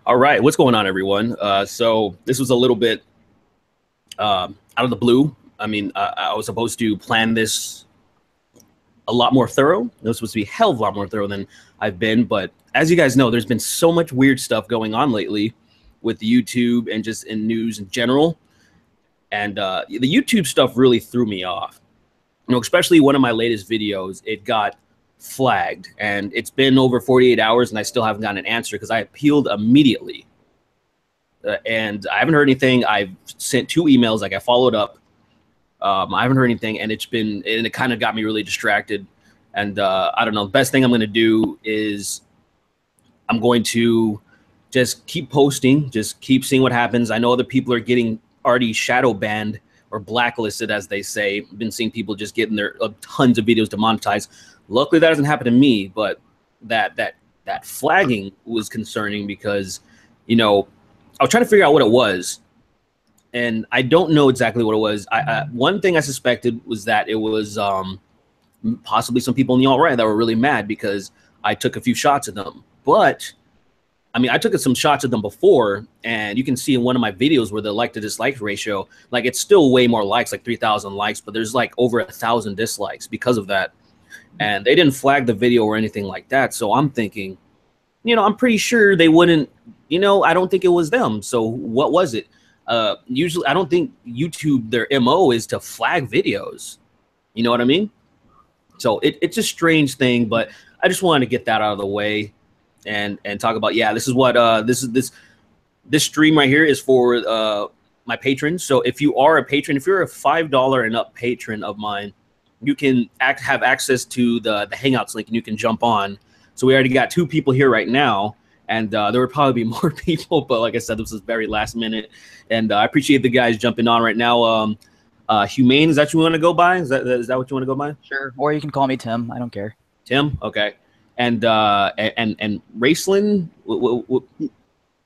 All right, what's going on, everyone? So this was a little bit out of the blue. I mean, I was supposed to plan this a lot more thorough. It was supposed to be a hell of a lot more thorough than I've been. But as you guys know, there's been so much weird stuff going on lately with YouTube and just in news in general. And the YouTube stuff really threw me off. You know, especially one of my latest videos, it got flagged, and it's been over 48 hours and I still haven't gotten an answer because I appealed immediately. And I haven't heard anything. I've sent 2 emails, like I followed up. I haven't heard anything, and it kind of got me really distracted. And I don't know, the best thing I'm going to do is I'm going to just keep posting, just keep seeing what happens. I know other people are getting already shadow banned or blacklisted, as they say. I've been seeing people just getting their tons of videos demonetized. Luckily, that hasn't happened to me, but that flagging was concerning because, you know, I was trying to figure out what it was, and I don't know exactly what it was. One thing I suspected was that it was possibly some people in the alt-right that were really mad because I took a few shots at them. But I mean, I took some shots at them before, and you can see in one of my videos where the like to dislike ratio, like it's still way more likes, like 3,000 likes, but there's like over 1,000 dislikes because of that. And they didn't flag the video or anything like that. So I'm thinking, you know, I'm pretty sure they wouldn't, you know, I don't think it was them. So what was it? Usually, I don't think YouTube, their MO is to flag videos. You know what I mean? So it's a strange thing, but I just wanted to get that out of the way and talk about, yeah, this is what, this stream right here is for my patrons. So if you are a patron, if you're a $5 and up patron of mine, you can have access to the Hangouts link, and you can jump on. So we already got 2 people here right now, and there would probably be more people, but like I said, this is very last minute, and I appreciate the guys jumping on right now. Humane, is that what you want to go by? Is that what you want to go by? Sure. Or you can call me Tim. I don't care. Tim, okay. And Raceland, what do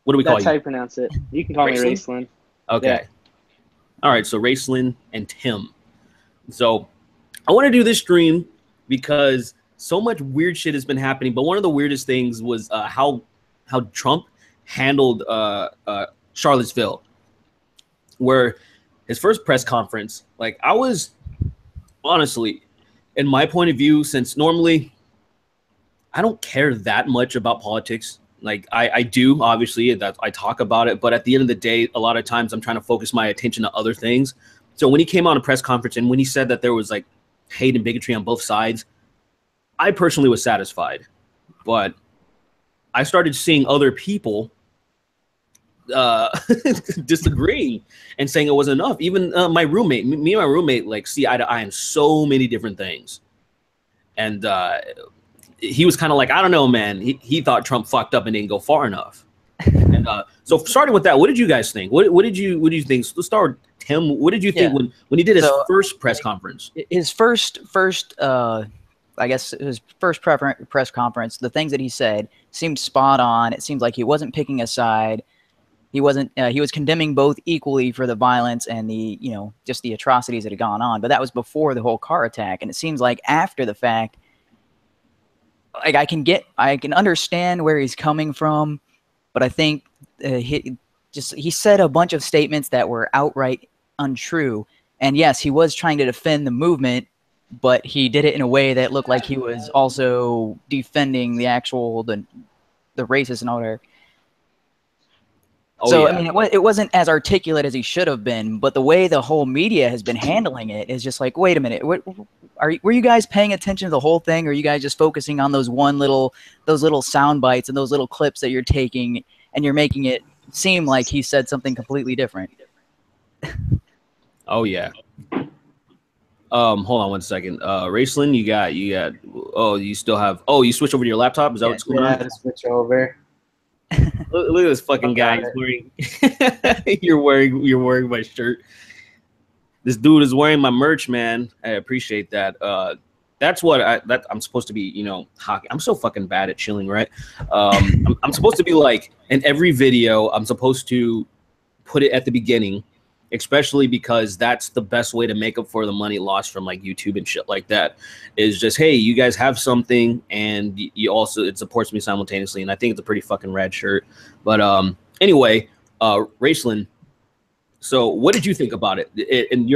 we call you? That's how you pronounce it. You can call me Raceland. Okay. Yeah. All right. So Raceland and Tim. So I want to do this stream because so much weird shit has been happening. But one of the weirdest things was how Trump handled Charlottesville, where his first press conference, like, I was honestly, in my point of view, since normally I don't care that much about politics. Like I do, obviously, that I talk about it, but at the end of the day, a lot of times I'm trying to focus my attention to other things. So when he came on a press conference and when he said that there was like hate and bigotry on both sides, I personally was satisfied. But I started seeing other people disagreeing and saying it wasn't enough. Even my roommate, me and my roommate, like, see eye to eye on so many different things. And he was kind of like, I don't know, man. He thought Trump fucked up and didn't go far enough. And so starting with that, what did you guys think? What did you think? So let's start with Tim. What did you think when he did his first press conference? His first I guess his first press conference, the things that he said seemed spot on. It seemed like he wasn't picking a side. He wasn't. He was condemning both equally for the violence and the, you know, just the atrocities that had gone on. But that was before the whole car attack, and it seems like after the fact, like I can understand where he's coming from, but I think he said a bunch of statements that were outright untrue. And yes, he was trying to defend the movement, but he did it in a way that looked like he was also defending the actual the racists and all that. So, yeah. I mean, it wasn't as articulate as he should have been, but the way the whole media has been handling it is just like, wait a minute, were you guys paying attention to the whole thing, or are you guys just focusing on those little sound bites and those little clips that you're taking, and you're making it seem like he said something completely different? Oh yeah. Hold on one second. Raceland, you got. Oh, you still have. Oh, you switch over to your laptop. Is that what's going on? Yeah, to switch over. Look at this fucking guy. He's wearing. You're wearing my shirt. This dude is wearing my merch, man. I appreciate that. That's what I'm supposed to be. You know, hockey. I'm so fucking bad at chilling, right? I'm supposed to be like in every video. I'm supposed to put it at the beginning, especially because that's the best way to make up for the money lost from like YouTube and shit like that, is just, hey, you guys have something, and you also, it supports me simultaneously, and I think it's a pretty fucking rad shirt. But anyway, Raceland, so what did you think about it? And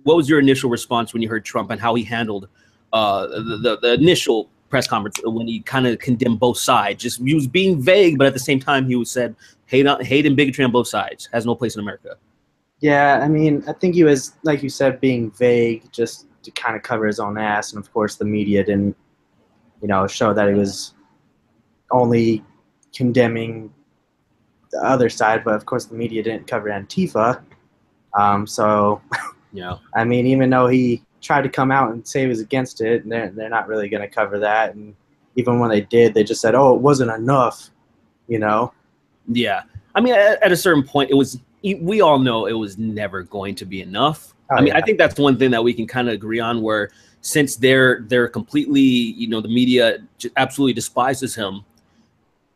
what was your initial response when you heard Trump and how he handled the initial press conference when he kind of condemned both sides? Just, he was being vague, but at the same time he said hate and bigotry on both sides has no place in America. Yeah, I mean, I think he was, like you said, being vague just to kind of cover his own ass, and of course the media didn't, show that he was only condemning the other side, but of course the media didn't cover Antifa. So, yeah, I mean, even though he tried to come out and say he was against it, they're not really going to cover that. And even when they did, they just said, "Oh, it wasn't enough," Yeah, I mean, at a certain point, it was. We all know it was never going to be enough. Oh, I mean, yeah. I think that's one thing that we can kind of agree on. Where since they're completely, the media just absolutely despises him,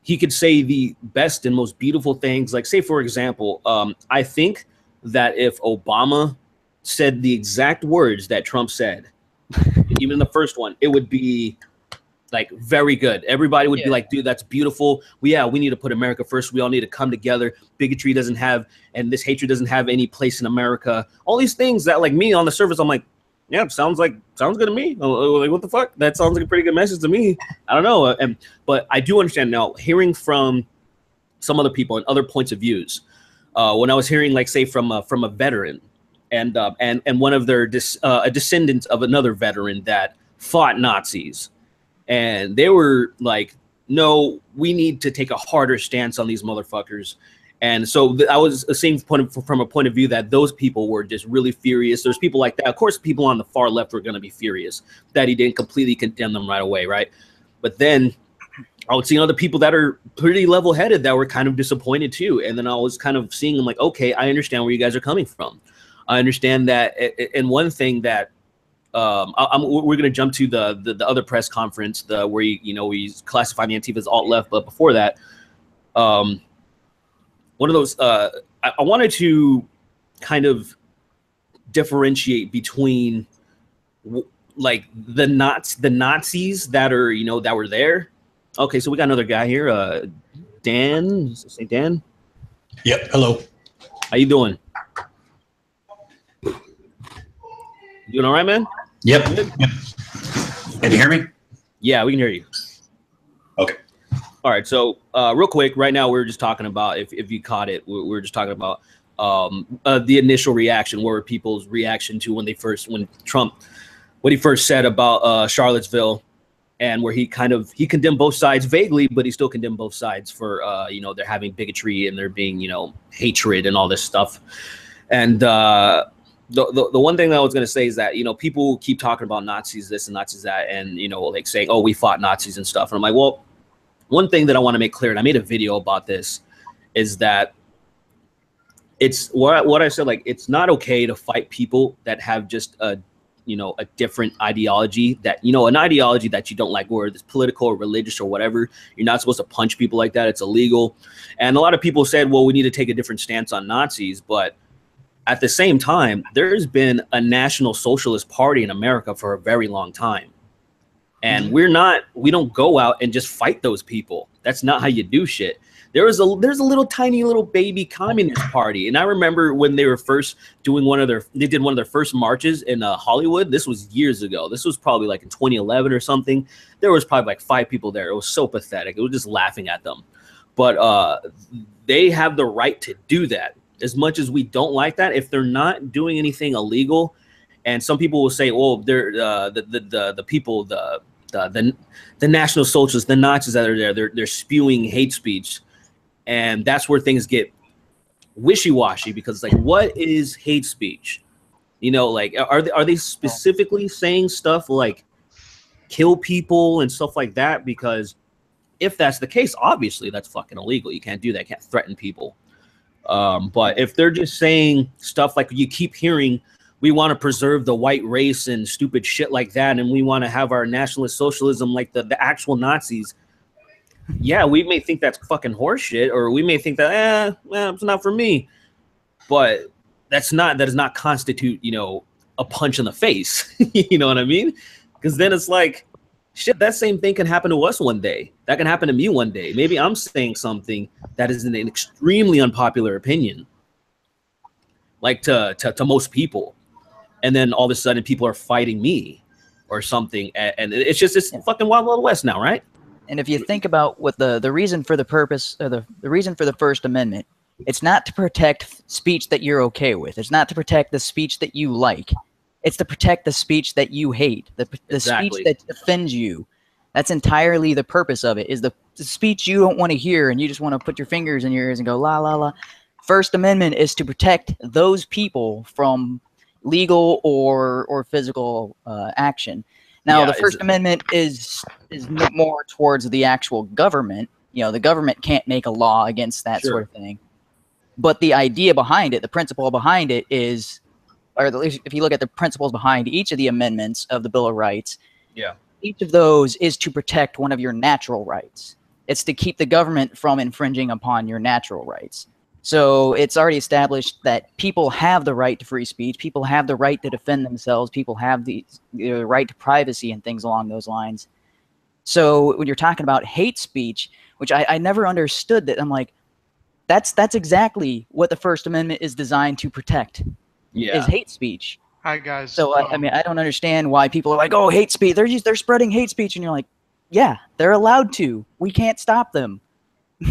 he could say the best and most beautiful things. Like, say for example, I think that if Obama said the exact words that Trump said, even the first one, it would be like very good. Everybody would be like, dude, that's beautiful. We need to put America first. We all need to come together. Bigotry doesn't have, and this hatred doesn't have any place in America. All these things that, like, me on the surface, I'm like, yeah, sounds good to me. Like, what the fuck? That sounds like a pretty good message to me. I don't know. But I do understand now, hearing from some other people and other points of views. When I was hearing, like, say from a veteran and one of their a descendant of another veteran that fought Nazis. And they were like, no, we need to take a harder stance on these motherfuckers. And so I was seeing from a point of view that those people were just really furious. There's people like that. Of course, people on the far left were going to be furious that he didn't completely condemn them right away, right? But then I would see other people that are pretty level-headed that were kind of disappointed too. And then I was kind of seeing them like, okay, I understand where you guys are coming from. I understand that. And one thing that we're going to jump to the other press conference, where we classify the Antifa as alt-left. But before that, one of those, I wanted to kind of differentiate between like the Nazis that are, that were there. Okay, so we got another guy here, Dan. Say Dan. Yep. Hello. How you doing? Doing all right, man? Yep. Can you hear me? Yeah, we can hear you. Okay. All right. So real quick, right now we're just talking about, if you caught it, we're just talking about the initial reaction. What were people's reaction to when Trump, what he first said about Charlottesville, and where he condemned both sides vaguely, but he still condemned both sides for they're having bigotry and there being hatred and all this stuff. And the one thing that I was going to say is that, people keep talking about Nazis this and Nazis that, and, like saying, oh, we fought Nazis and stuff. And I'm like, well, one thing that I want to make clear, and I made a video about this, is that it's what I said, like, it's not okay to fight people that have just a different ideology, that, an ideology that you don't like, whether it's political or religious or whatever. You're not supposed to punch people like that. It's illegal. And a lot of people said, well, we need to take a different stance on Nazis. But at the same time, there's been a National Socialist Party in America for a very long time. And we don't go out and just fight those people. That's not how you do shit. There's a little tiny little baby communist party. And I remember when they were first doing they did one of their first marches in Hollywood. This was years ago. This was probably like in 2011 or something. There was probably like 5 people there. It was so pathetic. It was just laughing at them. But they have the right to do that. As much as we don't like that, if they're not doing anything illegal, and some people will say, well, they're the people, the National Socialists, the Nazis that are there, they're spewing hate speech, and that's where things get wishy-washy, because it's like, what is hate speech? Like, are they specifically saying stuff like kill people and stuff like that? Because if that's the case, obviously that's fucking illegal. You can't do that. You can't threaten people. But if they're just saying stuff like you keep hearing, we want to preserve the white race and stupid shit like that, and we want to have our nationalist socialism like the actual Nazis, yeah, we may think that's fucking horseshit, or we may think that, it's not for me. But that does not constitute, a punch in the face. You know what I mean? Because then it's like, shit, that same thing can happen to us one day. That can happen to me one day. Maybe I'm saying something that is an extremely unpopular opinion, like to most people. And then all of a sudden people are fighting me or something. And it's just this fucking Wild Wild West now, right? And if you think about what the reason for the purpose, or the reason for the First Amendment, it's not to protect speech that you're okay with. It's not to protect the speech that you like. It's to protect the speech that you hate, the speech that offends you. That's entirely the purpose of it, is the speech you don't want to hear and you just want to put your fingers in your ears and go, la, la, la. First Amendment is to protect those people from legal or physical action. Now, the First Amendment is more towards the actual government. The government can't make a law against that sort of thing. But the idea behind it, the principle behind it is, or at least if you look at the principles behind each of the amendments of the Bill of Rights, each of those is to protect one of your natural rights. It's to keep the government from infringing upon your natural rights. So it's already established that people have the right to free speech. People have the right to defend themselves. People have the right to privacy and things along those lines. So when you're talking about hate speech, which I never understood that, I'm like, that's exactly what the First Amendment is designed to protect. Is hate speech. Hi guys. So I mean, I don't understand why people are like, oh, hate speech. They're spreading hate speech, and you're like, yeah, they're allowed to. We can't stop them.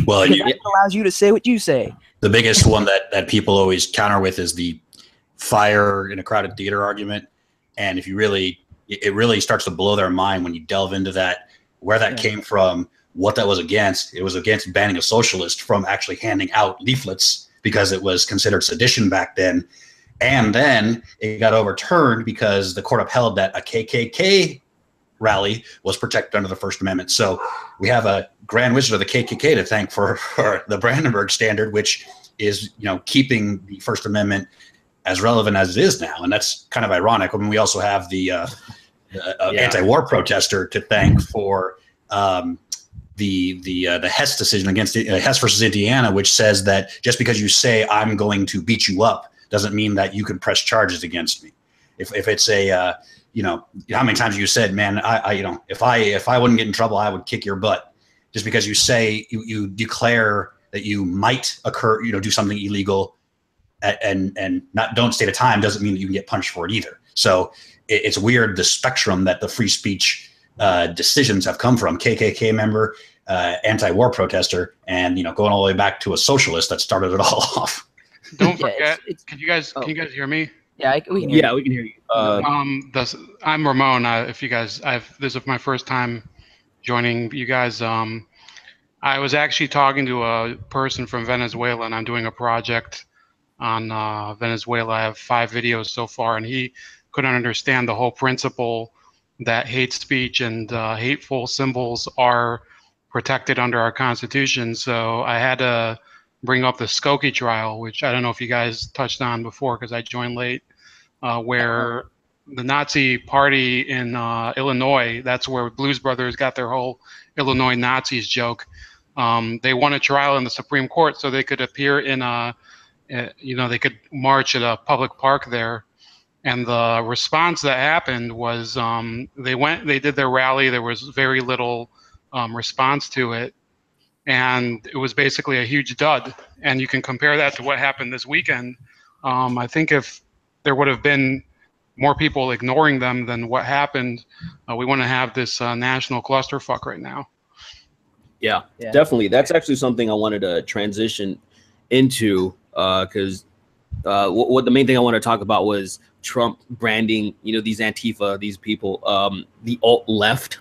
Well, it allows you to say what you say. The biggest one that people always counter with is the fire in a crowded theater argument. And if you it really starts to blow their mind when you delve into that, where that came from, what that was against. It was against banning a socialist from actually handing out leaflets because it was considered sedition back then. And then it got overturned because the court upheld that a KKK rally was protected under the First Amendment. So we have a Grand Wizard of the KKK to thank for the Brandenburg Standard, which is, keeping the First Amendment as relevant as it is now. And that's kind of ironic. I mean, we also have the anti-war protester to thank for the Hess decision against Hess versus Indiana, which says that just because you say I'm going to beat you up doesn't mean that you can press charges against me. If it's how many times you said, man, if I wouldn't get in trouble, I would kick your butt. Just because you say you declare that you might do something illegal and don't state a time doesn't mean that you can get punished for it either. So it's weird, the spectrum that the free speech decisions have come from. KKK member, anti-war protester, and going all the way back to a socialist that started it all off. Don't forget. Can you guys hear me? Yeah, we can hear you. We can hear you. I'm Ramon. If you guys, this is my first time joining you guys. I was actually talking to a person from Venezuela, and I'm doing a project on Venezuela. I have 5 videos so far, and he couldn't understand the whole principle that hate speech and hateful symbols are protected under our Constitution. So I had to bring up the Skokie Trial, which I don't know if you guys touched on before because I joined late, where the Nazi Party in Illinois, that's where Blues Brothers got their whole Illinois Nazis joke. They won a trial in the Supreme Court so they could appear in they could march at a public park there. And the response that happened was they did their rally. There was very little response to it. And it was basically a huge dud. And you can compare that to what happened this weekend. I think if there would have been more people ignoring them than what happened, we wouldn't have this national clusterfuck right now. Yeah, definitely. That's actually something I wanted to transition into because what the main thing I want to talk about was Trump branding, these Antifa, these people, the alt-left,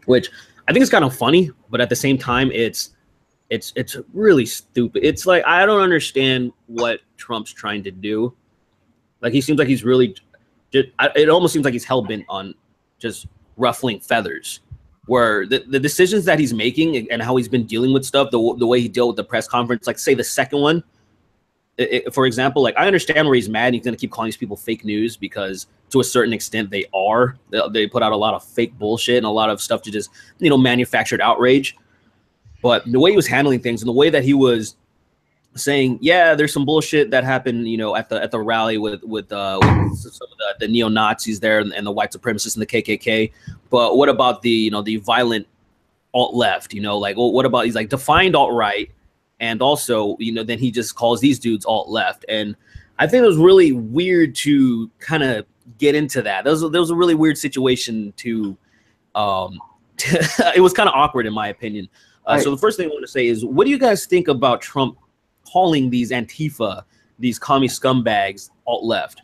which I think it's kind of funny, but at the same time, it's really stupid. It's like, I don't understand what Trump's trying to do. Like, he seems like he's really, it almost seems like he's hell-bent on just ruffling feathers, where the decisions that he's making and how he's been dealing with stuff, the way he dealt with the press conference, like say the second one, for example, like I understand where he's mad and he's going to keep calling these people fake news because to a certain extent they are. They put out a lot of fake bullshit and a lot of stuff to just, manufactured outrage. But the way he was handling things and the way that he was saying, yeah, there's some bullshit that happened, you know, at the rally with some of the neo Nazis there and the white supremacists and the KKK. But what about the, you know, the violent alt left? You know, like, well, what about, he's like defined alt right, and also, you know, then he just calls these dudes alt left. And I think it was really weird to kind of get into that. There was a really weird situation to it was kind of awkward in my opinion. So the first thing I want to say is, what do you guys think about Trump calling these Antifa, these commie scumbags, alt-left?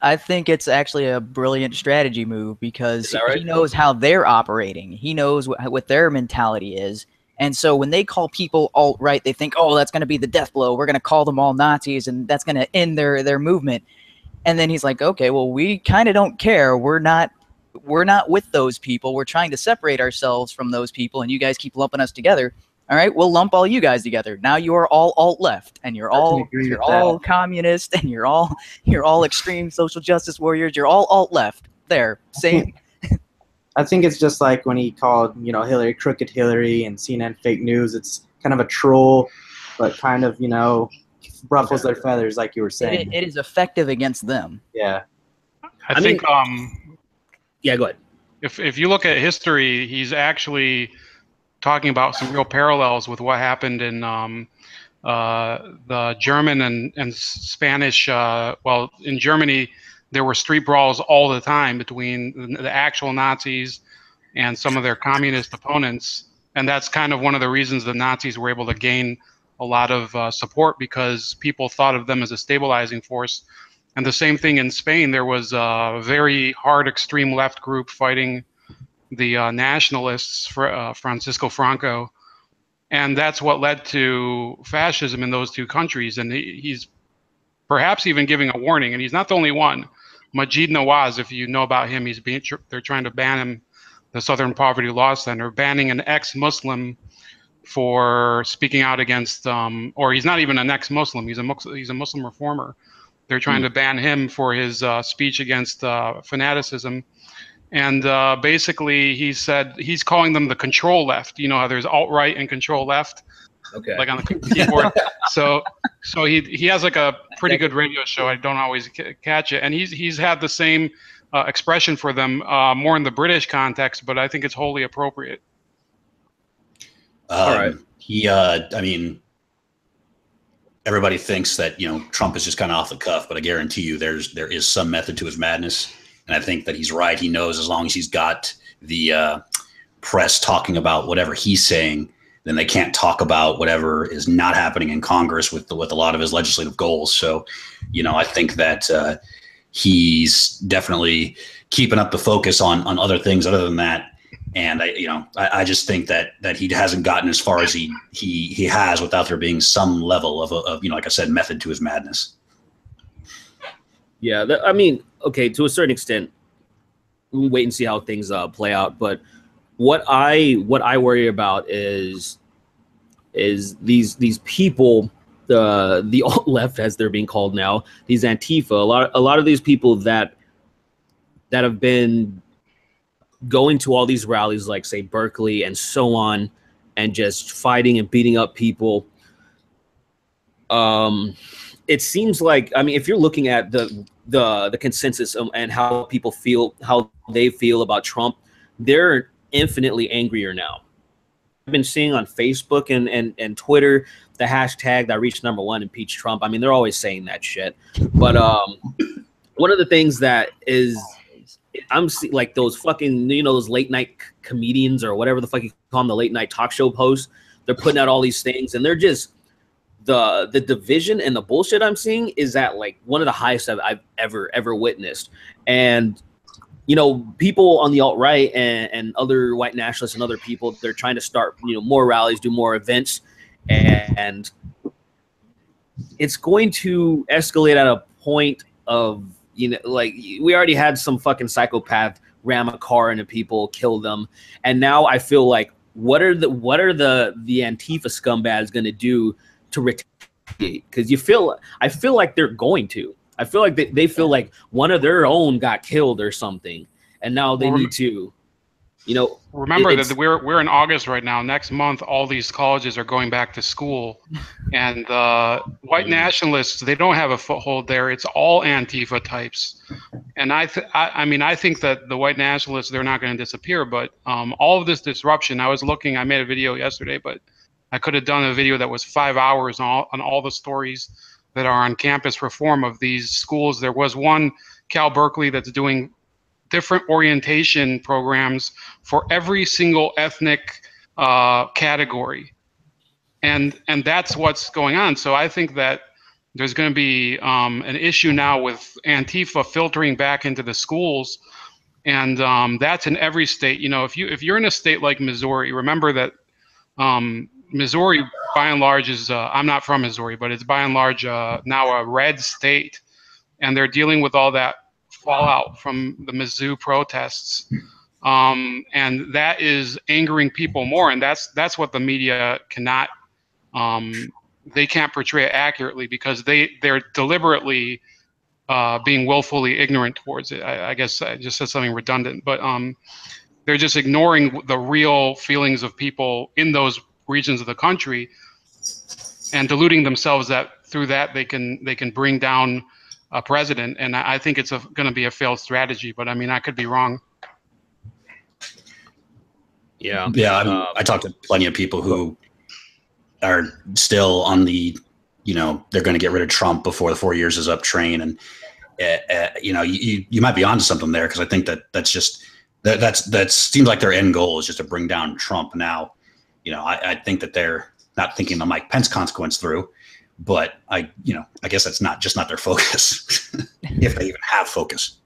I think it's actually a brilliant strategy move, because right? he knows how they're operating. He knows what their mentality is. And so when they call people alt-right, they think, oh, that's going to be the death blow. We're going to call them all Nazis, and that's going to end their movement. And then he's like, okay, well, we kind of don't care. We're not with those people. We're trying to separate ourselves from those people, and you guys keep lumping us together. All right, we'll lump all you guys together. Now you are all alt-left, and you're all communist, and you're all extreme social justice warriors. You're all alt-left. There, same. I think it's just like when he called, you know, Hillary crooked Hillary and CNN fake news. It's kind of a troll, but kind of, you know, ruffles their feathers, like you were saying. It is effective against them. Yeah. I think. Yeah, go ahead. If you look at history, he's actually talking about some real parallels with what happened in the German and Spanish. Well, in Germany, there were street brawls all the time between the actual Nazis and some of their communist opponents. And that's kind of one of the reasons the Nazis were able to gain a lot of support, because people thought of them as a stabilizing force. And the same thing in Spain. There was a very hard extreme left group fighting the Nationalists, Francisco Franco. And that's what led to fascism in those two countries. And he's perhaps even giving a warning. And he's not the only one. Majid Nawaz, if you know about him, they're trying to ban him, the Southern Poverty Law Center, banning an ex-Muslim for speaking out against, or he's not even an ex-Muslim, he's a Muslim reformer. They're trying to ban him for his speech against fanaticism. And basically, he said he's calling them the control left. You know how there's alt-right and control left, okay, like on the keyboard. so he has like a pretty good radio show. I don't always catch it, and he's had the same expression for them, more in the British context, but I think it's wholly appropriate. All right. I mean, everybody thinks that, you know, Trump is just kind of off the cuff, but I guarantee you there is some method to his madness. And I think that he's right. He knows as long as he's got the press talking about whatever he's saying, then they can't talk about whatever is not happening in Congress with a lot of his legislative goals. So, you know, I think that he's definitely keeping up the focus on other things other than that. And I just think that he hasn't gotten as far as he has without there being some level of you know, like I said, method to his madness. Yeah, I mean, okay, to a certain extent, we'll wait and see how things play out. But what I worry about is these people, the alt left, as they're being called now, these Antifa, a lot of these people that have been going to all these rallies, like say Berkeley and so on, and just fighting and beating up people. It seems like, I mean, if you're looking at the consensus and how people feel, how they feel about Trump, they're infinitely angrier now. I've been seeing on Facebook and Twitter the hashtag that reached #1, impeach Trump. I mean, they're always saying that shit. But one of the things that is, I'm like those fucking, you know, those late night comedians or whatever the fuck you call them, the late night talk show hosts. They're putting out all these things, and they're just the division and the bullshit I'm seeing is at like one of the highest I've ever witnessed. And you know, people on the alt-right and other white nationalists and other people, they're trying to start, you know, more rallies, do more events, and it's going to escalate at a point of, you know, like we already had some fucking psychopath ram a car into people, kill them, and now I feel like what are the Antifa scumbags going to do to retaliate? Because I feel like they're going to. I feel like they feel like one of their own got killed or something, and now they need to. You know, remember that we're in August right now. Next month, all these colleges are going back to school, and white nationalists, they don't have a foothold there. It's all Antifa types, and I mean, I think that the white nationalists, they're not going to disappear, but all of this disruption. I made a video yesterday, but I could have done a video that was 5 hours on all the stories that are on campus reform of these schools. There was one, Cal Berkeley, that's doing different orientation programs for every single ethnic category, and that's what's going on. So I think that there's going to be an issue now with Antifa filtering back into the schools, and that's in every state. You know, if you're in a state like Missouri, remember that Missouri, by and large, is I'm not from Missouri, but it's by and large now a red state, and they're dealing with all that fallout from the Mizzou protests, and that is angering people more, and that's what the media cannot, they can't portray it accurately, because they're deliberately being willfully ignorant towards it. I guess I just said something redundant, but they're just ignoring the real feelings of people in those regions of the country, and deluding themselves that through that they can bring down a president. And I think it's going to be a failed strategy, but I mean, I could be wrong. Yeah. I talked to plenty of people who are still on the, you know, they're going to get rid of Trump before the 4 years is up train. And, you know, you might be onto something there, because I think that seems like their end goal is just to bring down Trump. Now, you know, I think that they're not thinking the Mike Pence consequence through, but I guess that's not their focus, if they even have focus.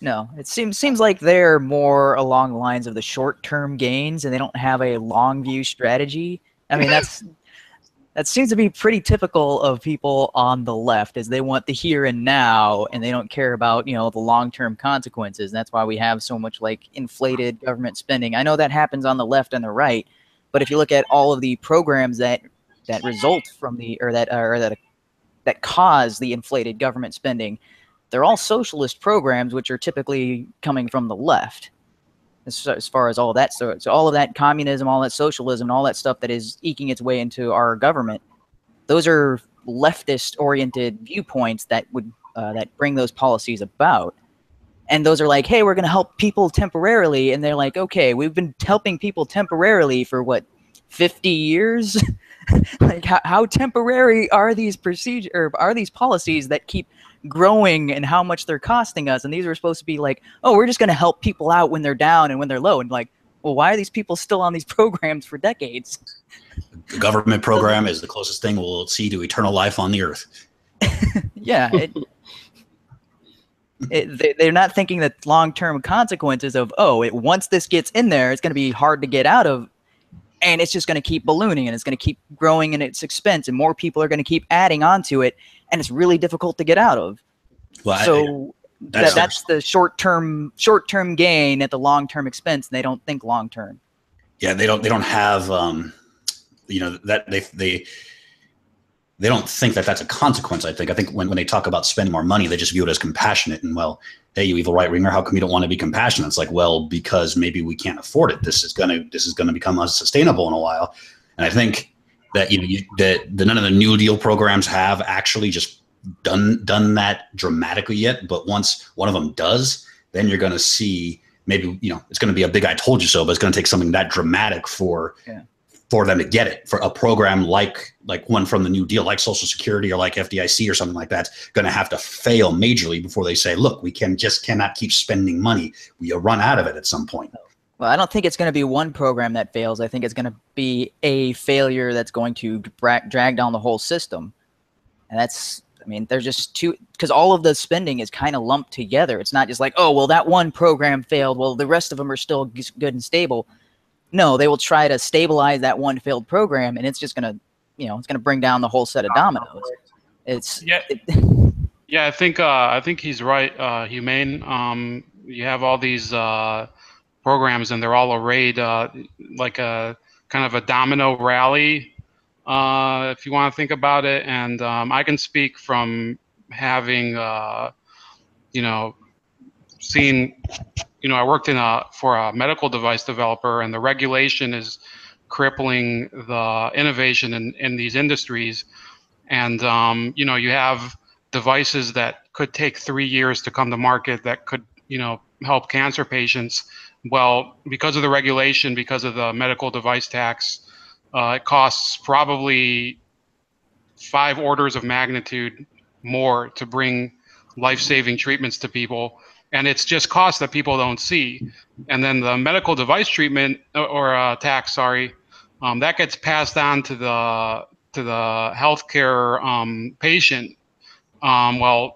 No, it seems like they're more along the lines of the short-term gains, and they don't have a long-view strategy. I mean, that seems to be pretty typical of people on the left, is they want the here and now, and they don't care about, you know, the long-term consequences. And that's why we have so much like inflated government spending. I know that happens on the left and the right, but if you look at all of the programs that result from that cause the inflated government spending, they're all socialist programs, which are typically coming from the left. As far as all of that, so all of that communism, all that socialism, all that stuff that is eking its way into our government, those are leftist-oriented viewpoints that would that bring those policies about. And those are like, hey, we're going to help people temporarily, and they're like, okay, we've been helping people temporarily for what, 50 years? Like, how temporary are these policies that keep growing, and how much they're costing us? And these are supposed to be like, oh, we're just going to help people out when they're down and when they're low. And like, well, why are these people still on these programs for decades? The government program is the closest thing we'll see to eternal life on the earth. Yeah. They're not thinking that long-term consequences of, once this gets in there, it's going to be hard to get out of. And it's just going to keep ballooning, and it's going to keep growing in its expense, and more people are going to keep adding onto it, and it's really difficult to get out of. Well, so that's the short-term gain at the long-term expense, and they don't think long-term. Yeah, they don't have you know, that they don't think that that's a consequence. I think when they talk about spending more money, they just view it as compassionate. And, well, hey, you evil right winger, how come you don't want to be compassionate? It's like, well, because maybe we can't afford it. This is gonna become unsustainable in a while. And I think that none of the New Deal programs have actually just done that dramatically yet. But once one of them does, then you're going to see, maybe, you know, it's going to be a big I told you so, but it's going to take something that dramatic for them to get it. For a program like one from the New Deal, like Social Security or like FDIC or something like that, going to have to fail majorly before they say, look, we cannot keep spending money. We run out of it at some point. Well, I don't think it's going to be one program that fails. I think it's going to be a failure that's going to drag down the whole system. And that's, I mean, they're just too, because all of the spending is kind of lumped together. It's not just like, oh, well, that one program failed, well, the rest of them are still good and stable. No, they will try to stabilize that one failed program, and it's just going to, it's going to bring down the whole set of dominoes. Yeah, I think he's right, Humane. You have all these programs, and they're all arrayed like a kind of a domino rally, if you want to think about it. And I can speak from having, seen, I worked for a medical device developer, and the regulation is crippling the innovation in these industries. And, you have devices that could take 3 years to come to market that could, help cancer patients. Well, because of the regulation, because of the medical device tax, it costs probably 5 orders of magnitude more to bring life-saving treatments to people. And it's just costs that people don't see. And then the medical device treatment or tax, that gets passed on to the healthcare patient. Well,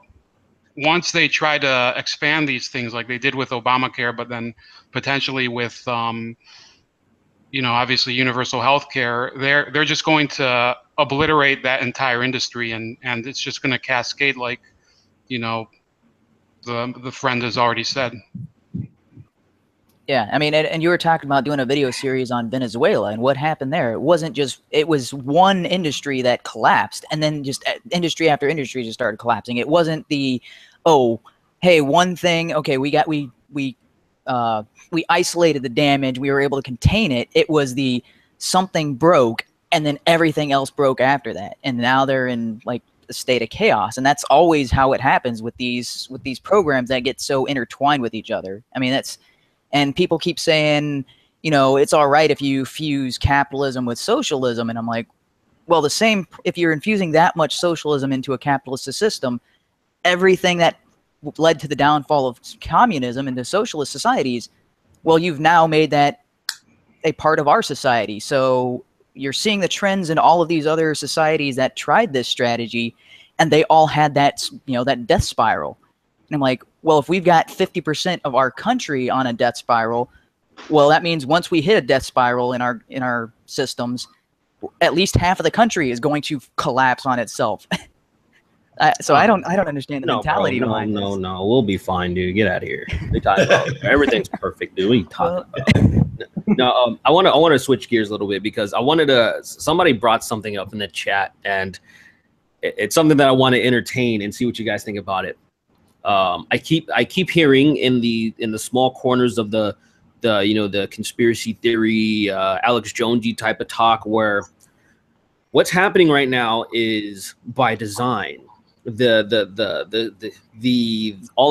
once they try to expand these things like they did with Obamacare, but then potentially with obviously universal health care, they're just going to obliterate that entire industry, and it's just going to cascade like, the friend has already said. Yeah, I mean, and you were talking about doing a video series on Venezuela, and what happened there. It was one industry that collapsed, and then just industry after industry just started collapsing. It wasn't hey, one thing, okay, we isolated the damage, we were able to contain it. It was something broke, and then everything else broke after that, and now they're in like a state of chaos. And that's always how it happens with these programs that get so intertwined with each other. I mean, and people keep saying, it's all right if you fuse capitalism with socialism. And I'm like, well, if you're infusing that much socialism into a capitalist system, everything that led to the downfall of communism into socialist societies, well, you've now made that a part of our society. So you're seeing the trends in all of these other societies that tried this strategy, and they all had that, that death spiral. And I'm like, well, if we've got 50% of our country on a death spiral, well, that means once we hit a death spiral in our systems, at least half of the country is going to collapse on itself. So I don't understand the mentality behind this. No, we'll be fine, dude. Get out of here. They talk about everything's perfect, dude. What are you talking about? No, I want to switch gears a little bit because somebody brought something up in the chat, and it's something that I want to entertain and see what you guys think about it. I keep hearing in the small corners of the conspiracy theory, Alex Jonesy type of talk, where what's happening right now is by design. All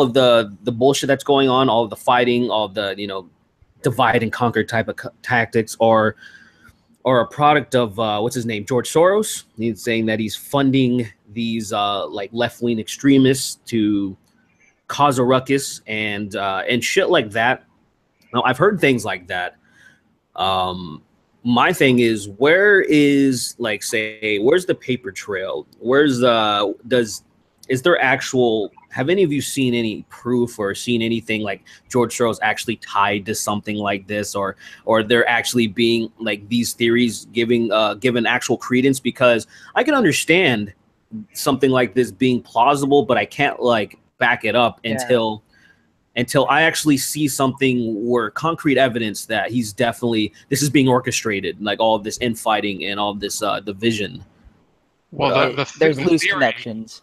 of the bullshit that's going on, all of the fighting, all of the divide and conquer type of tactics, or a product of what's his name, George Soros. He's saying that he's funding these like left-wing extremists to cause a ruckus and shit like that. Now, I've heard things like that. My thing is, where's the paper trail? Have any of you seen any proof or seen anything like George Soros actually tied to something like this, or there actually being like these theories given actual credence? Because I can understand something like this being plausible, but I can't like back it up until I actually see something where concrete evidence that this is being orchestrated, like all of this infighting and all of this division. Well, there's loose connections.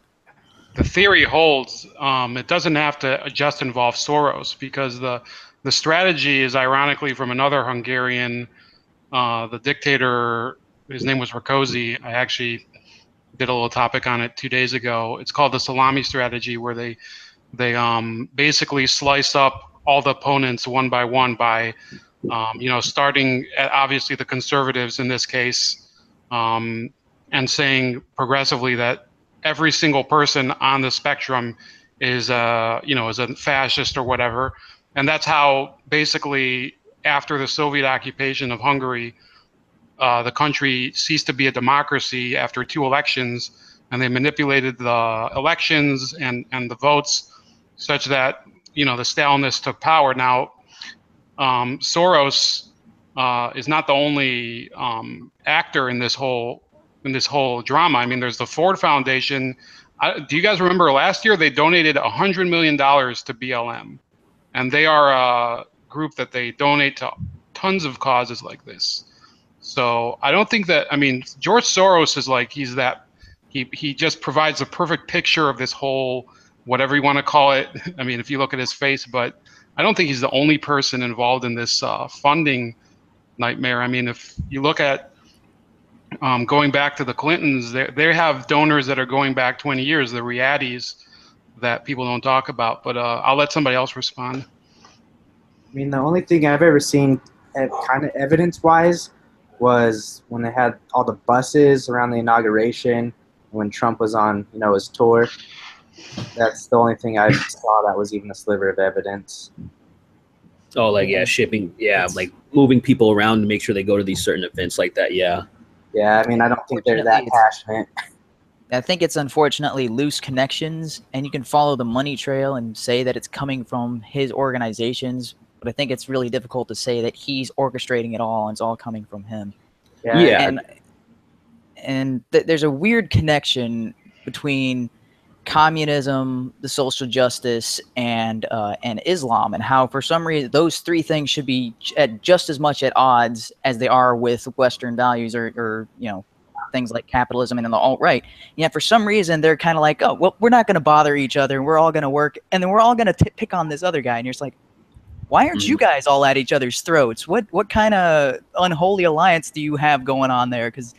The theory holds. It doesn't have to just involve Soros, because the strategy is ironically from another Hungarian, the dictator. His name was Rakosi. I actually did a little topic on it 2 days ago. It's called the salami strategy, where they basically slice up all the opponents one by one by, starting at obviously the conservatives in this case, and saying progressively that every single person on the spectrum is a fascist or whatever. And that's how basically after the Soviet occupation of Hungary, the country ceased to be a democracy after 2 elections, and they manipulated the elections and the votes such that the Stalinists took power. Now, Soros is not the only actor in this whole drama. I mean, there's the Ford Foundation. Do you guys remember last year they donated $100 million to BLM, and they are a group that they donate to tons of causes like this. So I don't think that. I mean, George Soros is like he just provides a perfect picture of this whole whatever you want to call it. I mean, if you look at his face, but I don't think he's the only person involved in this funding nightmare. I mean, if you look at going back to the Clintons, they have donors that are going back 20 years, the realities that people don't talk about. But I'll let somebody else respond. I mean, the only thing I've ever seen kind of evidence-wise was when they had all the buses around the inauguration, when Trump was on, his tour. That's the only thing I saw that was even a sliver of evidence. Oh, like, yeah, shipping, like moving people around to make sure they go to these certain events like that, yeah. Yeah, I mean, I don't think they're that passionate. I think it's unfortunately loose connections, and you can follow the money trail and say that it's coming from his organizations, but I think it's really difficult to say that he's orchestrating it all and it's all coming from him. Yeah. And there's a weird connection between communism, the social justice, and Islam, and how for some reason those three things should be just as much at odds as they are with Western values or things like capitalism and the alt-right. Yeah, for some reason they're kind of like, oh, well, we're not going to bother each other. We're all going to work, and then we're all going to pick on this other guy. And you're just like, why aren't you guys all at each other's throats? What kind of unholy alliance do you have going on there? Because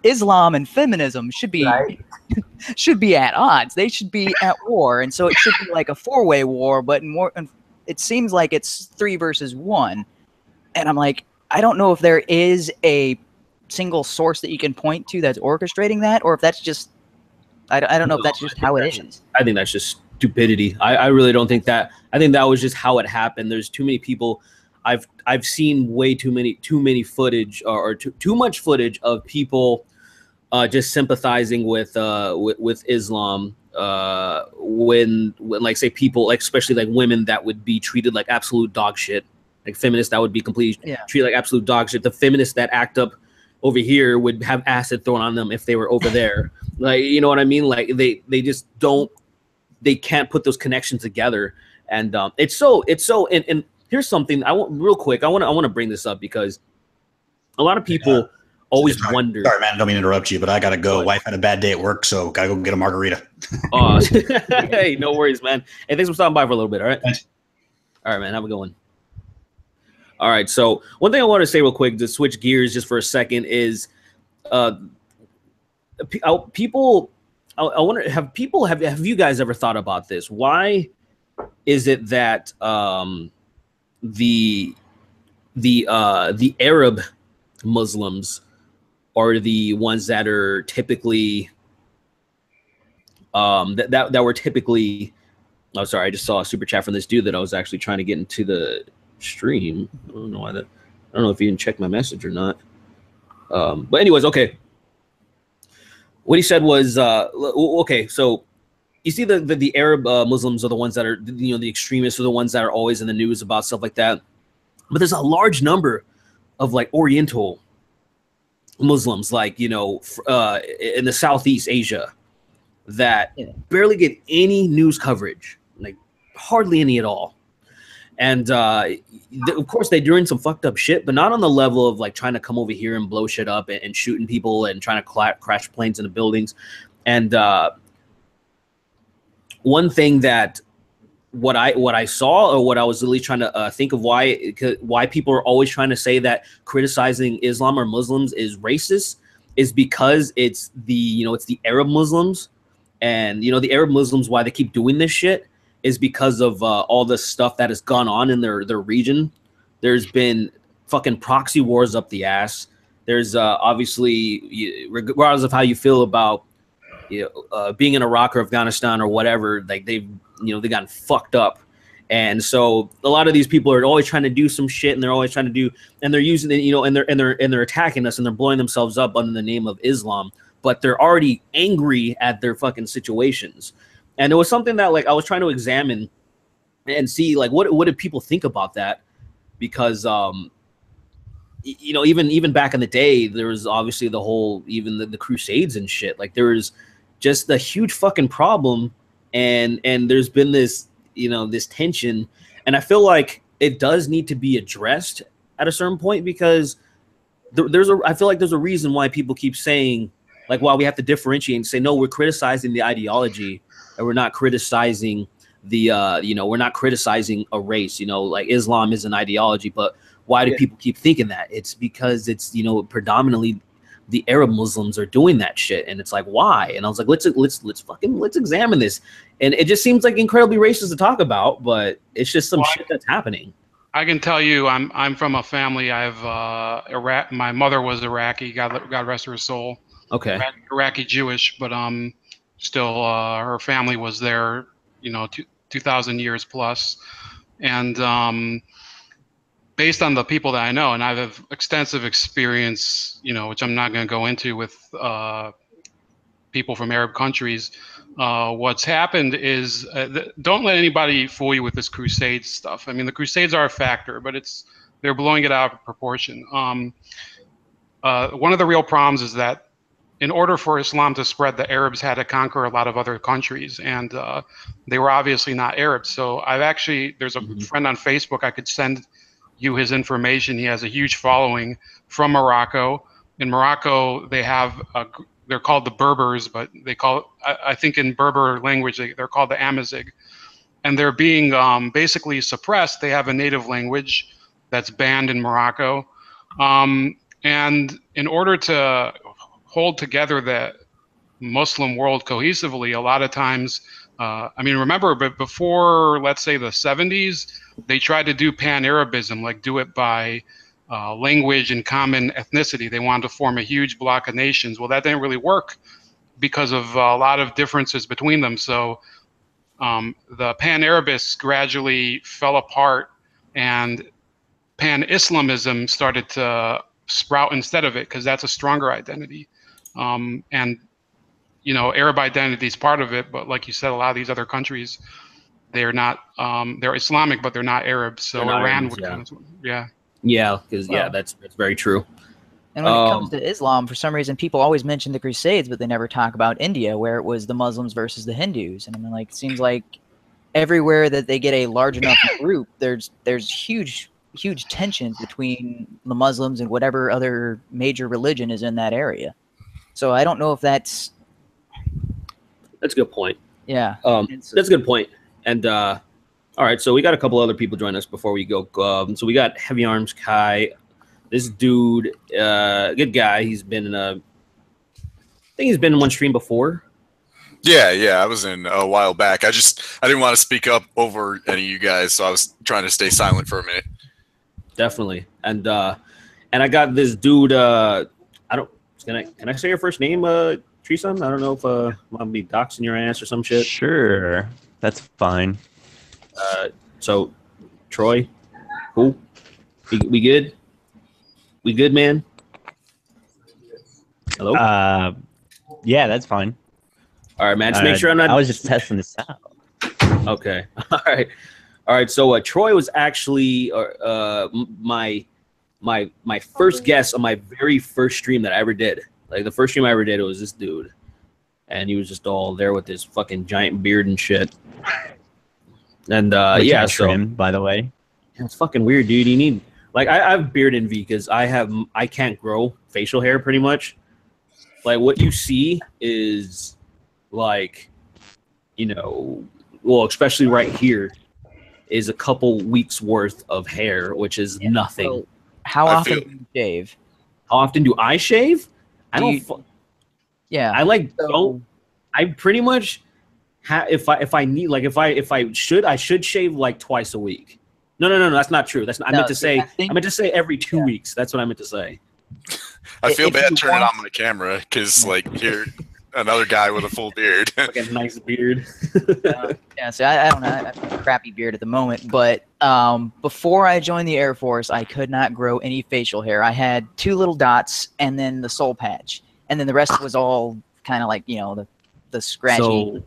Islam and feminism should be should be at odds. They should be at war, and so it should be like a four-way war. But it seems like it's 3 versus 1. And I'm like, I don't know if there is a single source that you can point to that's orchestrating that, or if that's just I don't know if that's just how it is. I think that's just stupidity. I really don't think that. I think that was just how it happened. There's too many people. I've seen way too many footage or too much footage of people just sympathizing with Islam when like say people like especially like women that would be treated like absolute dog shit, like feminists that would be completely treated like absolute dog shit. The feminists that act up over here would have acid thrown on them if they were over there. Like, you know what I mean? Like they just don't, they can't put those connections together. And it's so and here's something I want real quick. I want to bring this up because a lot of people always wonder. Sorry, man, I don't mean to interrupt you, but I gotta go. Wife had a bad day at work, so gotta go get a margarita. Hey, no worries, man. Hey, thanks for stopping by for a little bit. All right. Thanks. All right, man. Have a good one. All right. So one thing I want to say real quick to switch gears just for a second is, people. I wonder, have you guys ever thought about this? Why is it that the Arab Muslims are the ones that are typically that were typically, oh sorry, I just saw a super chat from this dude that I was actually trying to get into the stream. I don't know why that, I don't know if you didn't check my message or not. But anyways, okay. What he said was, okay, so you see the Arab Muslims are the ones that are, the extremists are the ones that are always in the news about stuff like that. But there's a large number of like Oriental Muslims, like, in the Southeast Asia that barely get any news coverage, like hardly any at all. And of course they're doing some fucked up shit, but not on the level of like trying to come over here and blow shit up and shooting people and trying to crash planes into buildings. And one thing that what I saw, or what I was really trying to think of why people are always trying to say that criticizing Islam or Muslims is racist is because it's the Arab Muslims, and the Arab Muslims, why they keep doing this shit is because of all the stuff that has gone on in their region. There's been fucking proxy wars up the ass. There's obviously, regardless of how you feel about being in Iraq or Afghanistan or whatever, like they've gotten fucked up. And so a lot of these people are always trying to do some shit, and they're always trying to do, and they're using it, and they're attacking us, and they're blowing themselves up under the name of Islam, but they're already angry at their fucking situations. And it was something that like I was trying to examine and see like what did people think about that, because even back in the day there was obviously the whole the Crusades and shit, like there was just a huge fucking problem, and there's been this this tension, and I feel like it does need to be addressed at a certain point, because I feel like there's a reason why people keep saying, like, why we have to differentiate and say, no, we're criticizing the ideology and we're not criticizing the you know, we're not criticizing a race. You know, like Islam is an ideology, but why do people keep thinking that? It's because it's, you know, predominantly the Arab Muslims are doing that shit, and it's like, why? And I was like, let's examine this. And it just seems like incredibly racist to talk about, but it's just some shit that's happening. I can tell you, I'm from a family. I have Iraq. My mother was Iraqi. God rest her soul. Okay. Iraqi Jewish, but still her family was there. You know, 2,000 years plus, and based on the people that I know, and I have extensive experience, you know, which I'm not going to go into with people from Arab countries. What's happened is don't let anybody fool you with this Crusades stuff. I mean, the Crusades are a factor, but they're blowing it out of proportion. One of the real problems is that in order for Islam to spread, the Arabs had to conquer a lot of other countries, and they were obviously not Arabs. So there's a friend on Facebook, I could send you his information. He has a huge following from Morocco. In Morocco, they have they're called the Berbers, but I think in Berber language they're called the Amazigh, and they're being basically suppressed. They have a native language that's banned in Morocco, and in order to hold together the Muslim world cohesively, a lot of times, I mean, remember, but before, let's say, the 70s, they tried to do pan-Arabism, like do it by language and common ethnicity. They wanted to form a huge block of nations. Well, that didn't really work because of a lot of differences between them. So the pan-Arabists gradually fell apart, and pan-Islamism started to sprout instead of it, because that's a stronger identity. And you know, Arab identity is part of it, but like you said, a lot of these other countries, they're not, they're Islamic, but they're not Arab. So Iran would kind of, because that's very true. And when it comes to Islam, for some reason, people always mention the Crusades, but they never talk about India, where it was the Muslims versus the Hindus. And I mean, like, it seems like everywhere that they get a large enough group, there's huge tensions between the Muslims and whatever other major religion is in that area. So I don't know if that's a good point. Yeah. That's a good point. And all right, so we got a couple other people join us before we go. So we got Heavy Arms Kai. This dude, good guy. He's been in I think he's been in one stream before. Yeah, I was in a while back. I didn't want to speak up over any of you guys, so I was trying to stay silent for a minute. Definitely. And I got this dude, can I say your first name, Treeson? I don't know if I'm gonna be doxing your ass or some shit. Sure, that's fine. So Troy, cool. We good? We good, man? Hello? Yeah, that's fine. All right, man. Just make sure I'm not. I was just testing this out. Okay. All right. So Troy was actually my first guest on my very first stream that I ever did. Like, the first stream I ever did, it was this dude, and he was just all there with his fucking giant beard and shit. And trim, by the way. It's fucking weird, dude. You need, like, I have beard envy because I can't grow facial hair pretty much. Like, what you see is, like, you know, well, especially right here, is a couple weeks worth of hair, which is nothing. So how often do you shave? How often do I shave? I pretty much if I should shave like twice a week. No, that's not true. I meant to say every 2 weeks. That's what I meant to say. I feel bad turning on my camera because, like, here, another guy with a full beard. Like a nice beard. So I don't know. I have a crappy beard at the moment, but before I joined the Air Force, I could not grow any facial hair. I had 2 little dots and then the soul patch, and then the rest was all kind of like, you know, the scratchy.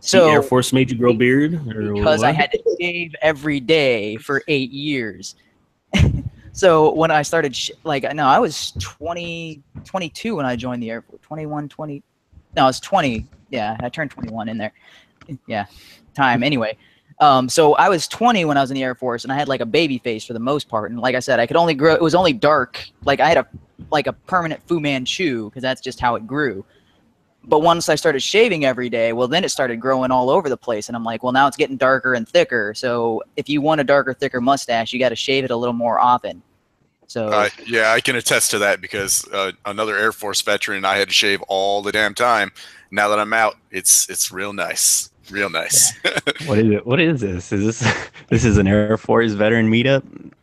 So the Air Force made you grow beard? Because I had to shave every day for 8 years. So when I started, I was 22 when I joined the Air Force. 21, 20. No, I was 20. Yeah, I turned 21 in there. Yeah, time. Anyway, so I was 20 when I was in the Air Force, and I had like a baby face for the most part. And like I said, I could only grow. It was only dark. Like, I had a permanent Fu Manchu because that's just how it grew. But once I started shaving every day, well, then it started growing all over the place. And I'm like, well, now it's getting darker and thicker. So if you want a darker, thicker mustache, you got to shave it a little more often. So yeah, I can attest to that because another Air Force veteran, I had to shave all the damn time. Now that I'm out, it's real nice. Real nice. Yeah. What is it? What is this? Is this is an Air Force veteran meetup?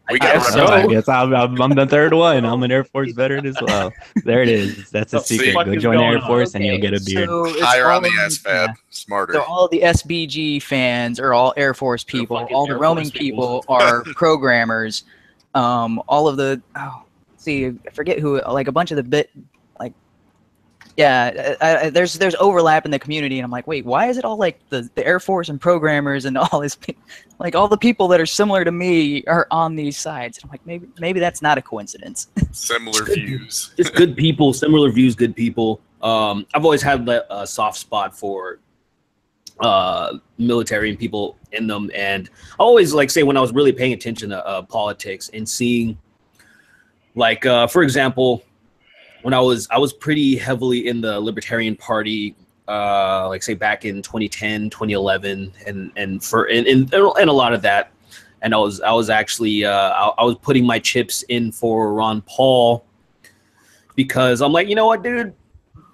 We got I guess I'm the third one. I'm an Air Force veteran as well. There it is. That's a secret. Go join the Air Force and you'll get a beard. So higher on the SFAB, smarter. So all the SBG fans are all Air Force people. All the roaming people are programmers. All of the I forget who. Like a bunch of the there's overlap in the community, and I'm like, wait, why is it all like the Air Force and programmers and all this, like all the people that are similar to me are on these sides? And I'm like, maybe that's not a coincidence. Similar views. Just good people, similar views, good people. I've always had a soft spot for military and people in them, and I always say when I was really paying attention to politics and seeing, like, for example, when I was pretty heavily in the Libertarian Party, say back in 2010, 2011, and a lot of that, and I was actually I was putting my chips in for Ron Paul because I'm like, you know what, dude,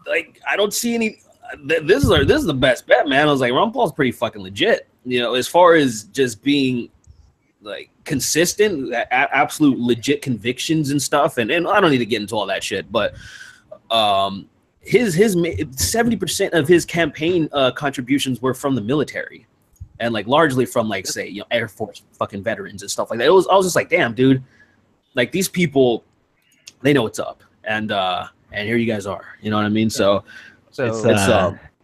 like I don't see any. This is the best bet, man. I was like, Ron Paul's pretty fucking legit, as far as just being like consistent, absolute legit convictions and stuff, and I don't need to get into all that shit, but his 70% of his campaign contributions were from the military, and like largely from Air Force fucking veterans and stuff like that. I was just like, damn, dude, like these people, they know what's up, and here you guys are, you know what I mean? So it's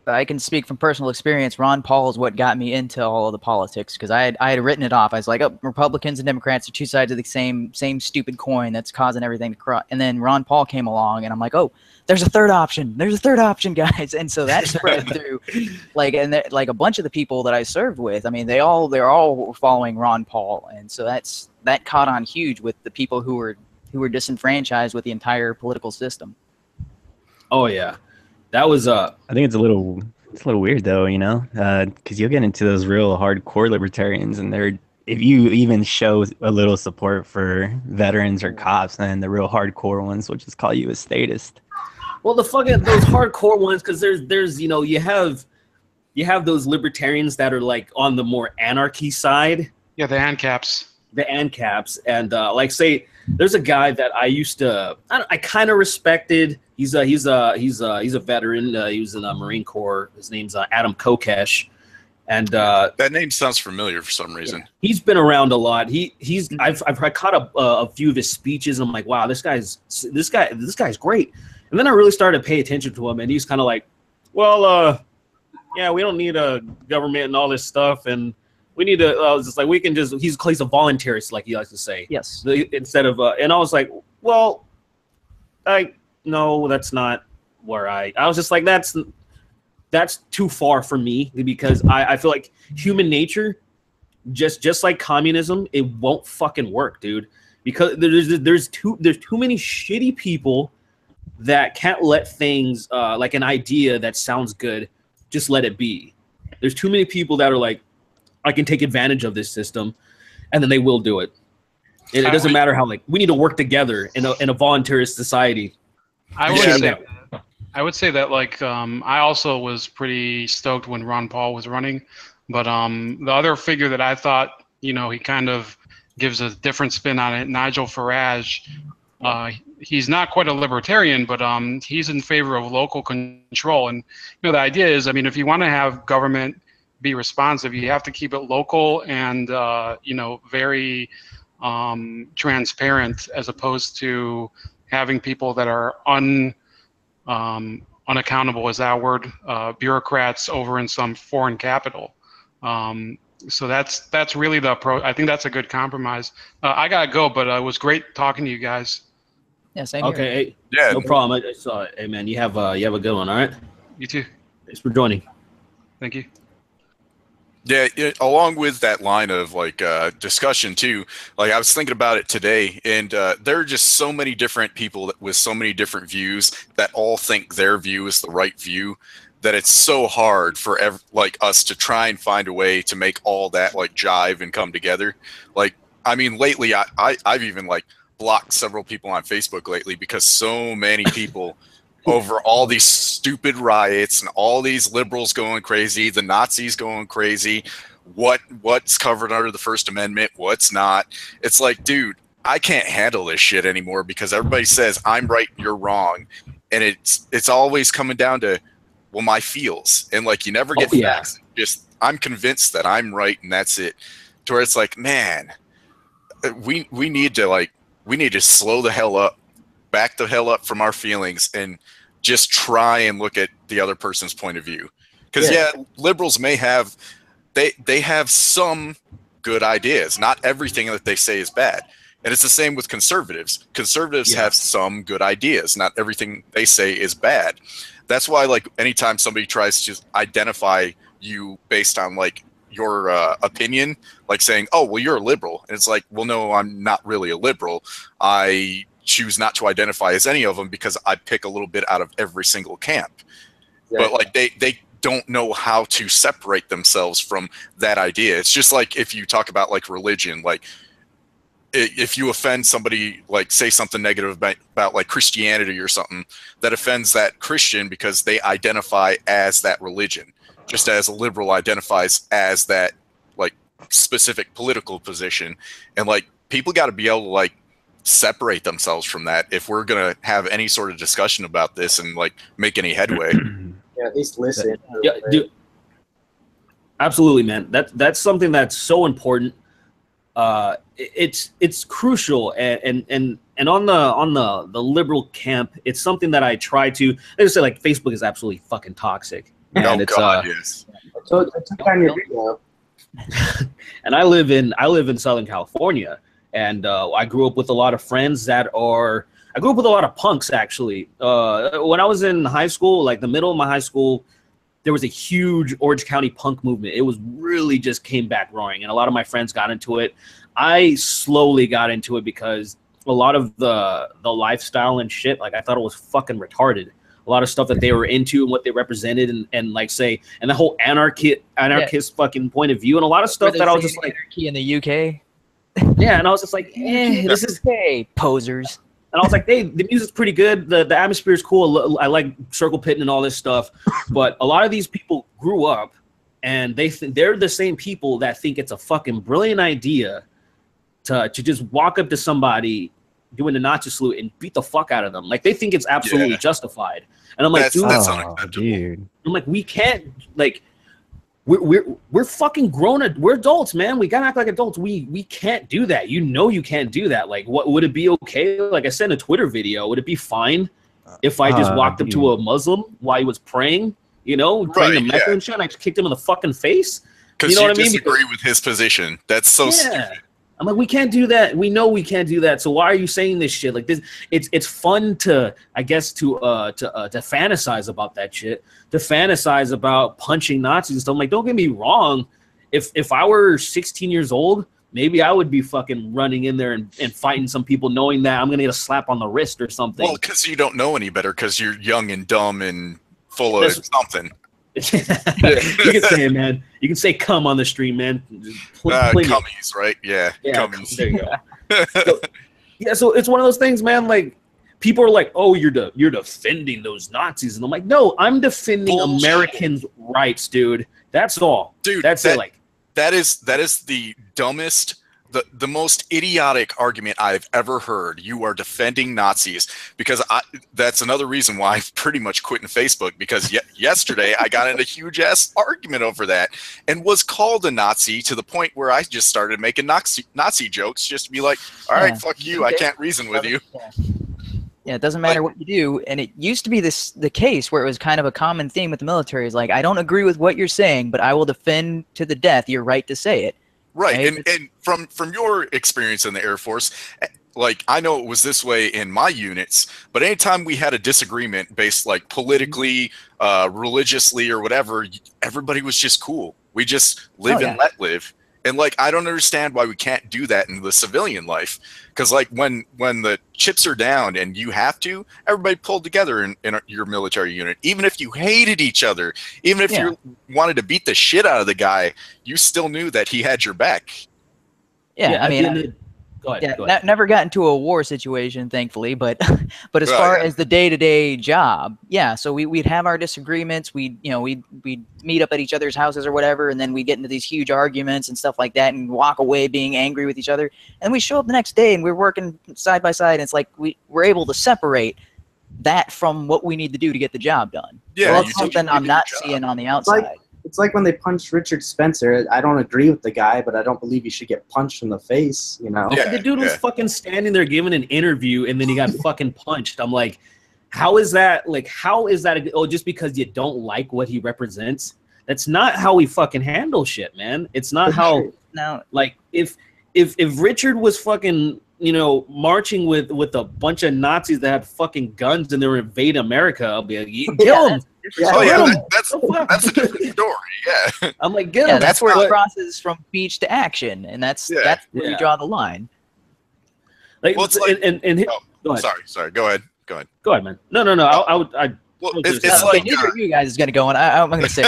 I can speak from personal experience. Ron Paul is what got me into all of the politics, because I had written it off. I was like, oh, Republicans and Democrats are two sides of the same stupid coin that's causing everything to crash. And then Ron Paul came along, and I'm like, oh, there's a third option. There's a third option, guys. And so that spread through, like a bunch of the people that I served with. I mean, they're all following Ron Paul, and so that caught on huge with the people who were disenfranchised with the entire political system. Oh yeah. That was I think it's a little weird though, because you'll get into those real hardcore libertarians, and if you even show a little support for veterans or cops, then the real hardcore ones will just call you a statist. Well, those hardcore ones, because there's you have those libertarians that are like on the more anarchy side. Yeah, the ANCAPs. The ANCAPs, and say there's a guy that I used to I kind of respected. He's a veteran. He was in the Marine Corps. His name's Adam Kokesh, and that name sounds familiar for some reason. He's been around a lot. I've caught a few of his speeches, and I'm like, wow, this guy's great. And then I really started to pay attention to him, and he's kind of like, well, yeah, we don't need a government and all this stuff, and we need to. I was just like, we can just. He's a voluntarist, like he likes to say. Yes. Instead of, and I was like, well, no, that's not where I was just like, that's too far for me, because I feel like human nature, just like communism, it won't fucking work, dude. Because there's too many shitty people that can't let things like an idea that sounds good, just let it be. There's too many people that are like, I can take advantage of this system, and then they will do it. It doesn't matter how, we need to work together in a voluntarist society. I would say that I also was pretty stoked when Ron Paul was running, but the other figure that I thought, he kind of gives a different spin on it, Nigel Farage. He's not quite a libertarian, but he's in favor of local control. And the idea is, if you want to have government be responsive, you have to keep it local and very transparent, as opposed to having people that are unaccountable, is that word, bureaucrats over in some foreign capital. So that's really the approach. I think that's a good compromise. I gotta go, but it was great talking to you guys. Yeah, same here. Okay, hey, yeah, no problem. I saw it. Hey man, you have a good one. All right. You too. Thanks for joining. Thank you. Yeah, along with that line of like discussion too, like I was thinking about it today, and there are just so many different people with so many different views that all think their view is the right view, that it's so hard for like us to try and find a way to make all that like jive and come together. Like, I mean, lately I've even like blocked several people on Facebook lately because so many people over all these stupid riots and all these liberals going crazy, the Nazis going crazy, what's covered under the First Amendment, what's not. It's like, dude, I can't handle this shit anymore because everybody says I'm right and you're wrong. And it's always coming down to, well, my feels. And like, you never get facts. Just, I'm convinced that I'm right and that's it. To where it's like, man, we need to slow the hell up, back the hell up from our feelings, and just try and look at the other person's point of view. Because liberals may have they have some good ideas. Not everything that they say is bad. And it's the same with conservatives. Conservatives have some good ideas. Not everything they say is bad. That's why, like, anytime somebody tries to identify you based on like your opinion, like saying, oh, well, you're a liberal. And it's like, well, no, I'm not really a liberal. I choose not to identify as any of them because I pick a little bit out of every single camp. But like they don't know how to separate themselves from that idea. It's just like if you talk about like religion, like if you offend somebody, like say something negative about like Christianity or something, that offends that Christian because they identify as that religion, just as a liberal identifies as that like specific political position. And like people got to be able to like separate themselves from that if we're going to have any sort of discussion about this and like make any headway. Yeah, at least listen. Yeah, dude. Absolutely, man. That's something that's so important. It's crucial, and on the liberal camp, it's something that I try to. I just say, like, Facebook is absolutely fucking toxic. And it's yes. I took on your video. And I live in Southern California, and I grew up with a lot of friends that are. I grew up with a lot of punks, actually. When I was in high school, like the middle of my high school, there was a huge Orange County punk movement. It was really just came back roaring, and a lot of my friends got into it. I slowly got into it because a lot of the lifestyle and shit, like I thought it was fucking retarded. A lot of stuff that they were into and what they represented, and like say, and the whole anarchist fucking point of view, and a lot of stuff that I was just like, anarchy in the UK. Yeah, and I was just like, this is posers. And I was like, hey, the music's pretty good. The atmosphere is cool. I like circle pitting and all this stuff. But a lot of these people grew up, and they're the same people that think it's a fucking brilliant idea to just walk up to somebody doing the Nazi salute and beat the fuck out of them. Like, they think it's absolutely justified. And I'm like, that's unacceptable. Dude. I'm like, we can't, like, we're fucking grown. We're adults, man. We gotta act like adults. We can't do that. You know, you can't do that. Like, what would it be okay? Like I said in a Twitter video, would it be fine if I just walked up to a Muslim while he was praying? You know, praying to Mecca and shit, and I just kicked him in the fucking face? Because you know what I mean? Disagree with his position. That's so stupid. I'm like, we can't do that. We know we can't do that. So why are you saying this shit? Like this, it's fun to, I guess, to fantasize about that shit, to fantasize about punching Nazis and stuff. I'm like, don't get me wrong. If I were 16 years old, maybe I would be fucking running in there and fighting some people, knowing that I'm gonna get a slap on the wrist or something. Well, because you don't know any better, because you're young and dumb and full of something. You can say it, man. You can say "cum" on the stream, man. Cummies, right? Yeah, cummies. There you go. So it's one of those things, man. Like, people are like, "Oh, you're defending those Nazis," and I'm like, "No, I'm defending Americans' rights, dude. That's all, dude. That's it. Like, that is the dumbest, the most idiotic argument I've ever heard. You are defending Nazis, because that's another reason why I've pretty much quit Facebook, because yesterday I got in a huge ass argument over that and was called a Nazi to the point where I just started making Nazi jokes just to be like, all right, fuck you. I can't reason with you. Yeah, it doesn't matter what you do. And it used to be the case where it was kind of a common theme with the military. Is like, I don't agree with what you're saying, but I will defend to the death your right to say it. Right, and from your experience in the Air Force, like I know it was this way in my units, but anytime we had a disagreement based like politically, religiously, or whatever, everybody was just cool. We just live and let live. And like I don't understand why we can't do that in the civilian life. Because like when the chips are down and you have to, everybody pulled together in your military unit. Even if you hated each other, even if you wanted to beat the shit out of the guy, you still knew that he had your back. Yeah, I mean, go ahead. Never got into a war situation, thankfully, but as far as the day-to-day job, yeah. So we'd have our disagreements. We'd meet up at each other's houses or whatever, and then we get into these huge arguments and stuff like that, and walk away being angry with each other. And we show up the next day, and we're working side by side, and it's like we're able to separate that from what we need to do to get the job done. Yeah, well, that's something I'm not seeing on the outside. It's like when they punched Richard Spencer. I don't agree with the guy, but I don't believe he should get punched in the face, you know? Yeah, the dude was fucking standing there giving an interview, and then he got fucking punched. I'm like, how is that? Like, how is that? Just because you don't like what he represents? That's not how we fucking handle shit, man. It's not how. No, like if Richard was fucking, marching with a bunch of Nazis that had fucking guns and they were invading America, I'll be like, kill him. That's a different story. Yeah, I'm like, get him. That's where it crosses from speech to action, and that's where you draw the line. Like, well, it's like, go ahead. Sorry. Go ahead, man. No. Well, it's like neither of you guys is gonna go on. I'm gonna say.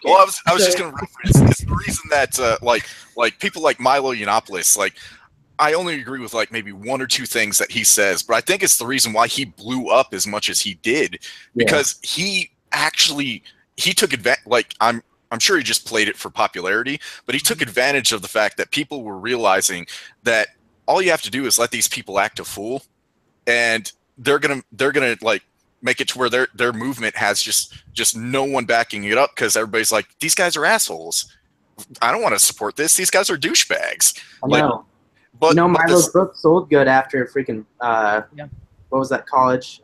Well, I was just gonna reference. It's the reason that like people like Milo Yiannopoulos, like I only agree with like maybe one or two things that he says, but I think it's the reason why he blew up as much as he did, because he took advantage. Like I'm sure he just played it for popularity, but he took advantage of the fact that people were realizing that all you have to do is let these people act a fool, and they're gonna like make it to where their movement has just no one backing it up, because everybody's like, these guys are assholes. I don't want to support this. These guys are douchebags. I know. But Milo's book sold good after freaking what was that college?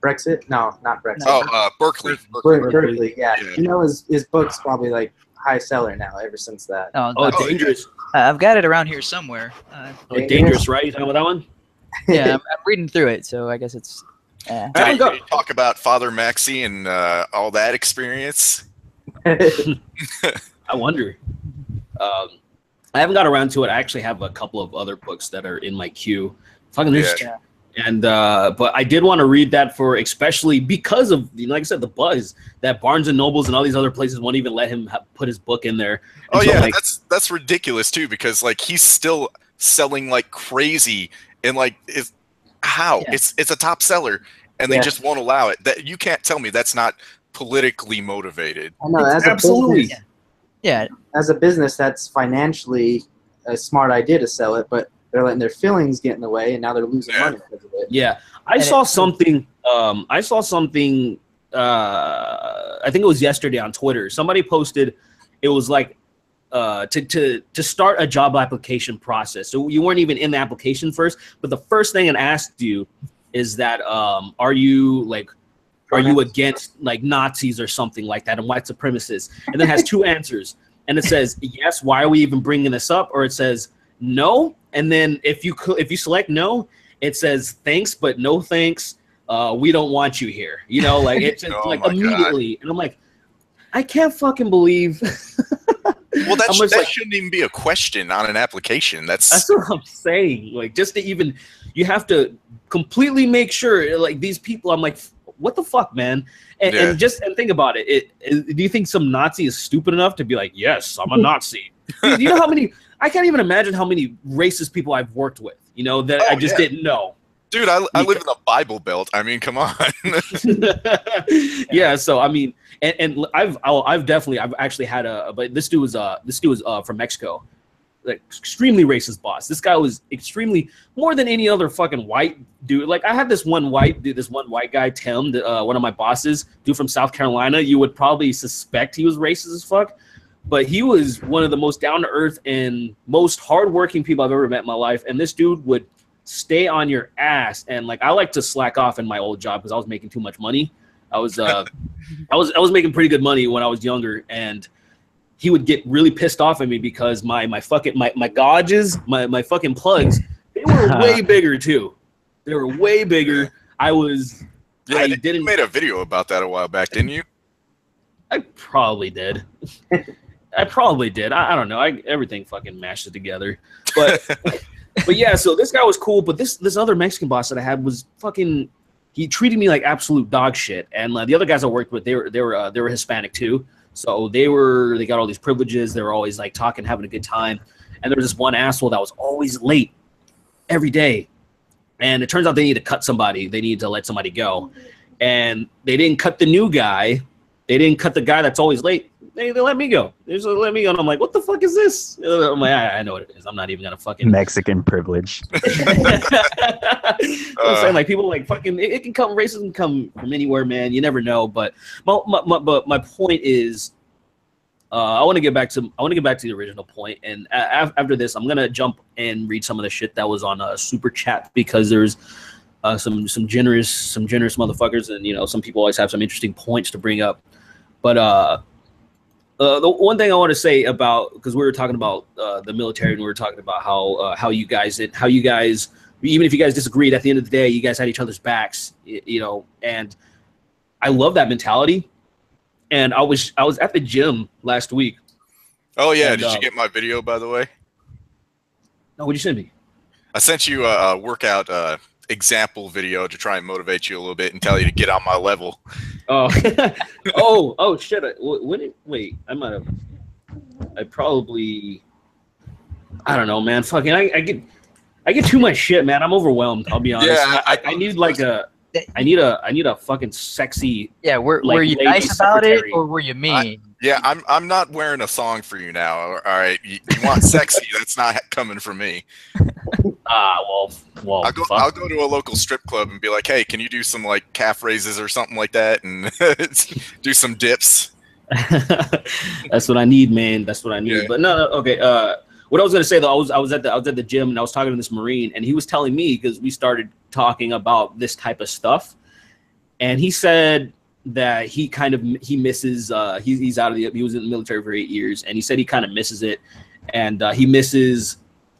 Brexit? No, not Brexit. Oh, Berkeley. Berkeley, yeah. His book's probably like high seller now ever since that. Oh, Dangerous. I've got it around here somewhere. Dangerous, right? You talking about that one? Yeah, I'm reading through it, so I guess it's. Can you talk about Father Maxey and all that experience? I wonder. I haven't got around to it. I actually have a couple of other books that are in my queue. Fucking interesting. And but I did want to read that especially because of, like I said, the buzz that Barnes and Nobles and all these other places won't even let him put his book in there. Oh yeah, that's ridiculous too, because like he's still selling like crazy, and like it's a top seller, and they just won't allow it. That you can't tell me that's not politically motivated. I know, Absolutely. Yeah. As a business, that's financially a smart idea to sell it, but they're letting their feelings get in the way, and now they're losing money because of it. Yeah, I saw something. I think it was yesterday on Twitter. Somebody posted. It was like to start a job application process. So you weren't even in the application first, but the first thing it asked you is that are you against like Nazis or something like that and white supremacists? And then it has two answers, and it says yes. Why are we even bringing this up? Or it says no. And then if you select no, it says thanks, but no thanks. We don't want you here. Like it's just immediately. God. And I'm like, I can't fucking believe. Well, that shouldn't even be a question on an application. That's what I'm saying. Like just to even, you have to completely make sure. Like these people, I'm like, what the fuck, man? And think about it. Do you think some Nazi is stupid enough to be like, yes, I'm a Nazi? You know how many? I can't even imagine how many racist people I've worked with, that I just didn't know. Dude, I live in the Bible Belt. I mean, come on. Yeah, so I mean, and I've actually had but this dude was from Mexico, like extremely racist boss. This guy was extremely, more than any other fucking white dude. Like I had this one white guy, Tim, one of my bosses, dude from South Carolina. You would probably suspect he was racist as fuck. But he was one of the most down-to-earth and most hardworking people I've ever met in my life. And this dude would stay on your ass. And like I like to slack off in my old job because I was making too much money. I was making pretty good money when I was younger, and he would get really pissed off at me because my gauges, my fucking plugs, they were way bigger too. They were way bigger. I didn't. You made a video about that a while back, didn't you? I probably did. I probably did. I don't know. Everything fucking mashed it together. But but yeah, so this guy was cool. But this other Mexican boss that I had was fucking. He treated me like absolute dog shit. And the other guys I worked with, they were Hispanic too. So they got all these privileges. They were always like talking, having a good time. And there was this one asshole that was always late every day. And it turns out they need to cut somebody. They need to let somebody go. And they didn't cut the new guy. They didn't cut the guy that's always late. They let me go. They just let me go. And I'm like, what the fuck is this? I'm like, I know what it is. I'm not even going to fucking... Mexican privilege. I'm saying, like, people like fucking... It can come... Racism can come from anywhere, man. You never know. But my point is... I want to get back to the original point, and after this, I'm gonna jump and read some of the shit that was on Super Chat, because there's some generous motherfuckers, and some people always have some interesting points to bring up. But the one thing I want to say about, because we were talking about the military, and we were talking about how you guys even if you guys disagreed, at the end of the day, you guys had each other's backs, and I love that mentality. And I was at the gym last week. Oh yeah, and, did you get my video, by the way? No, what'd you send me? I sent you a workout example video to try and motivate you a little bit and tell you to get on my level. Oh, oh shit! Wait, I might have. I don't know, man. Fucking, I get too much shit, man. I'm overwhelmed. I'll be honest. Yeah, I need like a. I need a fucking sexy. Yeah, were you nice about it, or were you mean? I'm not wearing a song for you now. All right, you want sexy? That's not coming from me. Well. I'll go to a local strip club and be like, hey, can you do some like calf raises or something like that, and do some dips? That's what I need, man. That's what I need. Yeah. But no, okay. What I was gonna say though, I was at the gym, and I was talking to this Marine, and he was telling me, because we started talking about this type of stuff, and he said that he misses he was in the military for 8 years, and he said he kind of misses it, and he misses,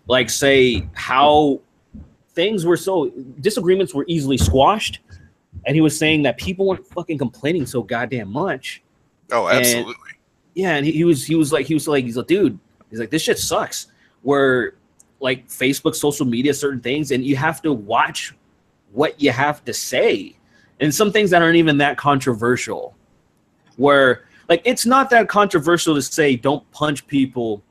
like, say, how things were so disagreements were easily squashed, and he was saying that people weren't fucking complaining so goddamn much. Oh, absolutely. And he was like, dude, he's like, this shit sucks. Where like Facebook, social media, certain things, and you have to watch what you have to say, and some things that aren't even that controversial. Where like it's not that controversial to say don't punch people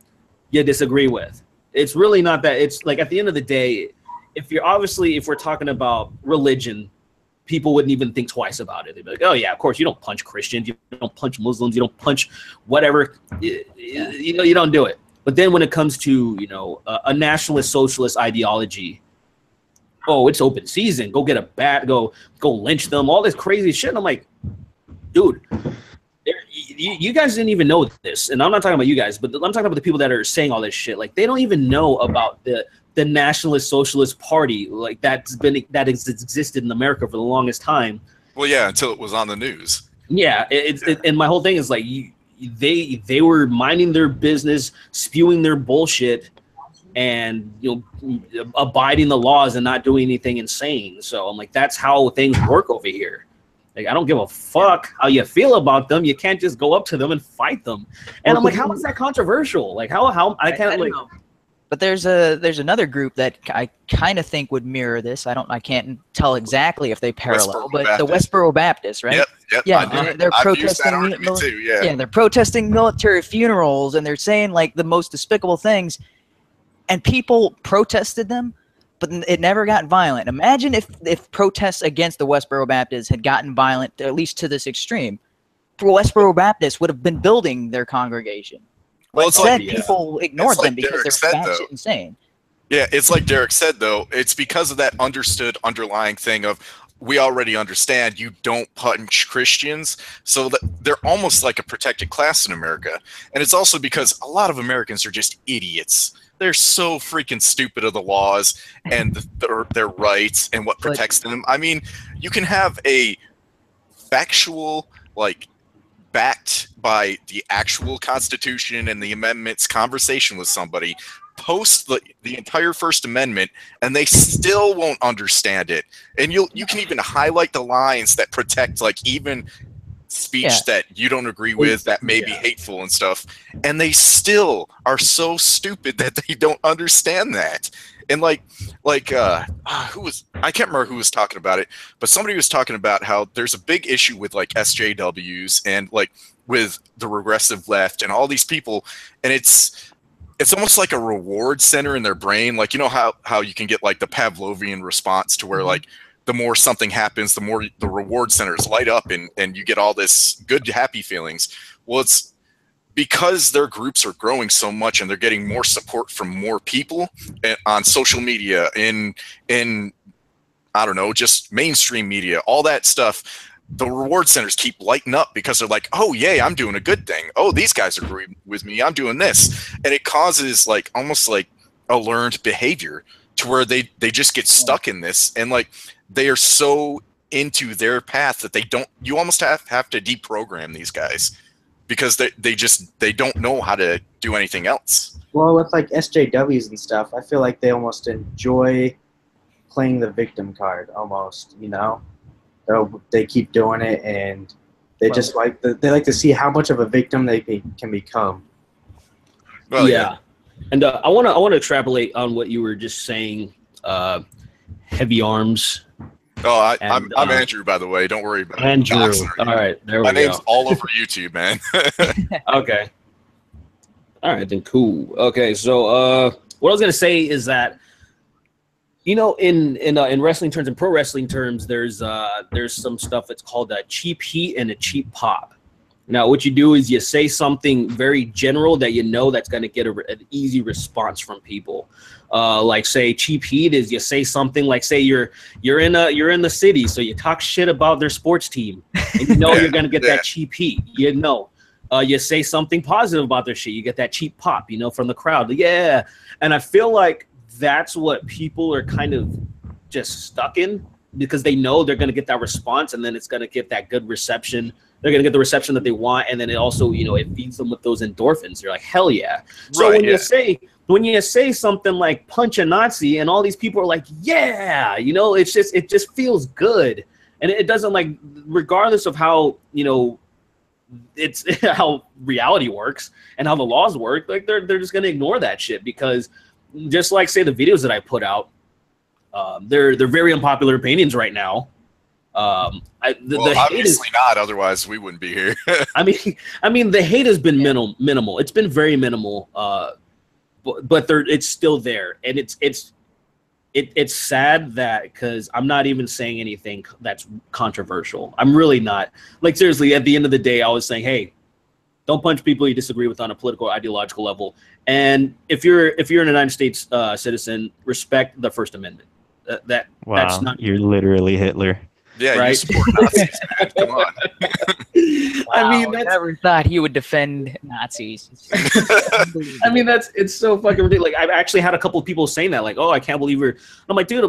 you disagree with. It's really not that. It's like at the end of the day, if we're talking about religion, people wouldn't even think twice about it. They'd be like, oh yeah, of course you don't punch Christians, you don't punch Muslims, you don't punch whatever, you don't do it. But then when it comes to, a nationalist socialist ideology, oh, it's open season. Go get a bat, go lynch them, all this crazy shit. And I'm like, dude, you guys didn't even know this. And I'm not talking about you guys, but I'm talking about the people that are saying all this shit. Like, they don't even know about the Nationalist Socialist Party, like that has existed in America for the longest time. Well, yeah, until it was on the news. Yeah, and my whole thing is like, they were minding their business, spewing their bullshit, and abiding the laws and not doing anything insane. So I'm like, that's how things work over here. Like, I don't give a fuck how you feel about them. You can't just go up to them and fight them. And I'm like, how is that controversial? Like, how I can't like. But there's another group that I kind of think would mirror this. I can't tell exactly if they parallel, but the Westboro Baptists, right? Yep. Yeah, they're protesting. Yeah, they're protesting military funerals, and they're saying like the most despicable things, and people protested them, but it never got violent. Imagine if protests against the Westboro Baptists had gotten violent, at least to this extreme. Westboro Baptists would have been building their congregation. Well, it's like people ignored them because they're batshit insane. Yeah, it's like Derek said, though. It's because of that understood underlying thing of, we already understand you don't punch Christians, so that they're almost like a protected class in America. And it's also because a lot of Americans are just idiots. They're so freaking stupid of the laws and their rights and what protects them. I mean, you can have a factual, like, backed by the actual Constitution and the amendments conversation with somebody, post the entire First Amendment, and they still won't understand it. And you can even highlight the lines that protect like even speech that you don't agree with, that may be hateful and stuff, and they still are so stupid that they don't understand that. And who was, I can't remember who was talking about it, but somebody was talking about how there's a big issue with like SJWs and like with the regressive left and all these people, and it's almost like a reward center in their brain. Like, you know how you can get like the Pavlovian response to where like the more something happens, the more the reward centers light up and you get all this good, happy feelings. Well, it's because their groups are growing so much and they're getting more support from more people on social media, in I don't know, just mainstream media, all that stuff. The reward centers keep lighting up because they're like, oh, yay, I'm doing a good thing. Oh, these guys agree with me. I'm doing this. And it causes like almost like a learned behavior to where they just get stuck in this. And like, they are so into their path that you almost have to deprogram these guys because they don't know how to do anything else. Well, with like SJWs and stuff, I feel like they almost enjoy playing the victim card almost, you know? They keep doing it, and they just like they like to see how much of a victim they can become. Well, yeah. And I want to extrapolate on what you were just saying. Heavy arms. Oh, I'm Andrew, by the way. Don't worry about Andrew. All right, there we go. My name's all over YouTube, man. Okay. All right, then cool. Okay, so what I was gonna say is that, you know, in wrestling terms and pro wrestling terms, there's some stuff that's called a cheap heat and a cheap pop. Now, what you do is you say something very general that you know that's going to get an easy response from people. Like, say, cheap heat is you say something like, say you're in the city, so you talk shit about their sports team, and you know you're going to get that cheap heat. You know, you say something positive about their shit, you get that cheap pop, you know, from the crowd. Yeah, and I feel like that's what people are kind of just stuck in because they know they're going to get that response, and then it's going to get that good reception. They're going to get the reception that they want, and then it also, you know, it feeds them with those endorphins. You're like, hell yeah. So when you say something like punch a Nazi, and all these people are like, yeah, you know, it just feels good. And it doesn't, like, regardless of how, you know, it's how reality works and how the laws work, like they're just going to ignore that shit because just like, say, the videos that I put out, they're very unpopular opinions right now. The obviously not, otherwise we wouldn't be here. I mean, the hate has been minimal. It's been very minimal, but it's still there, and it's sad that because I'm not even saying anything that's controversial. I'm really not. Like, seriously, at the end of the day, I was saying, hey, don't punch people you disagree with on a political, ideological level. And if you're an United States citizen, respect the First Amendment. That's not. You're literally Hitler. Yeah, right? You support Nazis, man. Come on. Wow, I mean, I never thought he would defend Nazis. I mean, it's so fucking ridiculous. Like, I've actually had a couple of people saying that, like, oh, I can't believe you're. I'm like, dude,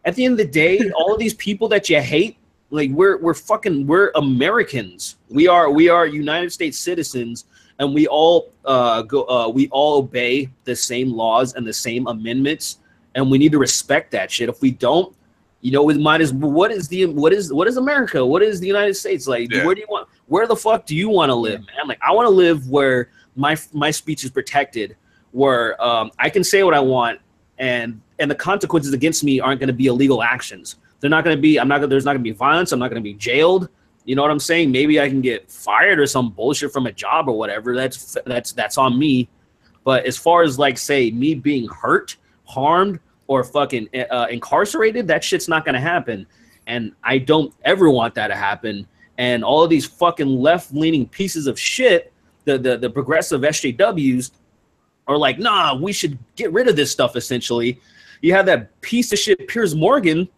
at the end of the day, all of these people that you hate, like, we're Americans. We are United States citizens, and we all obey the same laws and the same amendments, and we need to respect that shit. If we don't, you know, with mine is what is America? What is the United States? Like, where the fuck do you want to live, man? Like, I want to live where my speech is protected, where I can say what I want, and the consequences against me aren't going to be illegal actions. They're not going to be. There's not going to be violence. I'm not going to be jailed. You know what I'm saying? Maybe I can get fired or some bullshit from a job or whatever. That's on me. But as far as, like, say, me being hurt, harmed, or fucking incarcerated, that shit's not gonna happen, and I don't ever want that to happen. And all of these fucking left-leaning pieces of shit, the progressive SJWs, are like, nah, we should get rid of this stuff. Essentially, you have that piece of shit Piers Morgan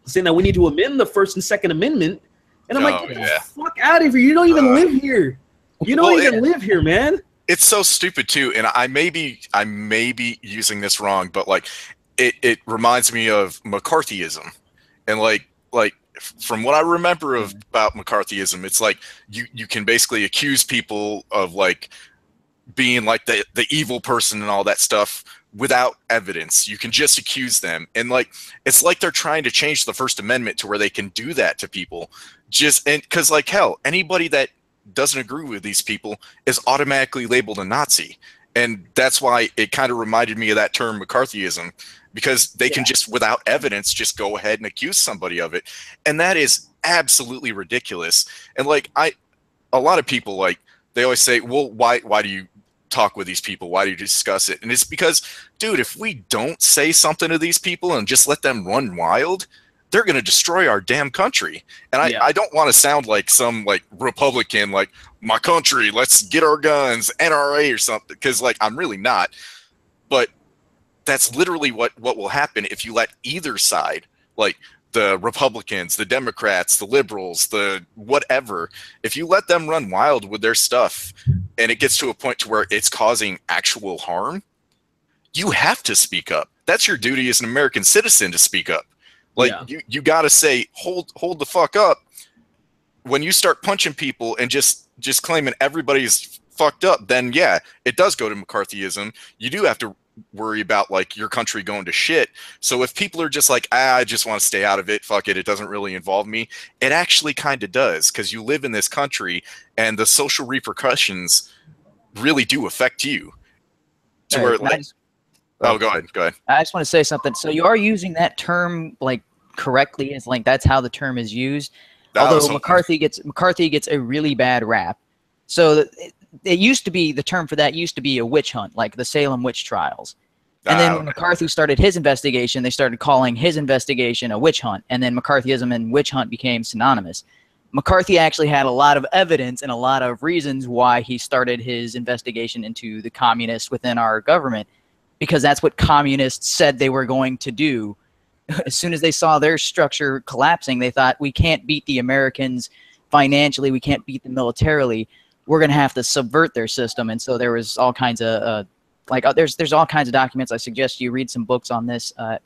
saying that we need to amend the First and Second Amendment, and I'm like, get the fuck out of here! You don't even live here. You don't even live here, man. It's so stupid too, and I may be using this wrong, but like. It reminds me of McCarthyism, and like from what I remember about McCarthyism, it's like you can basically accuse people of like being like the evil person and all that stuff without evidence. You can just accuse them. And like, it's like they're trying to change the First Amendment to where they can do that to people. And because like, hell, anybody that doesn't agree with these people is automatically labeled a Nazi. And that's why it kind of reminded me of that term McCarthyism, because they can just, without evidence, just go ahead and accuse somebody of it. And that is absolutely ridiculous. And like, a lot of people, like, they always say, well, why do you talk with these people? Why do you discuss it? And it's because, dude, if we don't say something to these people and just let them run wild, they're going to destroy our damn country. And I don't want to sound like some like Republican, like, my country, let's get our guns, NRA or something, because like, I'm really not. But that's literally what will happen if you let either side, like the Republicans, the Democrats, the liberals, the whatever, if you let them run wild with their stuff and it gets to a point to where it's causing actual harm, you have to speak up. That's your duty as an American citizen, to speak up. Like, you got to say, hold the fuck up. When you start punching people and just claiming everybody's fucked up, then yeah, it does go to McCarthyism. You do have to worry about like your country going to shit. So if people are just like, I just want to stay out of it, fuck it, it doesn't really involve me, it actually kind of does, because you live in this country and the social repercussions really do affect you. To where like, oh, go ahead. I just want to say something. So you are using that term like correctly, as like that's how the term is used. Although McCarthy gets a really bad rap. So it used to be, the term for that used to be a witch hunt, like the Salem witch trials. And then when McCarthy started his investigation, they started calling his investigation a witch hunt. And then McCarthyism and witch hunt became synonymous. McCarthy actually had a lot of evidence and a lot of reasons why he started his investigation into the communists within our government, because that's what communists said they were going to do. As soon as they saw their structure collapsing, they thought, we can't beat the Americans financially, we can't beat them militarily, we're going to have to subvert their system. And so there was all kinds of there's all kinds of documents. I suggest you read some books on this. I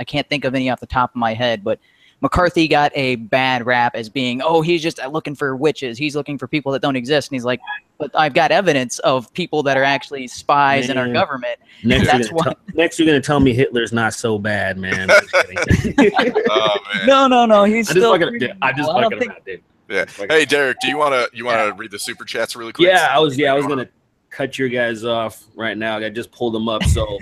can't think of any off the top of my head, but McCarthy got a bad rap as being, oh, he's just looking for witches, he's looking for people that don't exist. And he's like, but I've got evidence of people that are actually spies in our government. Next you're gonna tell me Hitler's not so bad, man. Oh, man. No, he's still. I'm just fucking around, dude. Yeah. Hey, Derek, do you wanna read the super chats really quick? Yeah, I was gonna cut your guys off right now. I just pulled them up. So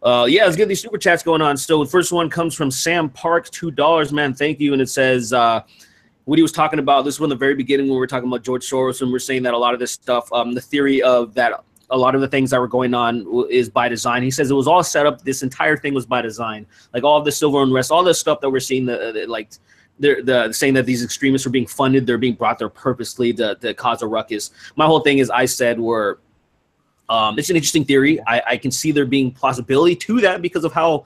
let's get these super chats going on. So the first one comes from Sam Parks, $2, man. Thank you. And it says what he was talking about, this was in the very beginning when we were talking about George Soros, and we're saying that a lot of this stuff, the theory of that a lot of the things that were going on is by design. He says it was all set up. This entire thing was by design. Like all of the civil unrest, all this stuff that we're seeing, they're saying that these extremists are being funded, they're being brought there purposely to cause a ruckus. My whole thing is, I said, it's an interesting theory. I can see there being plausibility to that because of how,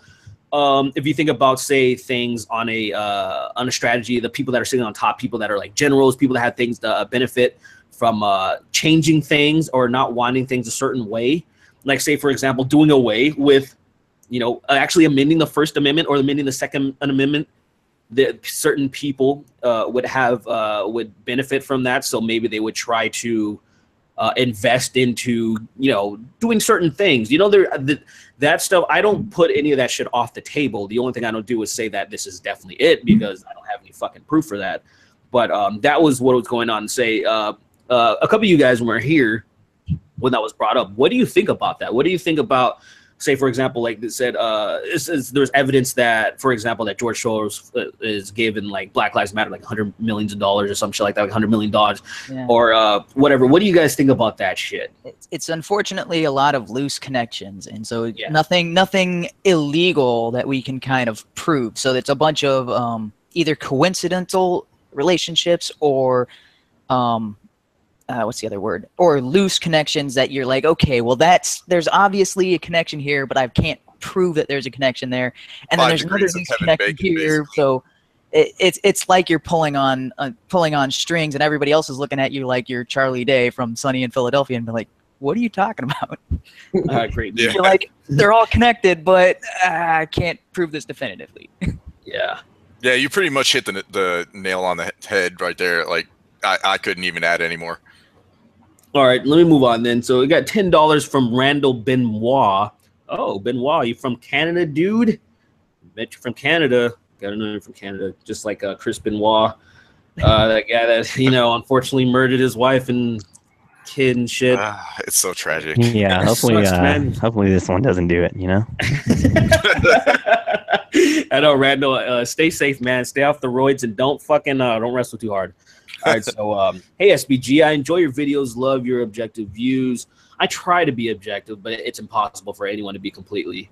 if you think about, say, things on a strategy, the people that are sitting on top, people that are like generals, people that have things to benefit from changing things or not wanting things a certain way. Like, say, for example, doing away with, actually amending the First Amendment or amending the Second Amendment. That certain people would benefit from that, so maybe they would try to invest into doing certain things. That stuff. I don't put any of that shit off the table. The only thing I don't do is say that this is definitely it, because I don't have any fucking proof for that. But that was what was going on. Say a couple of you guys were here when that was brought up. What do you think about that? What do you think about, say, for example, like they said, there's evidence that, for example, that George Soros is given like Black Lives Matter like $100 million or some shit like that, like $100 million or whatever. What do you guys think about that shit? It's unfortunately a lot of loose connections, and so nothing illegal that we can kind of prove. So it's a bunch of either coincidental relationships or what's the other word? Or loose connections that you're like, okay, well, there's obviously a connection here, but I can't prove that there's a connection there. And then there's another loose connection here. So it's like you're pulling on strings, and everybody else is looking at you like you're Charlie Day from Sunny in Philadelphia, and be like, what are you talking about? Great. Yeah. You're like, they're all connected, but I can't prove this definitively. Yeah, you pretty much hit the nail on the head right there. Like, I couldn't even add any more. All right, let me move on then. So we got $10 from Randall Benoit. Oh, Benoit, you from Canada, dude? Bet you're from Canada. Got to know you're from Canada, just like Chris Benoit, that guy that unfortunately murdered his wife and kid and shit. It's so tragic. Yeah, hopefully, hopefully this one doesn't do it. I know, Randall. Stay safe, man. Stay off the roids and don't wrestle too hard. All right, so hey SBG, I enjoy your videos, love your objective views. I try to be objective, but it's impossible for anyone to be completely.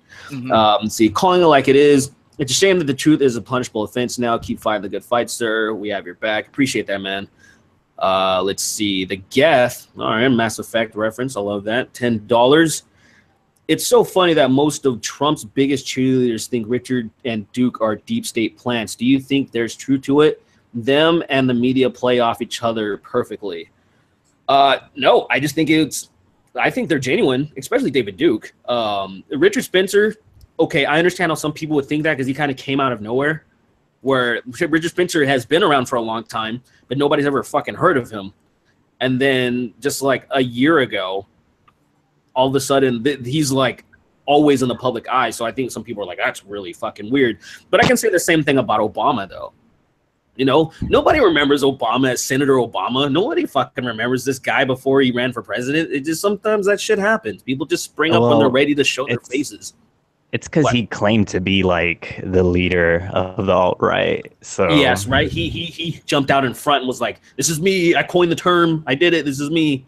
See, calling it like it is. It's a shame that the truth is a punishable offense now. Keep fighting the good fight, sir. We have your back. Appreciate that, man. Let's see. The Geth. All right, Mass Effect reference. I love that. $10. It's so funny that most of Trump's biggest cheerleaders think Richard and Duke are deep state plants. Do you think there's truth to it? Them and the media play off each other perfectly. No, I just think I think they're genuine, especially David Duke. Richard Spencer, okay, I understand how some people would think that because he kind of came out of nowhere, where Richard Spencer has been around for a long time, but nobody's ever fucking heard of him. And then just like a year ago, all of a sudden, he's like always in the public eye. So I think some people are like, that's really fucking weird. But I can say the same thing about Obama, though. Nobody remembers Obama as Senator Obama. Nobody fucking remembers this guy before he ran for president. It just sometimes that shit happens. People just spring up when they're ready to show their faces. It's because he claimed to be like the leader of the alt-right. So yes, right. He jumped out in front and was like, "This is me. I coined the term. I did it. This is me."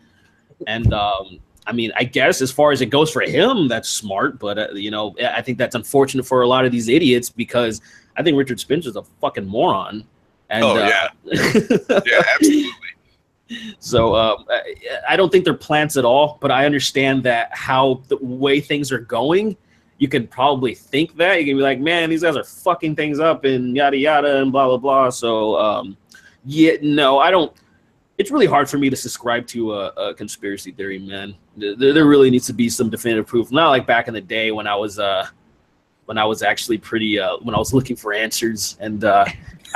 And I mean, I guess as far as it goes for him, that's smart. But I think that's unfortunate for a lot of these idiots because I think Richard Spencer's a fucking moron. And, yeah, absolutely. So I don't think they're plants at all, but I understand that how the way things are going, you can probably think that. You can be like, man, these guys are fucking things up and yada yada and blah blah blah. So yeah, no, I don't. It's really hard for me to subscribe to a conspiracy theory, man. There really needs to be some definitive proof. Not like back in the day when I was actually pretty when I was looking for answers and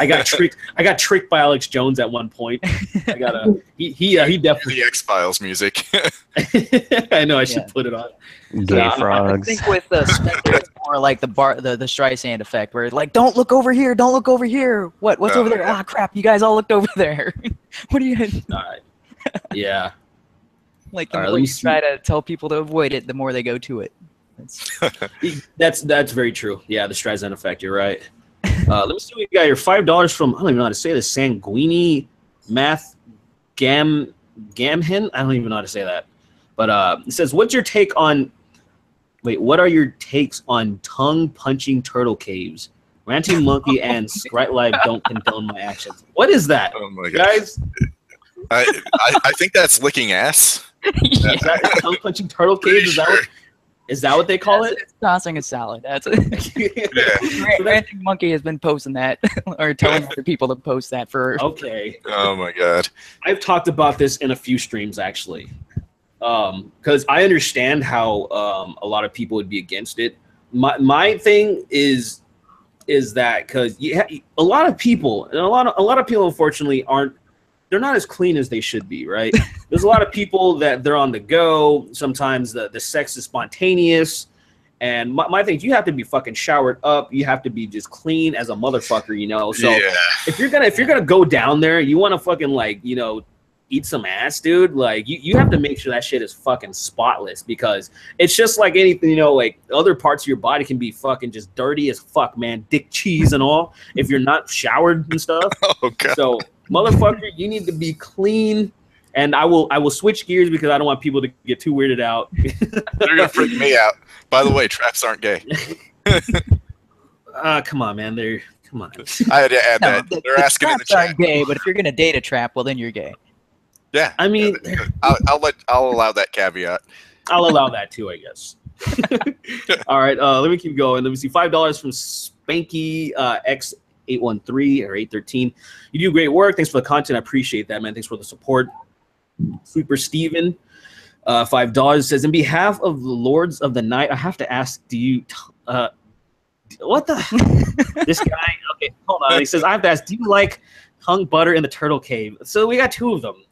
I got tricked by Alex Jones at one point. He definitely the X-Files music. I know I should put it on. Gay frogs. I think with Spencer, it's more like the Streisand effect, where it's like, don't look over here, don't look over here. What's over there? Ah, crap! You guys all looked over there. What are you? All right. Yeah. Like the more you try to tell people to avoid it, the more they go to it. That's very true. Yeah, the Streisand effect. You're right. Let me see what you got here. $5 from, I don't even know how to say this, Sanguini Math Gamhen. I don't even know how to say that. But it says, what are your takes on tongue-punching turtle caves? Ranting Monkey and Sprite Live don't condone my actions. What is that? Oh my God. Guys? I think that's licking ass. Is that tongue-punching turtle caves? Is that what they call it? It's tossing a salad. That's it. Ranting Monkey has been posting that or telling other people to post that for. Okay. Oh my God. I've talked about this in a few streams actually, because I understand how a lot of people would be against it. My thing is that because a lot of people and a lot of people unfortunately they're not as clean as they should be, right? There's a lot of people that they're on the go. Sometimes the sex is spontaneous. And my thing is you have to be fucking showered up. You have to be just clean as a motherfucker, So if you're gonna go down there, you want to fucking eat some ass, dude. Like you have to make sure that shit is fucking spotless because it's just like anything, like other parts of your body can be fucking just dirty as fuck, man. Dick cheese and all. If you're not showered and stuff. Oh God. So motherfucker, you need to be clean. And I will switch gears because I don't want people to get too weirded out. They're gonna freak me out. By the way, traps aren't gay. Come on, man. Come on. I had to add that. They're asking in the chat. Traps chat. aren't gay, but if you're gonna date a trap, well, then you're gay. Yeah. I mean, I'll allow that caveat. I'll allow that too, I guess. All right. Let me keep going. Let me see. $5 from Spanky X813 or 813. You do great work. Thanks for the content. I appreciate that, man. Thanks for the support. Super Steven, $5 says, in behalf of the Lords of the Night, I have to ask, do you what the this guy, okay, hold on. He says, I have to ask, do you like tongue butter in the turtle cave? So we got two of them.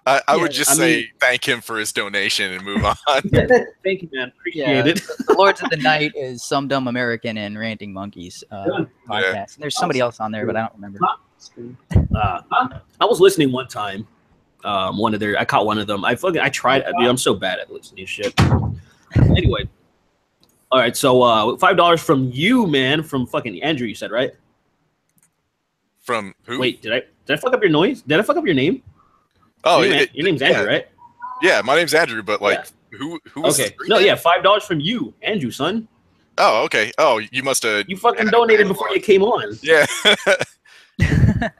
I would just say thank him for his donation and move on. Yeah, thank you, man. Appreciate it. The Lords of the Night is Some Dumb American and Ranting Monkeys podcast. There's somebody else on there, but I don't remember. I was listening one time. I caught one of them. I tried. Dude, I'm so bad at listening to shit. Anyway, all right. So $5 from you, man. From fucking Andrew, you said, right? From who? Wait, did I fuck up your noise? Did I fuck up your name? Oh, your name's Andrew, right? Yeah, my name's Andrew, but like, who was okay? No, yeah, $5 from you, Andrew, son. Oh, okay. Oh, you must have. You fucking donated before you came on. Yeah. Hey,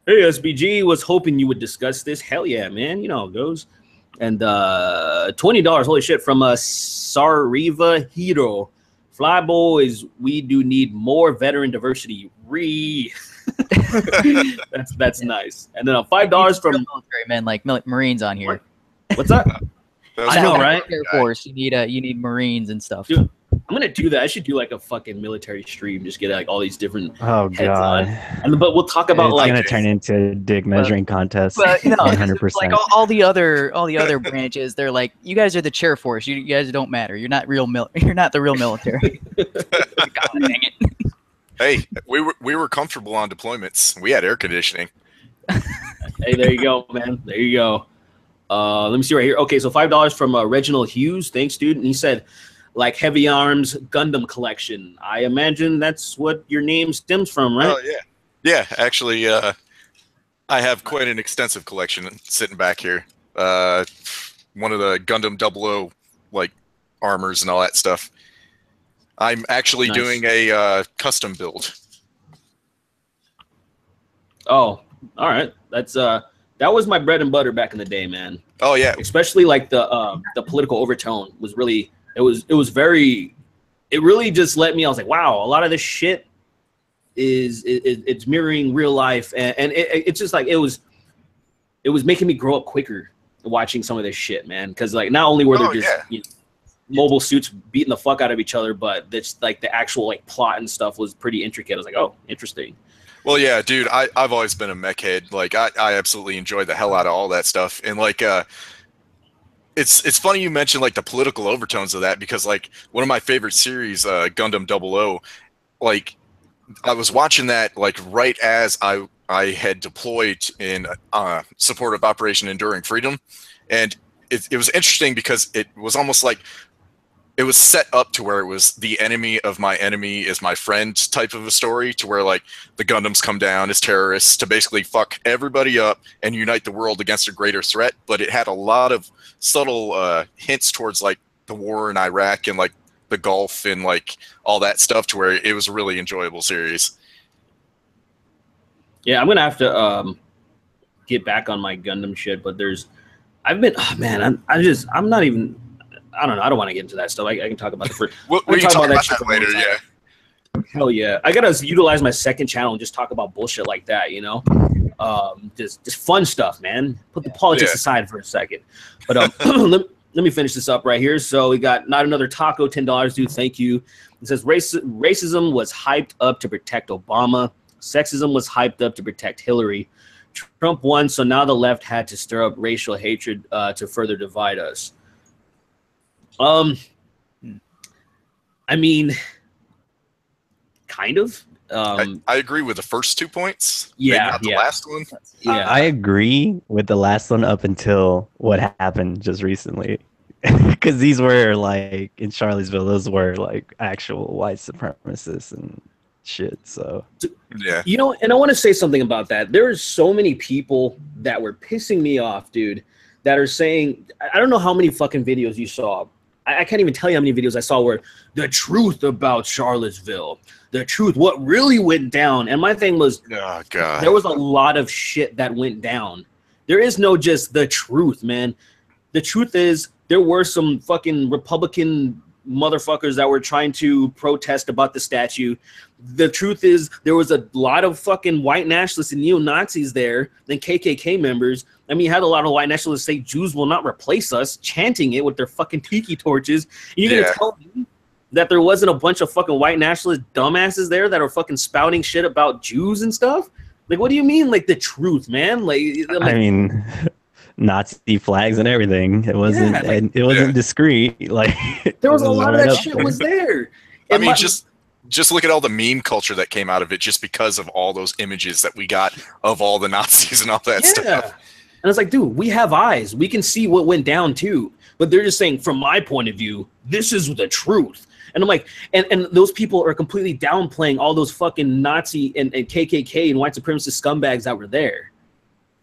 SBG, was hoping you would discuss this. Hell yeah, man. You know how it goes. And $20, holy shit, from Sariva Hiro. Fly boys, we do need more veteran diversity. That's nice. And then $5 from military men, like Marines on here. What's that? I know, right? Air Force, you need Marines and stuff. Dude, I'm gonna do that. I should do like a fucking military stream. Just get like all these different. Oh god! But we'll talk about it's gonna turn into a dick measuring contest. But 100%. Like all the other branches, they're like, you guys are the chair force. You guys don't matter. You're not You're not the real military. God dang it. Hey, we were comfortable on deployments. We had air conditioning. Hey, there you go, man. There you go. Let me see right here. Okay, so $5 from Reginald Hughes. Thanks, dude. And he said, like Heavy Arms Gundam collection. I imagine that's what your name stems from, right? Oh yeah, yeah. Actually, I have quite an extensive collection sitting back here. One of the Gundam 00 like armors and all that stuff. I'm actually doing a custom build. Oh, all right. That's that was my bread and butter back in the day, man. Oh yeah, especially like the political overtone was really. It really just let me. I was like, wow, a lot of this shit it's mirroring real life, and it's just like it was making me grow up quicker watching some of this shit, man. Because like not only were there just mobile suits beating the fuck out of each other, but it's like the actual like plot and stuff was pretty intricate. I was like, oh, interesting. Well, yeah, dude, I've always been a mech head. Like I absolutely enjoyed the hell out of all that stuff, and like It's funny you mentioned like the political overtones of that, because like one of my favorite series, Gundam 00, like I was watching that like right as I had deployed in support of Operation Enduring Freedom, and it was interesting because it was almost like it was set up to where it was the enemy of my enemy is my friend type of a story, to where like the Gundams come down as terrorists to basically fuck everybody up and unite the world against a greater threat. But it had a lot of subtle hints towards like the war in Iraq and like the Gulf and like all that stuff, to where it was a really enjoyable series. Yeah, I'm gonna have to get back on my Gundam shit, but I'm not even. I don't know. I don't want to get into that stuff. I can talk about the first. We can talk about that later. Yeah. Hell yeah! I gotta utilize my second channel and just talk about bullshit like that. You know, just fun stuff, man. Put the politics aside for a second. But let me finish this up right here. So we got Not Another Taco, $10, dude. Thank you. It says racism was hyped up to protect Obama. Sexism was hyped up to protect Hillary. Trump won, so now the left had to stir up racial hatred to further divide us. I mean, kind of. I agree with the first 2 points. Yeah, not the last one. Yeah, I agree with the last one up until what happened just recently, because these were like in Charlottesville. Those were like actual white supremacists and shit. So yeah, you know, and I want to say something about that. There are so many people that were pissing me off, dude, that are saying, I don't know how many fucking videos you saw. I can't even tell you how many videos I saw where the truth about Charlottesville, the truth, what really went down. And my thing was, oh god, there was a lot of shit that went down. There is no just the truth, man. The truth is there were some fucking Republican motherfuckers that were trying to protest about the statue. The truth is there was a lot of fucking white nationalists and neo-Nazis there, then KKK members. I mean, you had a lot of white nationalists say Jews will not replace us, chanting it with their fucking tiki torches. And you're gonna tell me that there wasn't a bunch of fucking white nationalist dumbasses there that are fucking spouting shit about Jews and stuff? Like, what do you mean, like, the truth, man? Like I mean, Nazi flags and everything. It wasn't. Yeah, like, it wasn't discreet. Like there was a lot of right that up shit there. was there. I And mean, my- just look at all the meme culture that came out of it just because of all those images that we got of all the Nazis and all that stuff. And it's like, dude, we have eyes. We can see what went down too. But they're just saying, from my point of view, this is the truth. And I'm like, and those people are completely downplaying all those fucking Nazi and KKK and white supremacist scumbags that were there.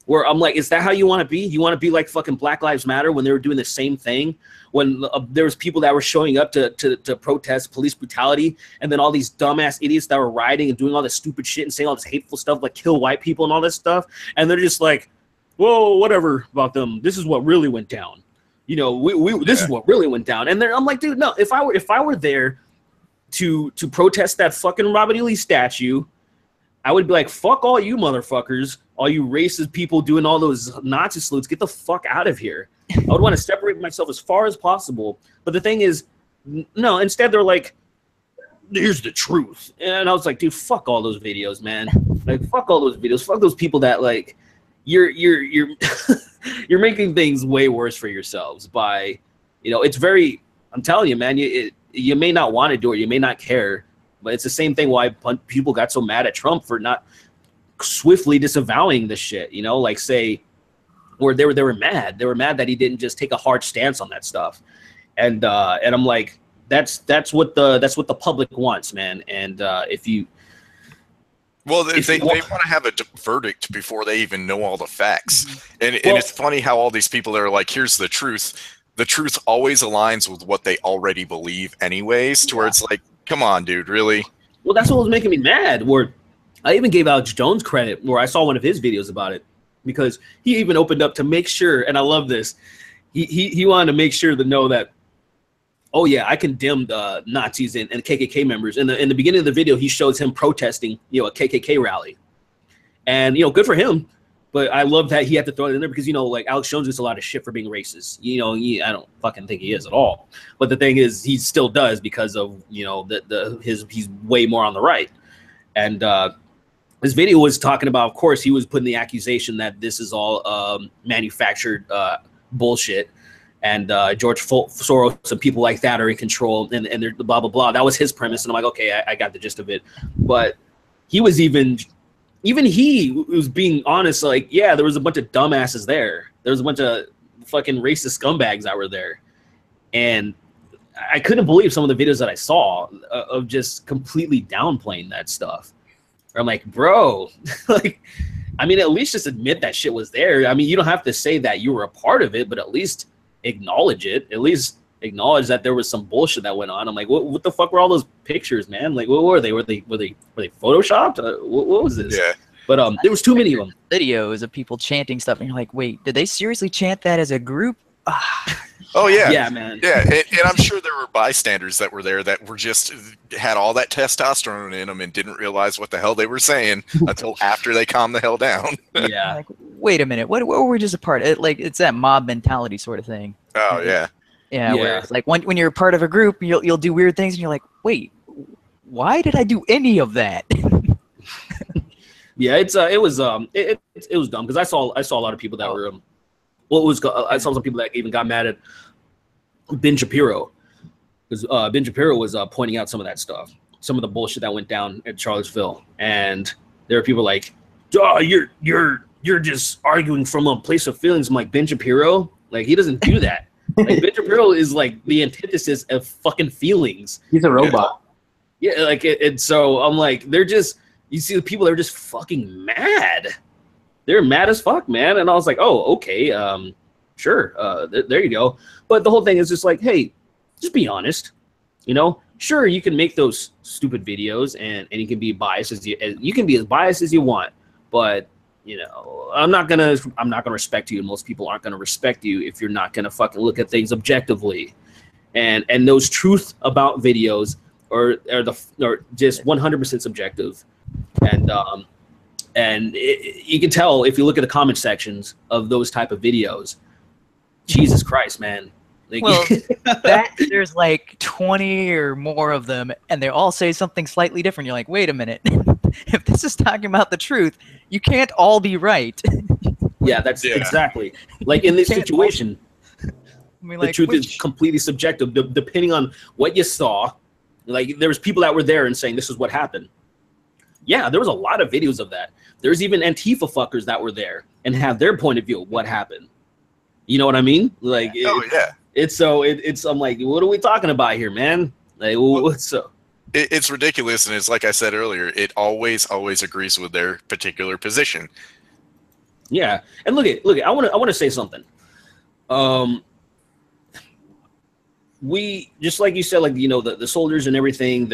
Where I'm like, is that how you want to be? You want to be like fucking Black Lives Matter when they were doing the same thing? When there was people that were showing up to protest police brutality, and then all these dumbass idiots that were rioting and doing all this stupid shit and saying all this hateful stuff like kill white people and all this stuff, and they're just like, whoa, whatever about them. This is what really went down. You know, this is what really went down. And I'm like, dude, no. If I were there to protest that fucking Robert E. Lee statue, I would be like, fuck all you motherfuckers, all you racist people doing all those Nazi salutes. Get the fuck out of here. I would want to separate myself as far as possible. But the thing is, no, instead they're like, here's the truth. And I was like, dude, fuck all those videos, man. Like, fuck all those videos. Fuck those people that, like, you're you're making things way worse for yourselves by, you know, it's very, I'm telling you, man, you may not want to do it. You may not care. But it's the same thing why people got so mad at Trump for not swiftly disavowing the shit, you know, like say, or they were mad. They were mad that he didn't just take a hard stance on that stuff. And I'm like, that's what the public wants, man. And if you, well, they want to have a verdict before they even know all the facts. And it's funny how all these people are like, here's the truth. The truth always aligns with what they already believe anyways, to where it's like, come on, dude, really? Well, that's what was making me mad. Where I even gave Alex Jones credit, where I saw one of his videos about it, because he even opened up to make sure, and I love this, he wanted to make sure to know that, oh yeah, I condemned Nazis and KKK members. In the beginning of the video, he shows him protesting, you know, a KKK rally, and you know, good for him. But I love that he had to throw it in there because, you know, like Alex Jones gets a lot of shit for being racist. You know, I don't fucking think he is at all. But the thing is, he still does because of, you know, he's way more on the right. And this video was talking about, of course, he was putting the accusation that this is all manufactured bullshit. And George Soros and people like that are in control and they're blah, blah, blah. That was his premise. And I'm like, okay, I got the gist of it. But he was even he was being honest, like, yeah, there was a bunch of dumbasses there. There was a bunch of fucking racist scumbags that were there. And I couldn't believe some of the videos that I saw of just completely downplaying that stuff. I'm like, bro, like, I mean, at least just admit that shit was there. I mean, you don't have to say that you were a part of it, but at least acknowledge it. At least acknowledge that there was some bullshit that went on. I'm like, what the fuck were all those pictures, man? Like, what were they? Were they photoshopped? What was this? Yeah. But there was too many of them. Videos of people chanting stuff, and you're like, wait, did they seriously chant that as a group? Oh yeah, yeah, man. Yeah, and I'm sure there were bystanders that were there that were just had all that testosterone in them and didn't realize what the hell they were saying until after they calmed the hell down. Yeah. Like, wait a minute, what were we just a part of? Like, it's that mob mentality sort of thing. Oh yeah. Yeah, where it's like when you're part of a group, you'll do weird things, and you're like, wait, why did I do any of that? Yeah, it was dumb because I saw a lot of people that were I saw some people that even got mad at Ben Shapiro because Ben Shapiro was pointing out some of that stuff, some of the bullshit that went down at Charlottesville, and there are people like, "Oh, you're just arguing from a place of feelings." I'm like, Ben Shapiro, like, he doesn't do that. Like, Ben Shapiro is like the antithesis of fucking feelings. He's a robot. Yeah, like and so I'm like, they're just, you see the people that are just fucking mad. They're mad as fuck, man. And I was like, oh, okay, sure, there you go. But the whole thing is just like, hey, just be honest. You know, sure, you can make those stupid videos and you can be biased as you can be as biased as you want, but you know, I'm not gonna respect you, and most people aren't gonna respect you if you're not gonna fucking look at things objectively. And those truth about videos are just 100% subjective. And you can tell if you look at the comment sections of those type of videos. Jesus Christ, man. Like, well, there's like 20 or more of them, and they all say something slightly different. You're like, wait a minute. If this is talking about the truth, you can't all be right. Yeah, that's exactly like in this situation. I mean, The like, truth is completely subjective, depending on what you saw. Like there was people that were there and saying this is what happened. Yeah, there was a lot of videos of that. There's even Antifa fuckers that were there and have their point of view of what happened. You know what I mean? Like, it's I'm like, what are we talking about here, man? Like, what's so? It's ridiculous, and it's like I said earlier, it always agrees with their particular position. Yeah, and look at I want to say something. We just like you said, like the soldiers and everything.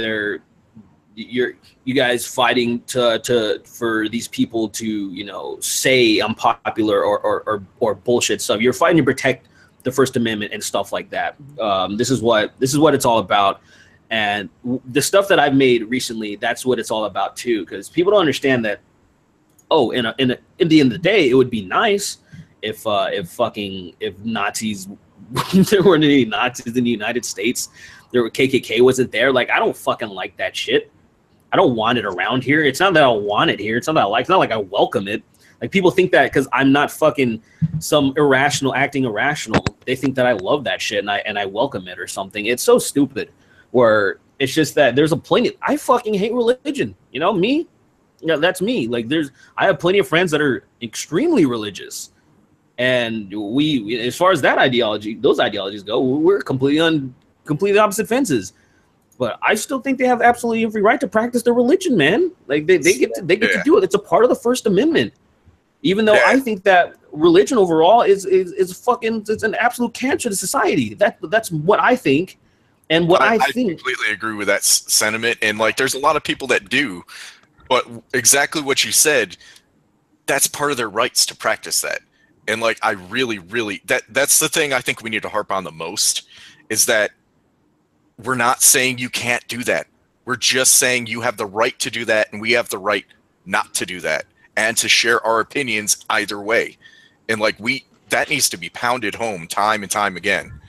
You guys fighting for these people to say unpopular or bullshit stuff. You're fighting to protect the First Amendment and stuff like that. This is what it's all about. And the stuff that I've made recently, that's what it's all about too. Because people don't understand that. Oh, in the end of the day, it would be nice if Nazis there weren't any Nazis in the United States. There were KKK wasn't there. Like I don't fucking like that shit. I don't want it around here. It's not that I want it here. It's not that I like. It's not like I welcome it. Like people think that because I'm not fucking some acting irrational. They think that I love that shit and I welcome it or something. It's so stupid. Where it's just that there's a plenty. I fucking hate religion. Me. That's me. Like I have plenty of friends that are extremely religious, and we as far as those ideologies go, we're completely on opposite fences. But I still think they have absolutely every right to practice their religion, man. Like they get to do it. It's a part of the First Amendment. Even though I think that religion overall is fucking it's an absolute cancer to society. That's what I think. And what I think, I completely agree with that sentiment. And like, there's a lot of people that do, but exactly what you said, that's part of their rights to practice that. And like, I really, that's the thing I think we need to harp on the most is that we're not saying you can't do that. We're just saying you have the right to do that. And we have the right not to do that and to share our opinions either way. And like, that needs to be pounded home time and time again.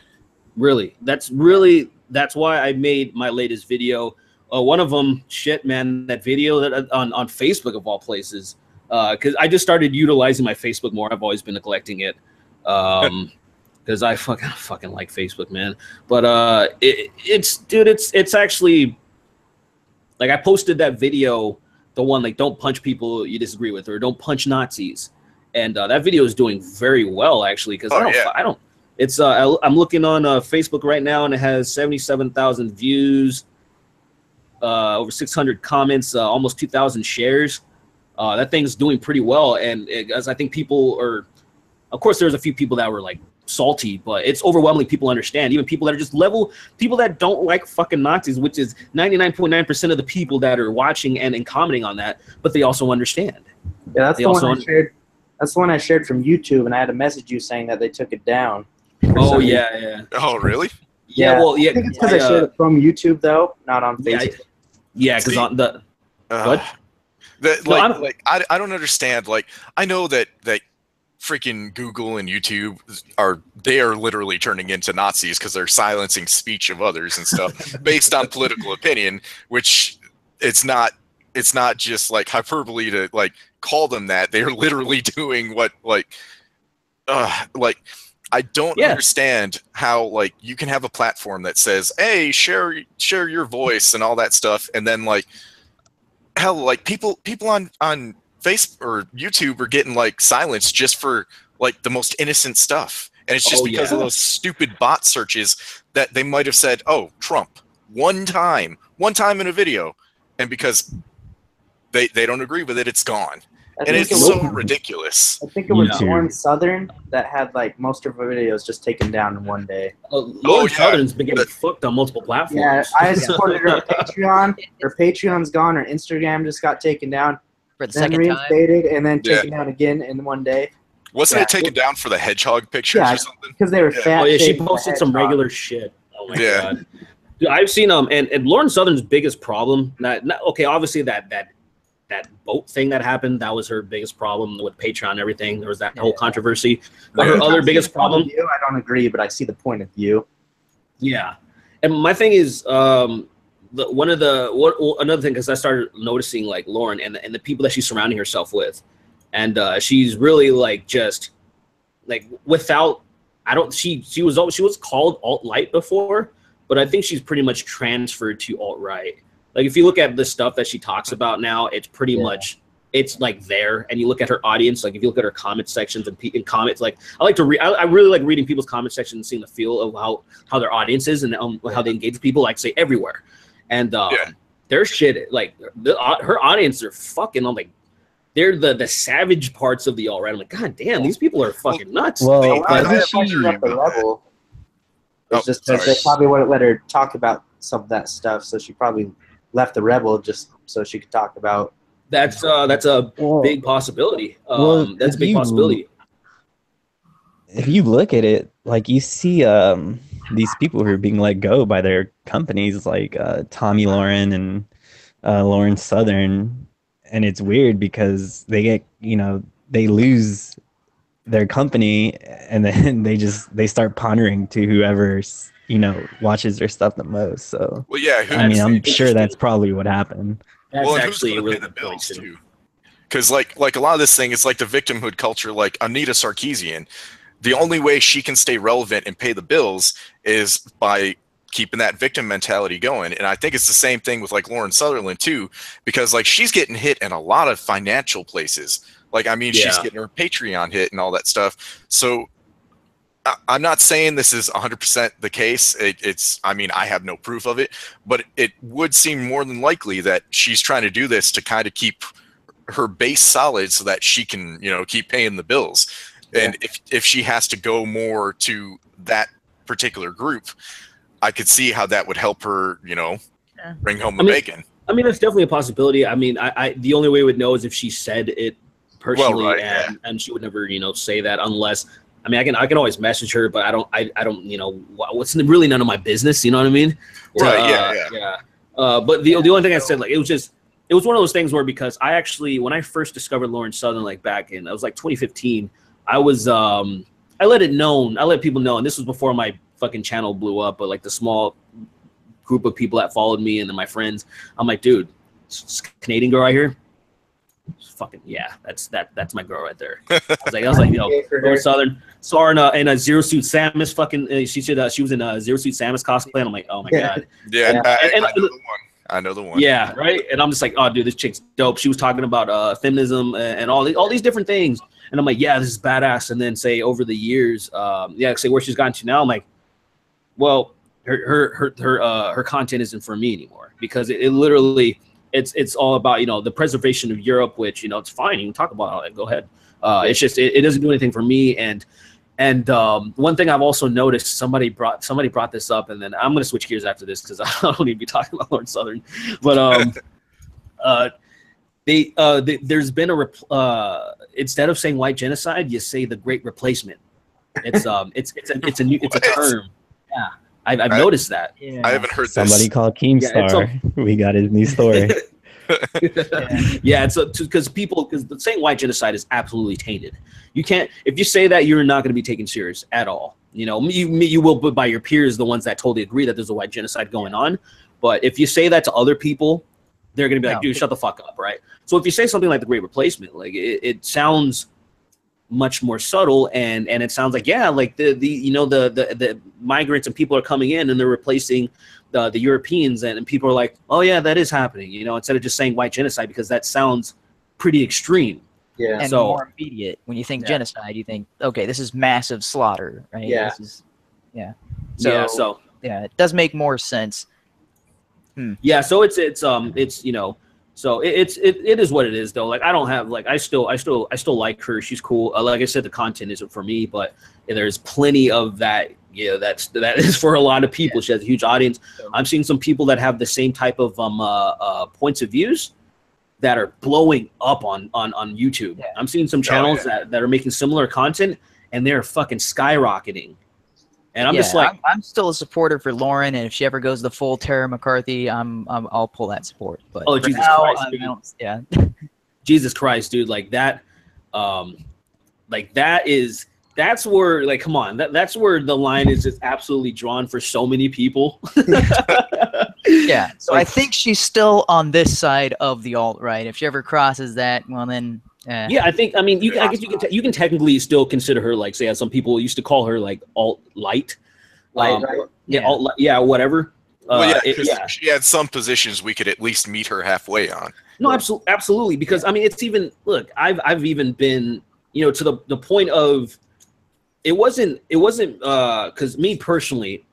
That's why I made my latest video. One of them, that video that on Facebook of all places, because I just started utilizing my Facebook more. I've always been neglecting it because I fucking like Facebook, man. But it's actually like I posted that video, the one like don't punch people you disagree with or don't punch Nazis, and that video is doing very well actually because I don't. It's I'm looking on Facebook right now, and it has 77,000 views, over 600 comments, almost 2,000 shares. That thing's doing pretty well, and as I think people are, of course, there's a few people that were like salty, but it's overwhelmingly people understand. Even people that are just people that don't like fucking Nazis, which is 99.9% of the people that are watching and commenting on that, but they also understand. Yeah, that's the one I shared. That's the one I shared from YouTube, and I had to message you saying that they took it down. Oh yeah. Oh really? Yeah. Well, yeah. I think it's because I shared it from YouTube though, not on Facebook. Yeah, because on the what? I don't understand. Like I know that freaking Google and YouTube are literally turning into Nazis because they're silencing speech of others and stuff based on political opinion, which it's not just like hyperbole to like call them that. They are literally doing what I don't understand how like you can have a platform that says, "Hey, share your voice" and all that stuff, and then like hell, like people on Facebook or YouTube are getting like silenced just for like the most innocent stuff, and it's just because of those stupid bot searches that they might have said, "Oh, Trump," one time in a video, and because they don't agree with it, it's gone. And it's so ridiculous. I think it was Lauren Southern that had like most of her videos just taken down in one day. Lauren Southern's been getting fucked on multiple platforms. Yeah, I supported her on Patreon. Her Patreon's gone. Her Instagram just got taken down. For the then second reinstated and then taken down again in one day. Wasn't it taken down for the hedgehog pictures or something? Because they were fat. Oh yeah, she posted some regular shit. Oh my god. Dude, I've seen and Lauren Southern's biggest problem. Obviously that boat thing that happened, that was her biggest problem with Patreon and everything. There was that whole controversy. But her other biggest problem. I don't agree, but I see the point of view. Yeah, and my thing is another thing because I started noticing like Lauren and the people that she's surrounding herself with, and she's really like just like without. I don't. She was called alt-light before, but I think she's pretty much transferred to alt-right. Like if you look at the stuff that she talks about now, it's pretty much it's like there. And you look at her audience, like if you look at her comment sections and comments, like I like to read. I really like reading people's comment sections and seeing the feel of how their audience is and how they engage with people. Like say everywhere, and their shit like her audience are fucking like. They're the savage parts of the alt-right. I'm like, God damn, these people are fucking nuts. Well, It's just that they probably wouldn't let her talk about some of that stuff, so she probably left the Rebel just so she could talk about. That's a big possibility. That's a big possibility. If you look at it, like you see these people who are being let go by their companies, like Tommy Lauren and Lauren Southern. And it's weird because they get, they lose their company and then they start pondering to whoever, watches their stuff the most. So, well, yeah, I'm sure that's probably what happened. That's actually a really good point too. Because like a lot of this thing, it's like the victimhood culture. Like Anita Sarkeesian, the only way she can stay relevant and pay the bills is by keeping that victim mentality going. And I think it's the same thing with like Lauren Sutherland too, because like she's getting hit in a lot of financial places. Like, I mean, she's getting her Patreon hit and all that stuff. So I'm not saying this is 100% the case. It's, I mean, I have no proof of it, but it would seem more than likely that she's trying to do this to kind of keep her base solid so that she can, keep paying the bills. Yeah. And if she has to go more to that particular group, I could see how that would help her, bring home the bacon. I mean, that's definitely a possibility. I mean, I the only way we would know is if she said it personally, and she would never, say that unless. I mean, I can always message her, but I don't, what's really none of my business. You know what I mean? Right. Yeah. But the only thing I said, like, it was one of those things where because I actually, when I first discovered Lauren Southern, like back in, I was like 2015, I was, I let people know, and this was before my fucking channel blew up, but like the small group of people that followed me and then my friends, I'm like, dude, this Canadian girl right here, fucking that's my girl right there. I was like, Lauren Southern, saw her in a Zero Suit Samus fucking. She was in a Zero Suit Samus cosplay, and I'm like, oh my god. Yeah, I know the one. Yeah, right. And I'm just like, oh, dude, this chick's dope. She was talking about feminism and all these different things, and I'm like, yeah, this is badass. And then say over the years, say where she's gotten to now, I'm like, well, her content isn't for me anymore because it literally. It's all about the preservation of Europe, which it's fine. You can talk about it. Go ahead. It's just it doesn't do anything for me. And one thing I've also noticed, somebody brought this up, and then I'm gonna switch gears after this because I don't need to be talking about Lauren Southern. But there's been instead of saying white genocide, you say the Great Replacement. It's a term. Yeah. I've noticed that. Yeah. I haven't heard somebody called Keemstar. We got his new story. Yeah, so because the saying white genocide is absolutely tainted. You can't, if you say that, you're not going to be taken serious at all. You will, but by your peers, the ones that totally agree that there's a white genocide going on. But if you say that to other people, they're going to be like, dude, shut the fuck up, right? So if you say something like the Great Replacement, like it sounds much more subtle, and it sounds like like the migrants and people are coming in and they're replacing the Europeans, and people are like, oh yeah, that is happening, instead of just saying white genocide, because that sounds pretty extreme. Yeah. And more immediate. When you think genocide, you think, okay, this is massive slaughter, right? Yeah. So it does make more sense. Yeah, so it is what it is, though. Like, I don't have, like, I still like her. She's cool. Like I said, the content isn't for me, but there's plenty of that. Yeah, that is for a lot of people. She has a huge audience. I'm seeing some people that have the same type of points of views that are blowing up on YouTube. Yeah. I'm seeing some channels that are making similar content, and they're fucking skyrocketing. And I'm just like, I'm still a supporter for Lauren, and if she ever goes the full Tara McCarthy, I'll pull that support. But Jesus Christ, dude. Jesus Christ, dude, like that, that's where, like, come on, that's where the line is just absolutely drawn for so many people. So I think she's still on this side of the alt-right. If she ever crosses that, well, then Yeah, I think. I mean, I guess you can technically still consider her like, say, as some people used to call her like alt-light. Right? Yeah, whatever. Well, yeah, she had some positions we could at least meet her halfway on. No, absolutely. Because I mean, it's even I've even been to the point of it wasn't because me personally,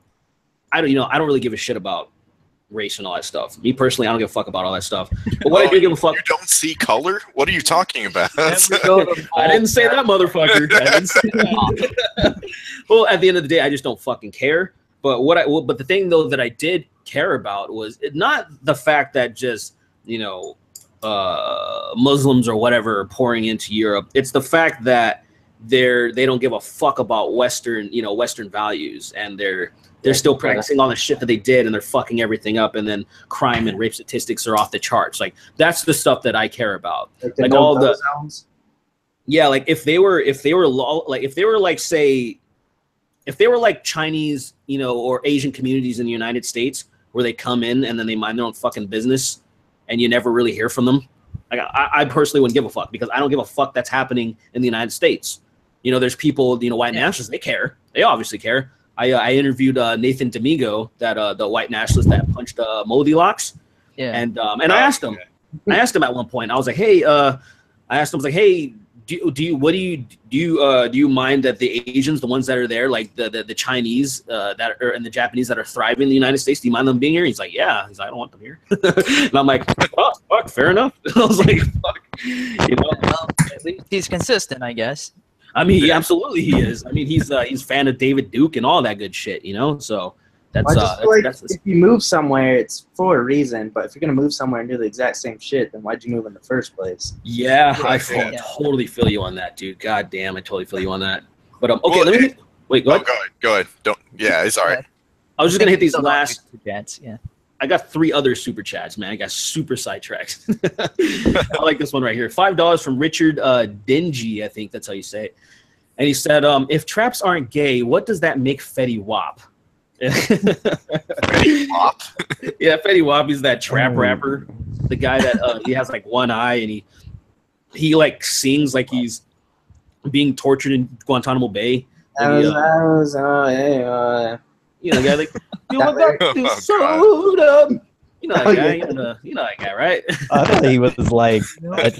I don't really give a shit about race and all that stuff. Me personally, I don't give a fuck about all that stuff. But what I do give a fuck. You don't see color? What are you talking about? I didn't say that, motherfucker. I didn't say that. Well, at the end of the day, I just don't fucking care. But but the thing though that I did care about was not the fact that just Muslims or whatever are pouring into Europe. It's the fact that they don't give a fuck about Western values, and they're still practicing all the shit that they did, and they're fucking everything up, and then crime and rape statistics are off the charts. Like that's the stuff that I care about. Like all the zones. Yeah, like if they were like Chinese, or Asian communities in the United States where they come in and then they mind their own fucking business and you never really hear from them. Like I personally wouldn't give a fuck because I don't give a fuck that's happening in the United States. There's people, white nationalists, they care. They obviously care. I interviewed Nathan Domingo, that the white nationalist that punched Moldy Locks. Yeah. And I asked him. I asked him at one point. I was like, hey, do you mind that the Asians, the ones that are there, like the Chinese that are and the Japanese that are thriving in the United States, do you mind them being here? He's like, yeah. He's like, I don't want them here. And I'm like, oh, fuck, fair enough. I was like, fuck, Well, at least he's consistent, I guess. I mean, yeah, absolutely he is. I mean, he's a fan of David Duke and all that good shit, So that's if you move somewhere, it's for a reason. But if you're gonna move somewhere and do the exact same shit, then why'd you move in the first place? Yeah, I totally feel you on that, dude. God damn, I totally feel you on that. But okay, let me wait. Go ahead. Go ahead. Don't. Yeah, it's all right. I was just gonna hit these last. Chats, yeah. I got 3 other super chats, man. I got super sidetracked. I like this one right here. $5 from Richard Dingy, I think that's how you say it. And he said, if traps aren't gay, what does that make Fetty Wap? Fetty Wap? Yeah, Fetty Wap is that trap rapper. The guy that he has like one eye and he like sings like he's being tortured in Guantanamo Bay. The guy like, soda. You know that guy. You know that guy, right? I thought he was like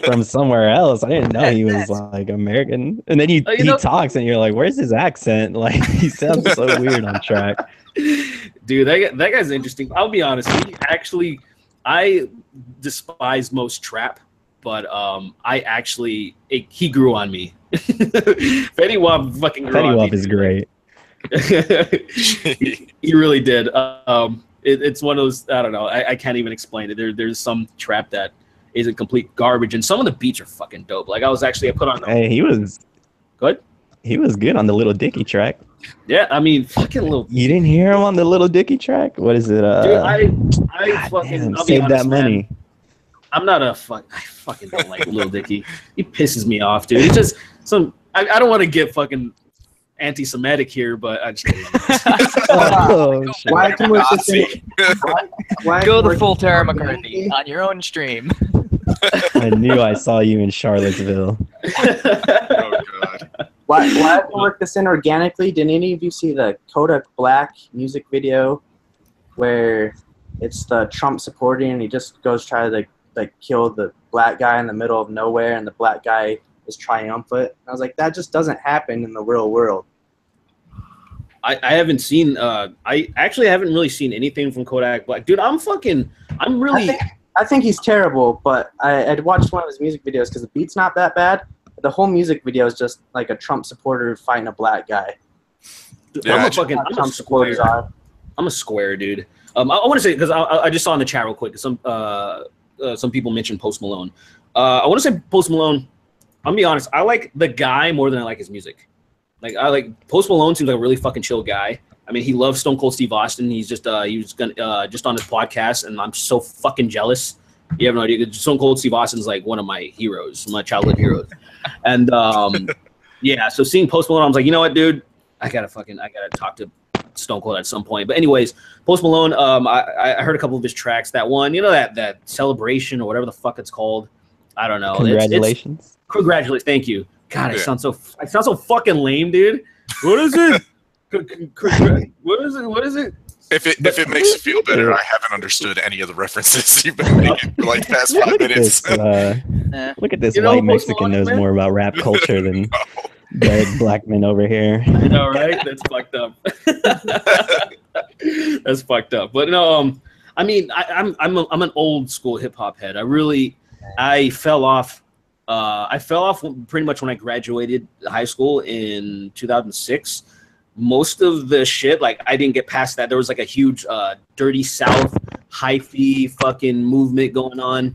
from somewhere else. I didn't know he was like American. And then he talks, and you're like, "Where's his accent?" Like he sounds so weird on track. Dude, that guy's interesting. I'll be honest. I despise most trap, but he grew on me. Fetty Wap fucking grew on me. Fetty Wap is great. He really did. It's one of those, I don't know, I can't even explain it. There's some trap that isn't complete garbage, and some of the beats are fucking dope. Like I put on. Hey, he was good. He was good on the Little Dicky track. Yeah, I mean, fucking Little. You didn't hear him on the Little Dicky track? What is it? Dude, I fucking save honest, that money. Man. I'm not I fucking don't like Little Dicky. He pisses me off, dude. It's just I don't want to get fucking anti-Semitic here, but I just go the full Tara McCarthy on your own stream. I knew I saw you in Charlottesville. Oh god. Why have to work this in organically? Did any of you see the Kodak Black music video where it's the Trump supporting and he just goes try to like kill the black guy in the middle of nowhere and the black guy is triumphant? And I was like, that just doesn't happen in the real world. I haven't seen I actually haven't really seen anything from Kodak Black. Dude, I think he's terrible, but I'd watched one of his music videos because the beat's not that bad. The whole music video is just like a Trump supporter fighting a black guy. Yeah, I'm a square, dude. I want to say, because I just saw in the chat real quick, some people mentioned Post Malone. I want to say Post Malone, I'm gonna be honest, I like the guy more than I like his music. Like Post Malone seems like a really fucking chill guy. I mean, he loves Stone Cold Steve Austin. He's just just on his podcast, and I'm so fucking jealous. You have no idea. Stone Cold Steve Austin's like one of my heroes, my childhood heroes. And yeah, so seeing Post Malone, I was like, you know what, dude, I gotta talk to Stone Cold at some point. But anyways, Post Malone, I heard a couple of his tracks. That one, that Celebration or whatever the fuck it's called. I don't know. Congratulations. Congratulations, thank you. God, I Yeah. sound so fucking lame, dude. What is it? What is it? What is it? If it makes you feel better, I haven't understood any of the references you've been making for like the past 5 Look at minutes. this. Look at this You know, white Post Mexican Malone, knows man? more about rap culture than No. dead black men over here. I know, right? That's fucked up. That's fucked up. But no, I mean, I'm an old school hip hop head. I fell off. I fell off pretty much when I graduated high school in 2006. Most of the shit, like, I didn't get past that. There was like a huge Dirty South hyphy fucking movement going on.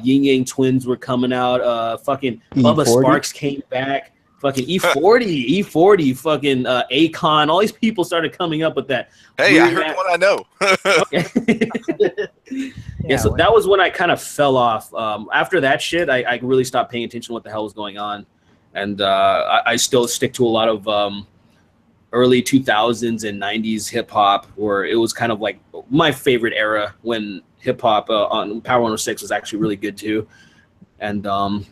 Yin Yang Twins were coming out. Fucking Bubba E40? Sparks came back. Fucking E40, fucking Akon. All these people started coming up with that. Hey, I heard one I know. Okay. Yeah, so that was when I kind of fell off. After that shit, I really stopped paying attention to what the hell was going on. And I still stick to a lot of early 2000s and 90s hip hop, where it was kind of like my favorite era when hip hop on Power 106 was actually really good too. And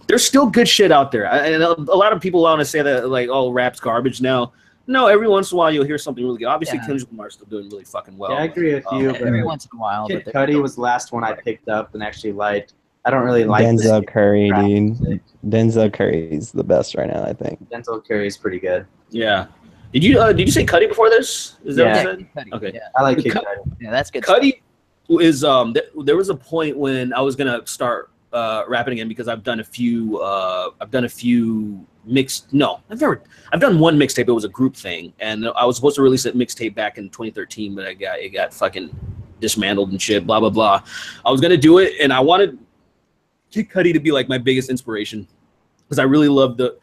there's still good shit out there. And a lot of people want to say that, like, oh, rap's garbage now. No, every once in a while you'll hear something really good. Obviously, Kendrick Lamar is still doing really fucking well. Yeah, I agree with you. But Every once in a while. Kid Cudi was the last one I picked up and actually liked. I don't really like Denzel Curry, rap dude. music. Denzel Curry's the best right now, I think. Denzel Curry's pretty good. Yeah. Did you say Cudi before this? Is that what you said? Cudi, Okay. Yeah. I like Kid Cudi. Yeah, that's good. Cudi is there was a point when I was gonna start rapping again, because I've done a few mixed. No, I've done one mixtape. It was a group thing, and I was supposed to release that mixtape back in 2013, but it got fucking dismantled and shit. Blah blah blah. I was gonna do it, and I wanted Kid Cudi to be like my biggest inspiration, because I really love the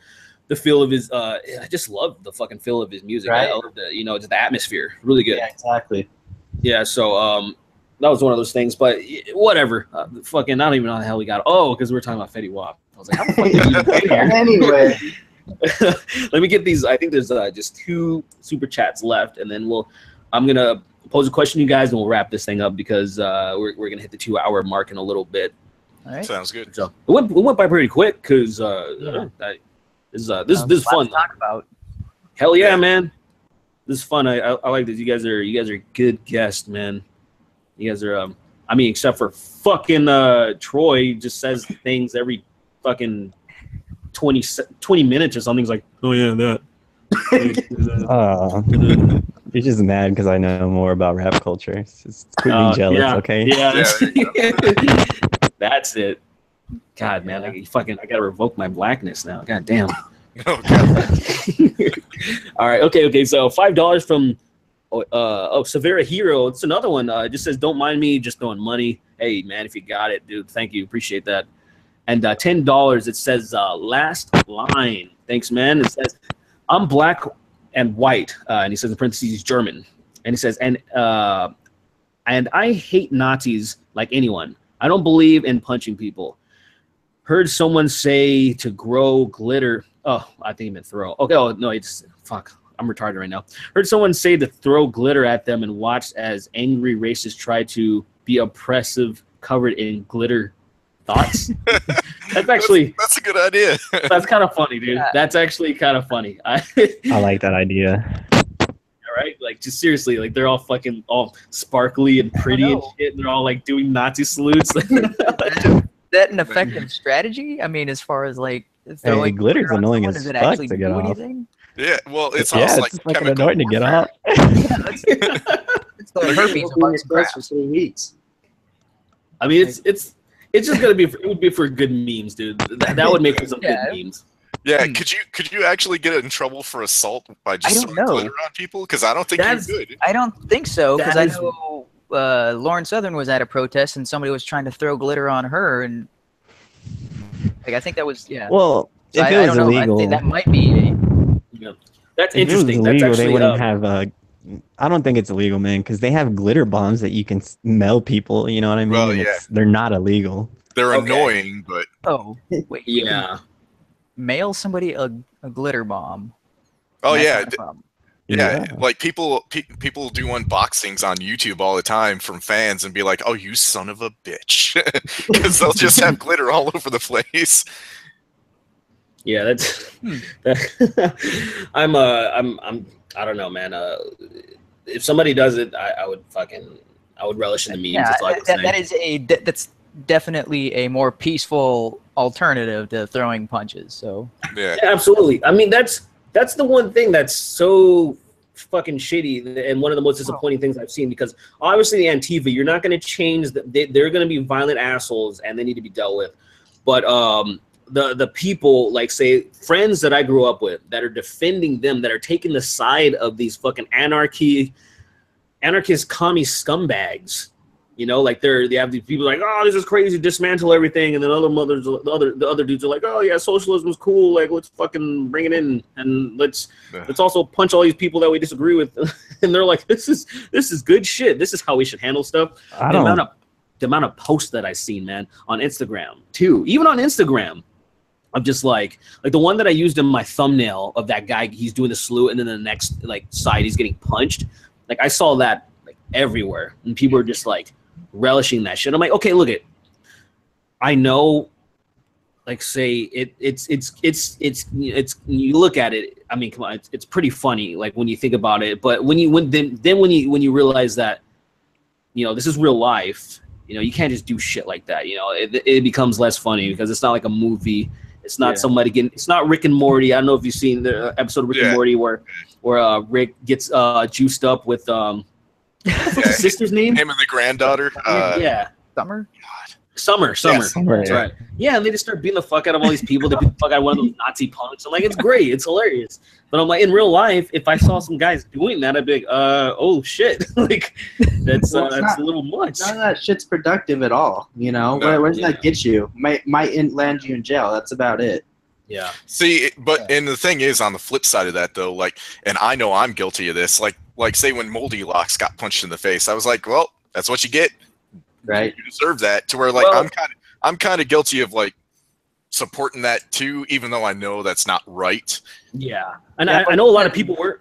feel of his. I just love the fucking feel of his music. Right. I love just the atmosphere. Really good. Yeah, exactly. Yeah, so that was one of those things, but whatever. Fucking, I don't even know how the hell we got. Oh, because we were talking about Fetty Wap. I was like, how the fuck did you get here? Anyway, Let me get these. I think there's just 2 super chats left, and then I'm gonna pose a question to you guys, and we'll wrap this thing up, because we're gonna hit the 2-hour mark in a little bit. All right. Sounds good. So it went by pretty quick, because this is fun. To talk about. Hell yeah, man. This is fun. I like this. You guys are good guests, man. You guys are I mean, except for fucking Troy, just says things every fucking 20 minutes or something. He's like, oh yeah, that. You're just mad because I know more about rap culture. It's just quit being jealous, okay? Yeah. That's it. God, man, I gotta revoke my blackness now. God damn. Oh, God. All right, okay. So $5 from Severa Hero. It's another one. It just says, don't mind me just throwing money. Hey man, if you got it, dude, thank you, appreciate that. And $10. It says last line. Thanks, man. It says, I'm black and white, and he says in parentheses he's German. And he says, and I hate Nazis like anyone. I don't believe in punching people. Heard someone say to grow glitter. Oh, I think he meant throw. Okay, oh no, fuck. I'm retarded right now. Heard someone say to throw glitter at them and watch as angry racists try to be oppressive, covered in glitter. Thoughts? That's actually that's a good idea. That's kind of funny, dude. That's actually kind of funny. I like that idea. All right, like just seriously, like they're all fucking all sparkly and pretty and shit, and they're all like doing Nazi salutes. That an effective strategy? I mean, as far as like throwing glitter's annoying as does it fuck actually to get do off. anything? Yeah, well, it's also like fucking annoying to get off. It's the herpes amongst crap. for 3 weeks. I mean, it's just gonna be. It would be for good memes, dude. That would make for some good memes. Yeah, could you actually get in trouble for assault by just throwing glitter on people? Because I don't think you could. I don't think so, because I know Lauren Southern was at a protest and somebody was trying to throw glitter on her, and like I think that was Well, so if it was illegal, I think that might be. That's if interesting. It was illegal, That's actually, they wouldn't have. I don't think it's illegal, man, because they have glitter bombs that you can smell people. You know what I mean? Well, yeah. They're not illegal. They're annoying, but Wait, yeah. Mail somebody a glitter bomb. Oh yeah. Yeah, like people do unboxings on YouTube all the time from fans and be like, "Oh, you son of a bitch," because they'll just have glitter all over the place. Yeah, that's. I'm. I don't know, man. If somebody does it, I would relish in the memes. Yeah, That's all I can say. that is that's definitely a more peaceful alternative to throwing punches. So Yeah. Yeah, absolutely. I mean, that's the one thing that's so fucking shitty and one of the most disappointing things I've seen, because obviously the Antifa, you're not going to change. They're going to be violent assholes and they need to be dealt with. But the people, like, say, friends that I grew up with that are defending them, that are taking the side of these fucking anarchist commie scumbags. You know, like they have these people like, oh, this is crazy, dismantle everything, and then the other dudes are like, oh yeah, socialism is cool, like let's fucking bring it in, and let's also punch all these people that we disagree with, and they're like, this is good shit. This is how we should handle stuff. The amount of posts that I've seen, man, on Instagram too, even on Instagram, I'm just like the one that I used in my thumbnail of that guy, he's doing the salute, and then the next like side he's getting punched. Like I saw that like everywhere, and people are just like relishing that shit. I'm like, okay, look it. I know, like, say it's you look at it. I mean, come on, it's pretty funny, like when you think about it. But when you realize that, you know, this is real life. You know, you can't just do shit like that. You know, it becomes less funny because it's not like a movie. It's not somebody getting. It's not Rick and Morty. I don't know if you've seen the episode of Rick and Morty where Rick gets juiced up with what's his sister's name? Him and the granddaughter. Summer. Summer. That's Yeah. right. Yeah, and they just start beating the fuck out of all these people. They beat the fuck out of one of those Nazi punks. I'm like, it's great. It's hilarious. But I'm like, in real life, if I saw some guys doing that, I'd be like, oh shit, like that's a little much. None of that shit's productive at all. You know, where does that get you? Might land you in jail. That's about it. Yeah. See, and the thing is, on the flip side of that, though, like, and I know I'm guilty of this. Like say when Moldy Locks got punched in the face, I was like, well, that's what you get. Right. You deserve that. To where like I'm kind of guilty of like supporting that too, even though I know that's not right. Yeah, and I know a lot of people were.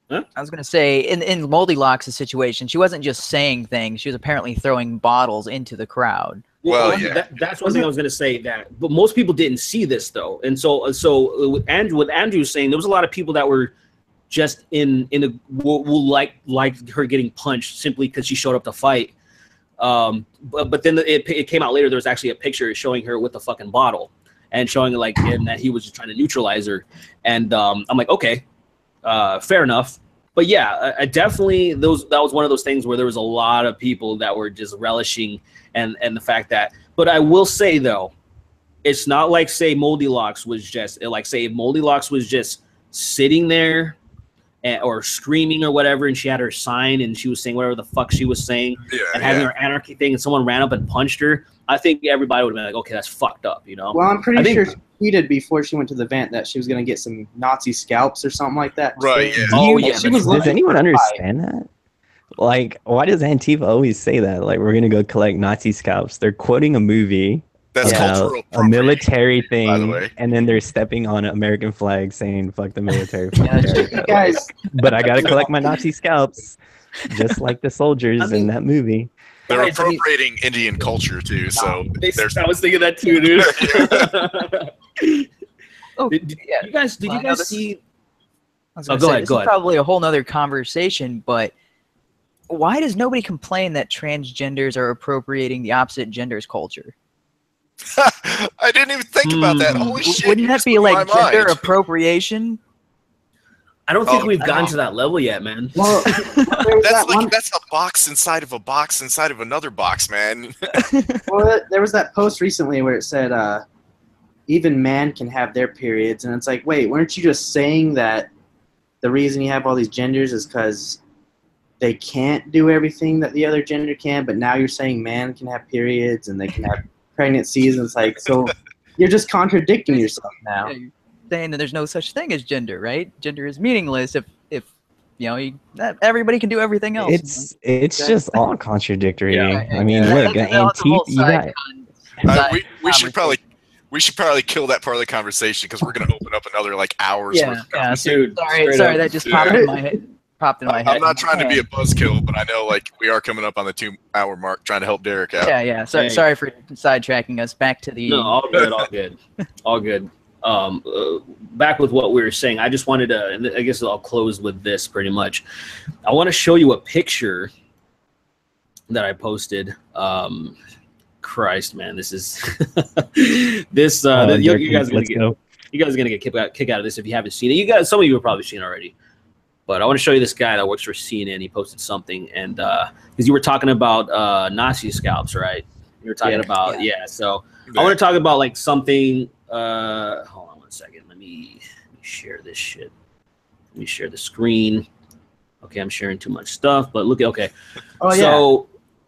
Huh? I was gonna say in Moldy Locks' situation, she wasn't just saying things; she was apparently throwing bottles into the crowd. Well, yeah, that's one thing I was gonna say. That, but most people didn't see this though, and so with Andrew saying, there was a lot of people that were just will like her getting punched simply because she showed up to fight. But then it came out later. There was actually a picture showing her with the fucking bottle and showing like that he was just trying to neutralize her. And I'm like, okay, fair enough. But yeah, I definitely that was one of those things where there was a lot of people that were just relishing and the fact that. But I will say though, it's not like say Moldy Locks was just like say if Moldy Locks was just sitting there or screaming or whatever, and she had her sign and she was saying whatever the fuck she was saying and having her anarchy thing, and someone ran up and punched her, I think everybody would have been like, okay, that's fucked up, you know? Well, I'm pretty sure she tweeted before she went to the event that she was going to get some Nazi scalps or something like that. Right, yeah. Does anyone understand that? Like, why does Antifa always say that? Like, we're going to go collect Nazi scalps. They're quoting a movie. That's cultural a military thing, by the way. And then they're stepping on an American flag saying, fuck the military. Guys. But I got to collect my Nazi scalps, just like the soldiers in that movie. They're appropriating Indian culture, too. So I was thinking that, too, dude. Did you guys see... Go ahead. Probably a whole nother conversation, but why does nobody complain that transgenders are appropriating the opposite gender's culture? I didn't even think about that. Holy shit. Wouldn't that be like gender appropriation? I don't think we've gotten to that level yet, man. Well, that's a box inside of a box inside of another box, man. Well, there was that post recently where it said even man can have their periods, and it's like, wait, weren't you just saying that the reason you have all these genders is because they can't do everything that the other gender can, but now you're saying man can have periods and they can have pregnancies, and it's like, so you're just contradicting yourself now. Yeah, you're saying that there's no such thing as gender, right? Gender is meaningless if you know everybody can do everything else. It's just all contradictory. Yeah. I mean, look, Antifa. We should probably kill that part of the conversation because we're gonna open up another like hours. Yeah, dude. Sorry, that just popped in my head. head. I'm not trying to be a buzzkill, but I know like we are coming up on the 2-hour mark, trying to help Derek out. Yeah. Sorry for sidetracking us back to the. No, all good. back with what we were saying, I just wanted to, and I guess I'll close with this pretty much. I want to show you a picture that I posted. Christ, man, this is this. You guys are gonna get kick out of this if you haven't seen it. You guys, some of you have probably seen it already. But I want to show you this guy that works for CNN. He posted something, and because you were talking about Nazi scalps, right? You were talking about So I want to talk about like something. Hold on one second. Let me share this shit. Let me share the screen. Okay, I'm sharing too much stuff, but look. Okay. Oh,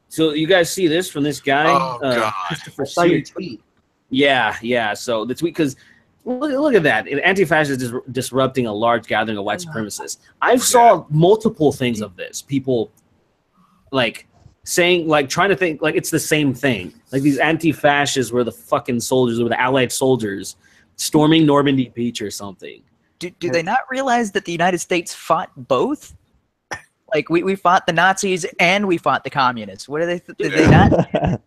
so you guys see this from this guy? Oh, God. I saw your tweet. Yeah. So the tweet, because look at that. Anti-fascists is disrupting a large gathering of white supremacists. I've saw multiple things of this. People like saying, like trying to think like it's the same thing. Like these anti-fascists were the fucking soldiers, were the Allied soldiers storming Normandy Beach or something. Do they not realize that the United States fought both? Like we fought the Nazis and we fought the communists. What are they? Did they not?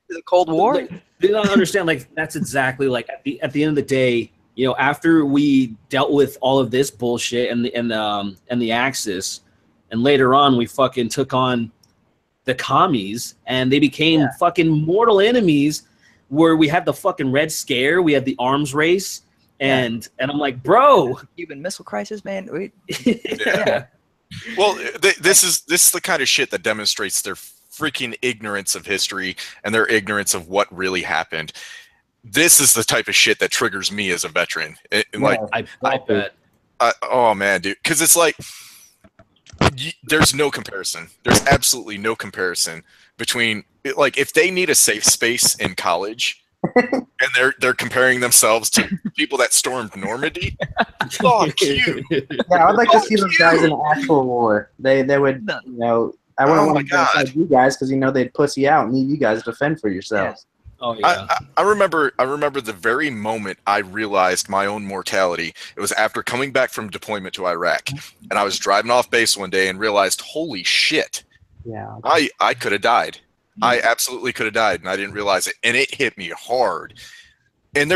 The Cold War? They don't understand. Like that's exactly like at the end of the day, you know, after we dealt with all of this bullshit and the Axis, and later on we fucking took on the commies, and they became fucking mortal enemies. Where we had the fucking Red Scare, we had the arms race, and I'm like, bro, Cuban Missile Crisis, man. Well, this is the kind of shit that demonstrates their freaking ignorance of history and their ignorance of what really happened. This is the type of shit that triggers me as a veteran. I bet. Oh man, dude, because it's like there's no comparison. There's absolutely no comparison between like if they need a safe space in college. And they're comparing themselves to people that stormed Normandy. Fuck you. Yeah, I'd like to see those guys in an actual war. They would, you know, I wouldn't want to go inside you guys because you know they'd pussy out and leave you guys to defend for yourselves. Oh yeah. I remember the very moment I realized my own mortality. It was after coming back from deployment to Iraq, and I was driving off base one day and realized, holy shit. Yeah. I could have died. I absolutely could have died, and I didn't realize it, and it hit me hard. And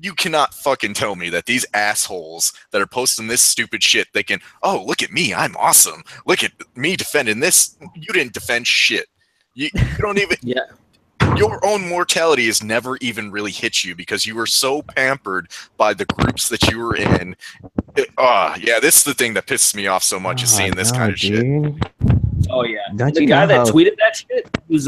you cannot fucking tell me that these assholes that are posting this stupid shit, they can, oh, look at me, I'm awesome. Look at me defending this. You didn't defend shit. You don't even. Your own mortality has never even really hit you because you were so pampered by the groups that you were in. This is the thing that pisses me off so much is seeing this kind of shit. Oh yeah, Don't the you guy know that tweeted that shit, he was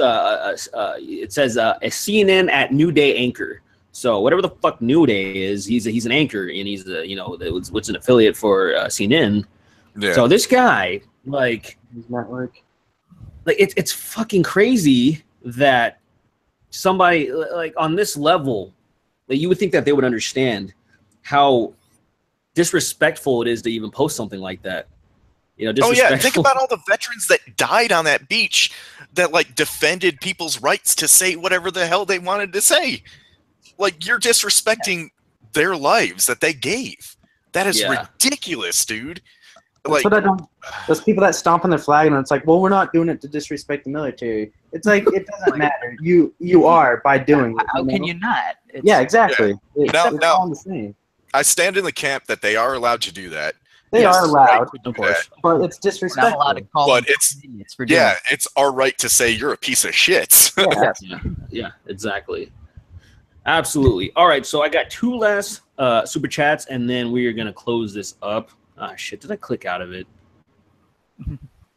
it says a CNN at New Day anchor. So whatever the fuck New Day is, he's an anchor, and he's what's an affiliate for CNN. Yeah. So this guy, like, his network, like it's fucking crazy that somebody like on this level, that you would think that they would understand how disrespectful it is to even post something like that. You know, oh yeah, think about all the veterans that died on that beach that like defended people's rights to say whatever the hell they wanted to say. Like you're disrespecting their lives that they gave. That is ridiculous, dude. Like, that's what I don't. Those people that stomp on their flag and it's like, well, we're not doing it to disrespect the military. It's like it doesn't matter. You are by doing it. How can you not? Yeah, exactly. Yeah. It's all the same. I stand in the camp that they are allowed to do that. They are allowed, of course, but it's disrespectful. Not allowed to call but it's our right to say you're a piece of shit. Yeah, exactly. Absolutely. All right, so I got 2 last super chats, and then we are gonna close this up. Ah, shit! Did I click out of it?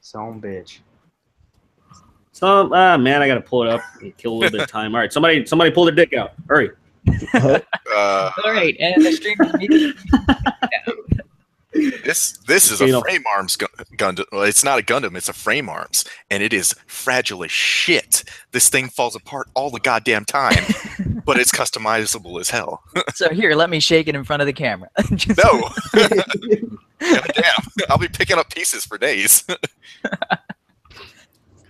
Some bitch. Man, I gotta pull it up and kill a little bit of time. All right, somebody pull their dick out. Hurry. All right, and the stream is immediately This is a frame arms Gundam. Well, it's not a Gundam, it's a frame arms, and it is fragile as shit. This thing falls apart all the goddamn time, but it's customizable as hell. So here, let me shake it in front of the camera. No. God damn, I'll be picking up pieces for days.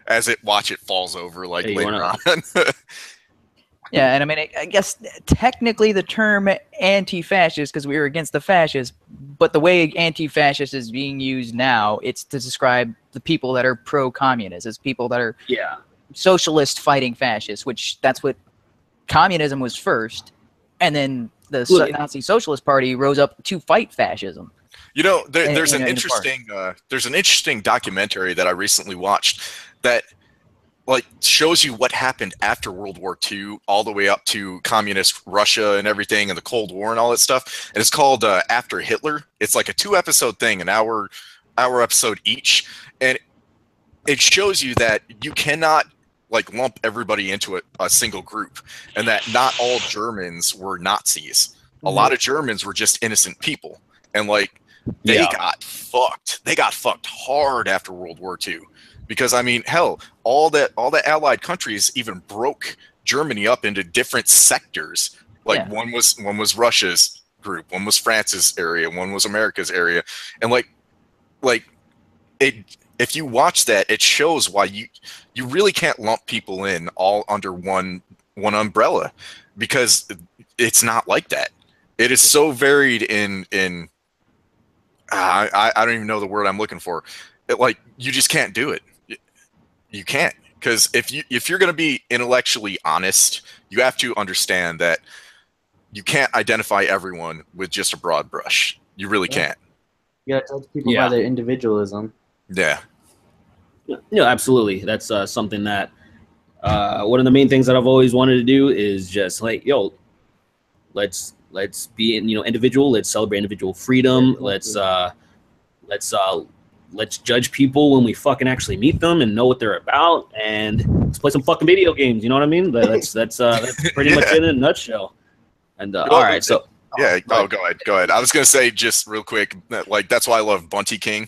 As it falls over like later on. Yeah, and I mean, I guess technically the term anti-fascist, because we were against the fascists, but the way anti-fascist is being used now, it's to describe the people that are pro-communist. It's people that are socialist fighting fascists, which that's what communism was first, and then the Nazi Socialist Party rose up to fight fascism. You know, there's an interesting documentary that I recently watched that like shows you what happened after World War II, all the way up to communist Russia and everything, and the Cold War and all that stuff. And it's called After Hitler. It's like a 2-episode thing, an hour episode each, and it shows you that you cannot like lump everybody into a single group, and that not all Germans were Nazis. A lot of Germans were just innocent people, and like they got fucked. They got fucked hard after World War II. Because I mean, hell, all the Allied countries even broke Germany up into different sectors. Like one was Russia's group, one was France's area, one was America's area, and like it. If you watch that, it shows why you really can't lump people in all under one umbrella, because it's not like that. It is so varied in I don't even know the word I'm looking for. Like you just can't do it. You can't, because if you're going to be intellectually honest, you have to understand that you can't identify everyone with just a broad brush. You really can't. You got to judge people by their individualism. Yeah. Absolutely. That's something that one of the main things that I've always wanted to do is just like, let's be individual. Let's celebrate individual freedom. Let's judge people when we fucking actually meet them and know what they're about, and let's play some fucking video games. You know what I mean? That's pretty much it in a nutshell. And all right, so go ahead. I was gonna say just real quick, like that's why I love Bunty King,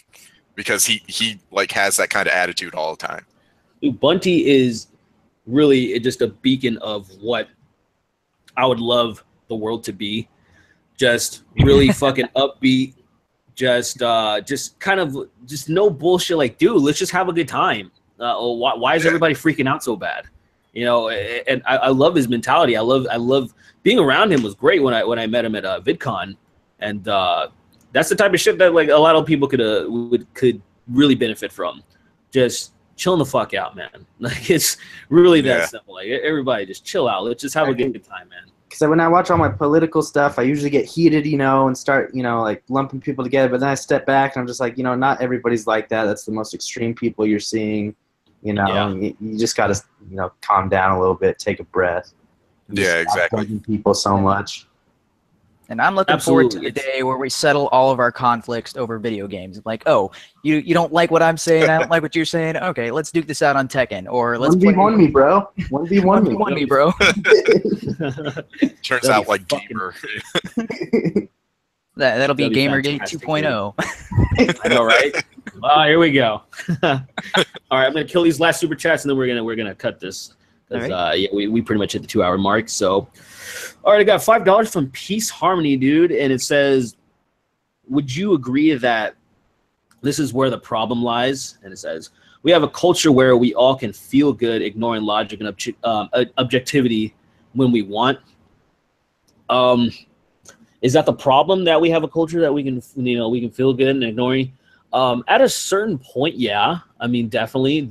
because he like has that kind of attitude all the time. Dude, Bunty is really just a beacon of what I would love the world to be. Just really fucking upbeat. Just kind of no bullshit. Like, dude, let's just have a good time. Why is everybody freaking out so bad? And I love his mentality. I love being around him. Was great when I met him at VidCon, and that's the type of shit that like a lot of people could really benefit from. Just chilling the fuck out, man. Like it's really that simple. Like everybody just chill out. Let's just have a good time, man. Because when I watch all my political stuff, I usually get heated, and start, like lumping people together. But then I step back and I'm just like, not everybody's like that. That's the most extreme people you're seeing. You just got to, calm down a little bit, take a breath. Yeah, exactly. Judging people so much. And I'm looking forward to the day where we settle all of our conflicts over video games. Like, oh, you don't like what I'm saying, I don't like what you're saying. Okay, let's duke this out on Tekken, or let's 1v1 me, bro. 1v1 me, bro. Turns out like gamer. That'll be Gamergate 2.0. I know, right? Here we go. All right, I'm gonna kill these last super chats, and then we're gonna cut this. Right. We pretty much hit the 2-hour mark. So, all right, I got $5 from Peace Harmony, dude, and it says, "Would you agree that this is where the problem lies?" And it says, "We have a culture where we all can feel good, ignoring logic and objectivity when we want." Is that the problem, that we have a culture that we can feel good and ignoring? At a certain point, yeah. I mean, definitely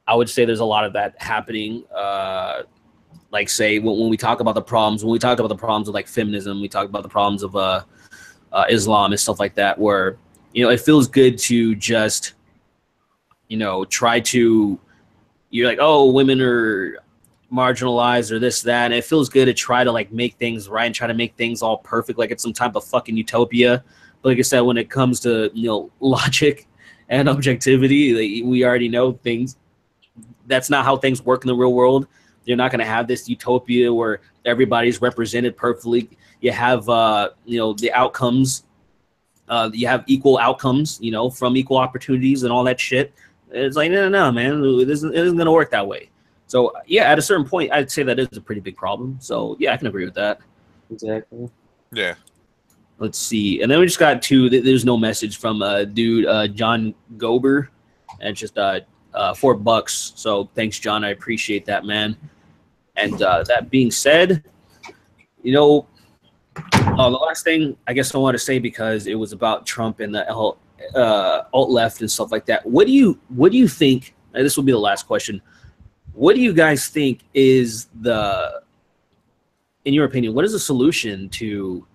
I would say there's a lot of that happening. Like say when we talk about the problems, of like feminism, we talk about the problems of Islam and stuff like that, where, it feels good to just, try to, you're like, oh, women are marginalized or this, that, and it feels good to try to like make things right and try to make things all perfect, like it's some type of fucking utopia. But like I said, when it comes to, logic and objectivity, we already know things. That's not how things work in the real world. You're not going to have this utopia where everybody's represented perfectly. You have, the outcomes. You have equal outcomes, from equal opportunities and all that shit. It's like, no, man, it isn't going to work that way. So, yeah, at a certain point, I'd say that is a pretty big problem. So, yeah, I can agree with that. Exactly. Yeah. Let's see. And then we just got there's no message from dude, John Gober. And it's just $4. So thanks, John. I appreciate that, man. And that being said, the last thing I guess I want to say, because it was about Trump and the AltLeft and stuff like that. What do you think? This will be the last question. What do you guys think is the in your opinion, what is the solution to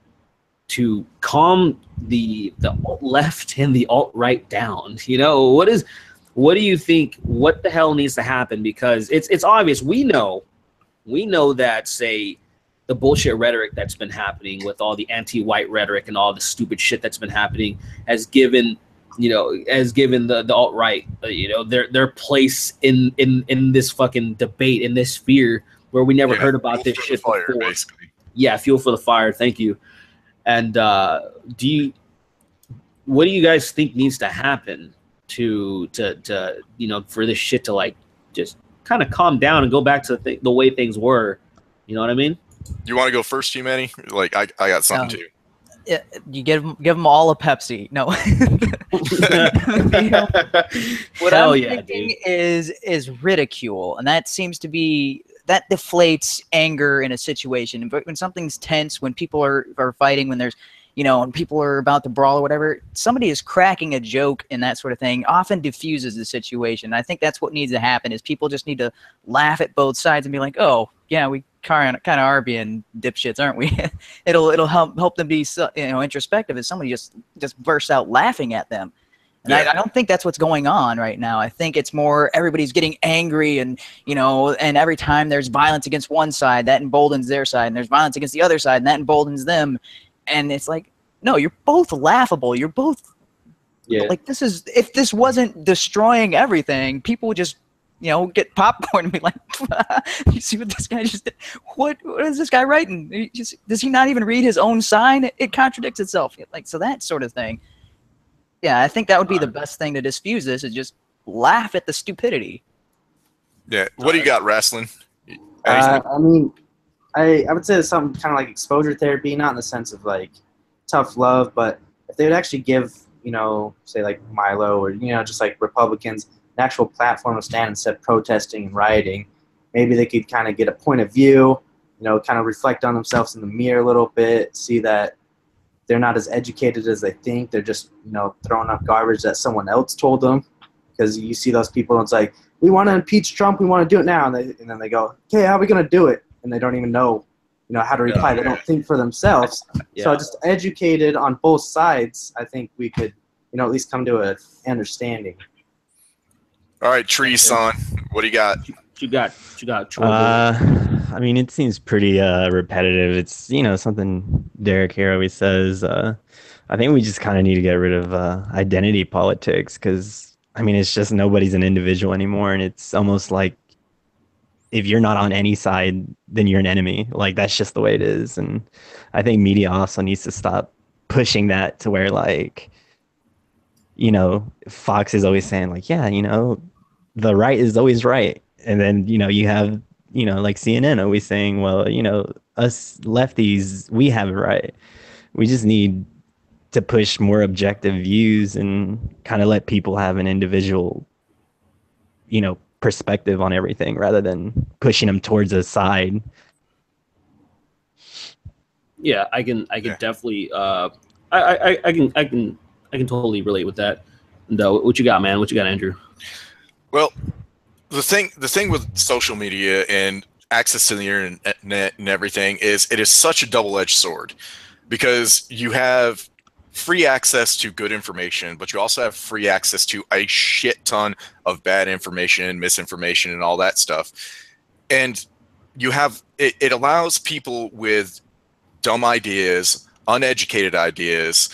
calm the alt-left and the alt-right down? You know, what do you think, what the hell needs to happen? Because it's obvious, we know that, say, the bullshit rhetoric that's been happening with all the anti-white rhetoric and all the stupid shit that's been happening has given the alt-right, their place in this fucking debate, in this sphere where we never heard about this shit before. Basically. Yeah, fuel for the fire. Thank you. And what do you guys think needs to happen to for this shit to like just kind of calm down and go back to the way things were? You know what I mean? You want to go first, you Manny? Like I got something too. Yeah, you give them all a Pepsi. No. What Hell I'm yeah, thinking dude. is ridicule, and that seems to be that deflates anger in a situation. But when something's tense, when people are fighting, when there's when people are about to brawl or whatever, somebody is cracking a joke and that sort of thing often diffuses the situation. I think that's what needs to happen is people just need to laugh at both sides and be like, oh yeah, we kind of are being dipshits, aren't we? it'll help them be introspective if somebody just bursts out laughing at them. And I don't think that's what's going on right now. I think it's more everybody's getting angry and and every time there's violence against one side, that emboldens their side, and there's violence against the other side, and that emboldens them. And it's like, no, you're both laughable. You're both like, if this wasn't destroying everything, people would just get popcorn and be like, you see what this guy just did? What is this guy writing? Does he not even read his own sign? It contradicts itself. Like, so that sort of thing. Yeah, I think that would be the best thing to diffuse this, is just laugh at the stupidity. Yeah. What do you got, Wrestling? I mean, I would say it's something kind of like exposure therapy, not in the sense of like tough love, but if they would actually give, say like Milo or, just like Republicans, an actual platform to stand instead of protesting and rioting, maybe they could kind of get a point of view, kind of reflect on themselves in the mirror a little bit, see that they're not as educated as they think. They're just, throwing up garbage that someone else told them. Because you see those people and it's like, we want to impeach Trump, we want to do it now. And then they go, okay, how are we going to do it? And they don't even know, how to reply. They don't think for themselves. Yeah. So just educated on both sides, I think we could, at least come to an understanding. All right, Tree-san, what do you got? You got I mean, it seems pretty repetitive. It's something Derek here always says. I think we just kind of need to get rid of identity politics, because I mean, it's just nobody's an individual anymore, and it's almost like if you're not on any side, then you're an enemy. Like, that's just the way it is. And I think media also needs to stop pushing that to where, like, Fox is always saying like, yeah, the right is always right. And then, you have, like CNN always saying, well, us lefties, we have it right. We just need to push more objective views and kind of let people have an individual, perspective on everything rather than pushing them towards a side. Yeah, I can definitely I can totally relate with that. Though, what you got, man? What you got, Andrew? Well, the thing with social media and access to the internet and everything is it is such a double-edged sword, because you have free access to good information, but you also have free access to a shit ton of bad information, misinformation, and all that stuff. And you have it allows people with dumb ideas, uneducated ideas,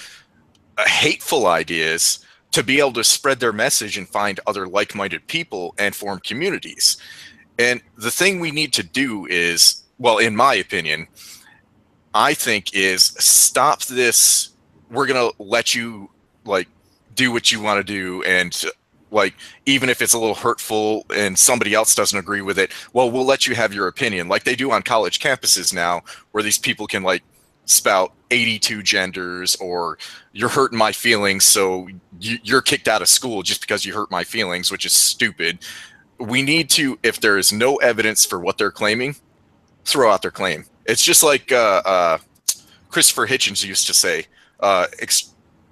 hateful ideas to be able to spread their message and find other like-minded people and form communities. And the thing we need to do is, well, in my opinion, I think is stop this. We're going to let you like do what you want to do. And like, even if it's a little hurtful and somebody else doesn't agree with it, well, we'll let you have your opinion, like they do on college campuses now, where these people can like spout 82 genders, or you're hurting my feelings, so you're kicked out of school just because you hurt my feelings, which is stupid. We need to, if there is no evidence for what they're claiming, throw out their claim. It's just like Christopher Hitchens used to say,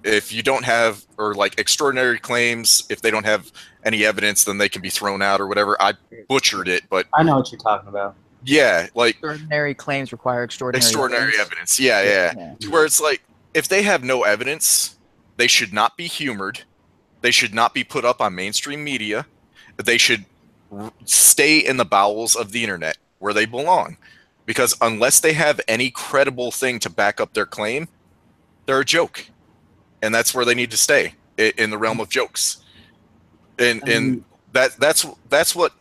if you don't have, or like extraordinary claims, if they don't have any evidence, then they can be thrown out or whatever. I butchered it, but I know what you're talking about. Yeah, like extraordinary claims require extraordinary evidence. Yeah. To where it's like, if they have no evidence, they should not be humored. They should not be put up on mainstream media. They should stay in the bowels of the internet where they belong. Because unless they have any credible thing to back up their claim, they're a joke. And that's where they need to stay, in the realm of jokes. And that's what,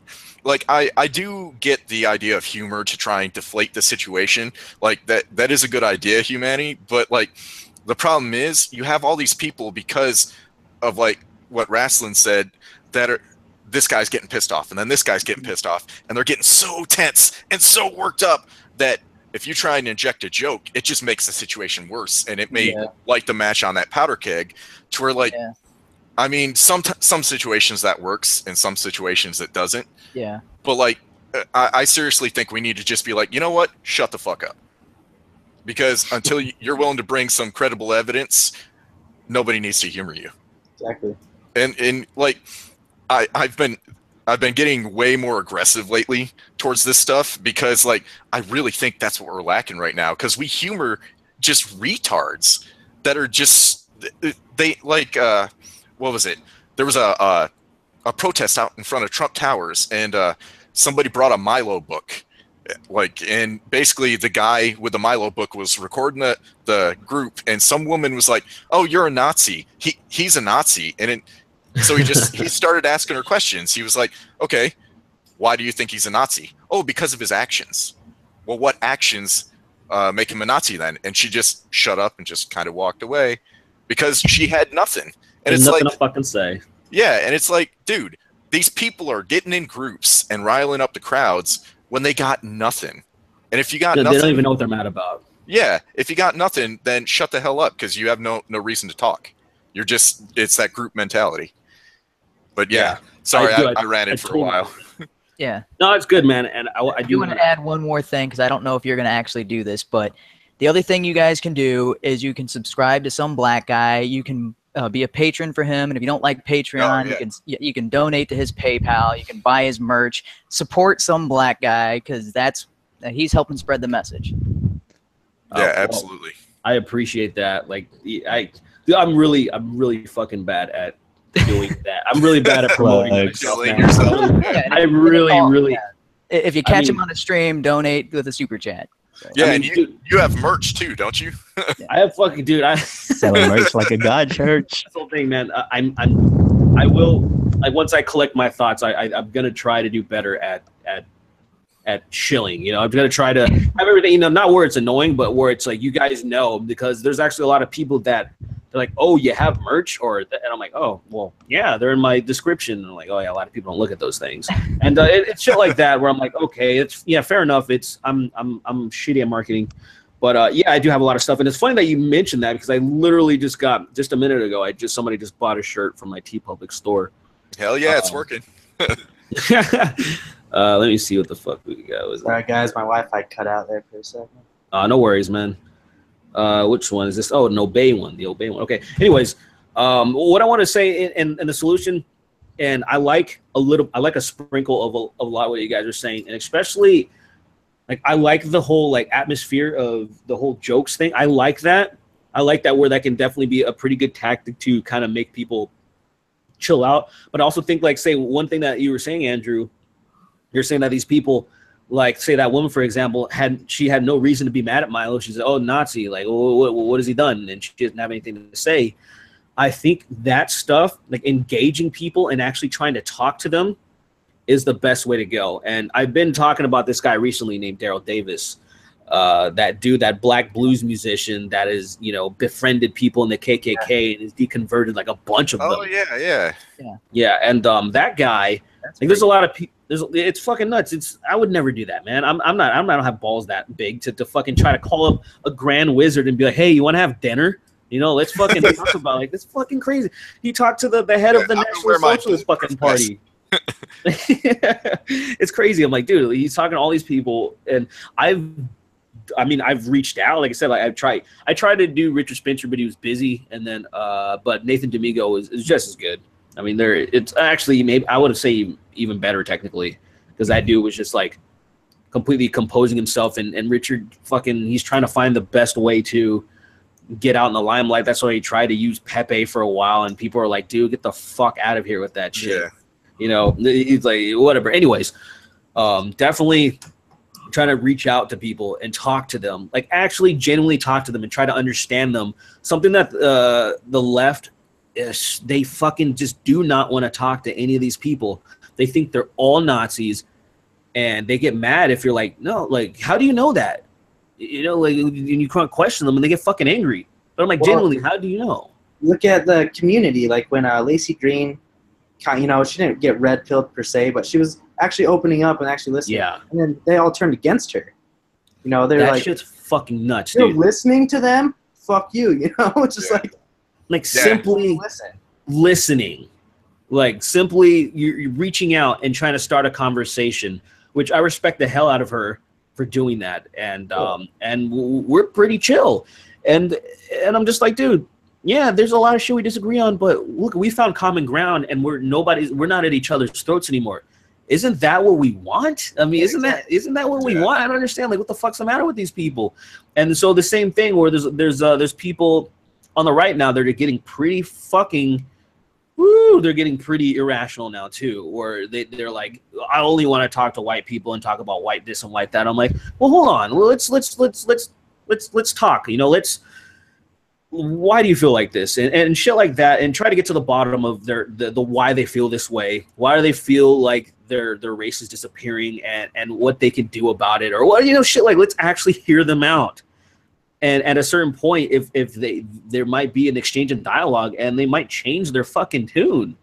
like, I do get the idea of humor to try and deflate the situation. Like, that is a good idea, humanity. But, like, the problem is you have all these people, because of, like, what Rasslin said, that are, this guy's getting pissed off, and then this guy's getting pissed off, and they're getting so tense and so worked up that if you try and inject a joke, it just makes the situation worse, and it may light the match on that powder keg to where, like, I mean, some situations that works, and some situations it doesn't. Yeah. But, like, I seriously think we need to just be like, you know what? Shut the fuck up. Because until you're willing to bring some credible evidence, nobody needs to humor you. Exactly. And like, I've been getting way more aggressive lately towards this stuff, because, like, I really think that's what we're lacking right now, because we humor just retards that are just, they, like, what was it? There was a protest out in front of Trump Towers, and somebody brought a Milo book. Like, and basically the guy with the Milo book was recording the group, and some woman was like, "Oh, you're a Nazi. He's a Nazi." And so he started asking her questions. He was like, "Okay, why do you think he's a Nazi?" "Oh, because of his actions." "Well, what actions make him a Nazi then?" And she just shut up and just kind of walked away, because she had nothing. And There's it's nothing like, to fucking say. Yeah, and it's like, dude, these people are getting in groups and riling up the crowds when they got nothing. And if you got nothing, they don't even know what they're mad about. Yeah, if you got nothing, then shut the hell up, because you have no reason to talk. You're just, it's that group mentality. But yeah, sorry, I ranted for a while. Yeah. No, it's good, man. And I do want to add one more thing, because I don't know if you're going to actually do this, but the other thing you guys can do is you can subscribe to some black guy. You can be a patron for him, and if you don't like Patreon, you can donate to his PayPal. You can buy his merch. Support some black guy, because he's helping spread the message. Yeah, absolutely. I appreciate that. Like, I'm really fucking bad at doing that. I'm really bad at promoting myself, man. I really. If you catch him on the stream, donate with a super chat. Yeah, and you have merch too, don't you? I have fucking, dude. I selling merch like a god church. That's the whole thing, man. I will, like, once I collect my thoughts, I'm gonna try to do better at shilling. You know, I'm gonna try to have everything. You know, not where it's annoying, but where it's like, you guys know, because there's actually a lot of people that they're like, "Oh, you have merch," and I'm like, "Oh, well, yeah, they're in my description." And I'm like, "Oh yeah, a lot of people don't look at those things," and it's shit like that where I'm like, "Okay, it's fair enough. I'm shitty at marketing." But yeah, I do have a lot of stuff, and it's funny that you mentioned that, because I literally just a minute ago, somebody just bought a shirt from my TeePublic store. Hell yeah, it's working. Let me see what the fuck we got. All right, guys, my Wi-Fi cut out there for a second. No worries, man. Which one is this? Oh, an Obey one. The Obey one. Okay. Anyways, what I want to say in the solution, and I like a sprinkle of a lot of what you guys are saying, and especially, like, I like the whole, like, atmosphere of the whole jokes thing. I like that. Where that can definitely be a pretty good tactic to kind of make people chill out. But I also think, like, say one thing that you were saying, Andrew, you're saying that these people, like, say that woman, for example, had no reason to be mad at Milo. She said, "Oh, Nazi, like, what has he done?" And she didn't have anything to say. I think that stuff, like engaging people and actually trying to talk to them, is the best way to go. And I've been talking about this guy recently named Daryl Davis, that dude, that black blues musician that is, befriended people in the KKK and is deconverted like a bunch of them. Oh yeah. Yeah, and that guy, like, there's a lot of people. It's fucking nuts. I would never do that, man. I don't have balls that big to fucking try to call up a grand wizard and be like, "Hey, you want to have dinner? Let's fucking talk about, like, this fucking crazy." He talked to the head of the National Socialist fucking party. It's crazy. I'm like, dude, he's talking to all these people, and I've reached out. Like I said, like, I tried to do Richard Spencer, but he was busy, and then but Nathan Domingo is just as good. I mean, it's actually, maybe I would say even better technically, because that dude was just like completely composing himself, and Richard he's trying to find the best way to get out in the limelight. That's why he tried to use Pepe for a while, and people are like, dude, get the fuck out of here with that shit. Yeah. You know, he's like, whatever. Anyways, definitely trying to reach out to people and talk to them, like actually genuinely talk to them and try to understand them. Something that the left is, they fucking just do not want to talk to any of these people. They think they're all Nazis, and they get mad if you're like, no, like, how do you know that? You know, like, and you can't question them, and they get fucking angry. But I'm like, genuinely, how do you know? Look at the community, like when Lacey Green, you know, she didn't get red pilled per se, but she was actually opening up and actually listening. Yeah. And then they all turned against her. You know, they're that like, shit's fucking nuts, you're dude. listening to them? Fuck you, you know? It's just like simply listening. Like simply you're reaching out and trying to start a conversation, which I respect the hell out of her for doing that. And and we're pretty chill. And I'm just like, dude, yeah, there's a lot of shit we disagree on, but look, we found common ground, and we're not at each other's throats anymore. Isn't that what we want? I mean, isn't that what we want? I don't understand. Like, what the fuck's the matter with these people? And so the same thing where there's people on the right now that are getting pretty fucking, they're getting pretty irrational now too. Where they're like, I only want to talk to white people and talk about white this and white that. I'm like, well, hold on. Well, let's talk. You know, why do you feel like this and shit like that, and try to get to the bottom of the why they feel this way. Why do they feel like their race is disappearing, and what they can do about it, or what, you know, shit. Like, let's actually hear them out. And at a certain point, if there might be an exchange in dialogue, and they might change their fucking tune.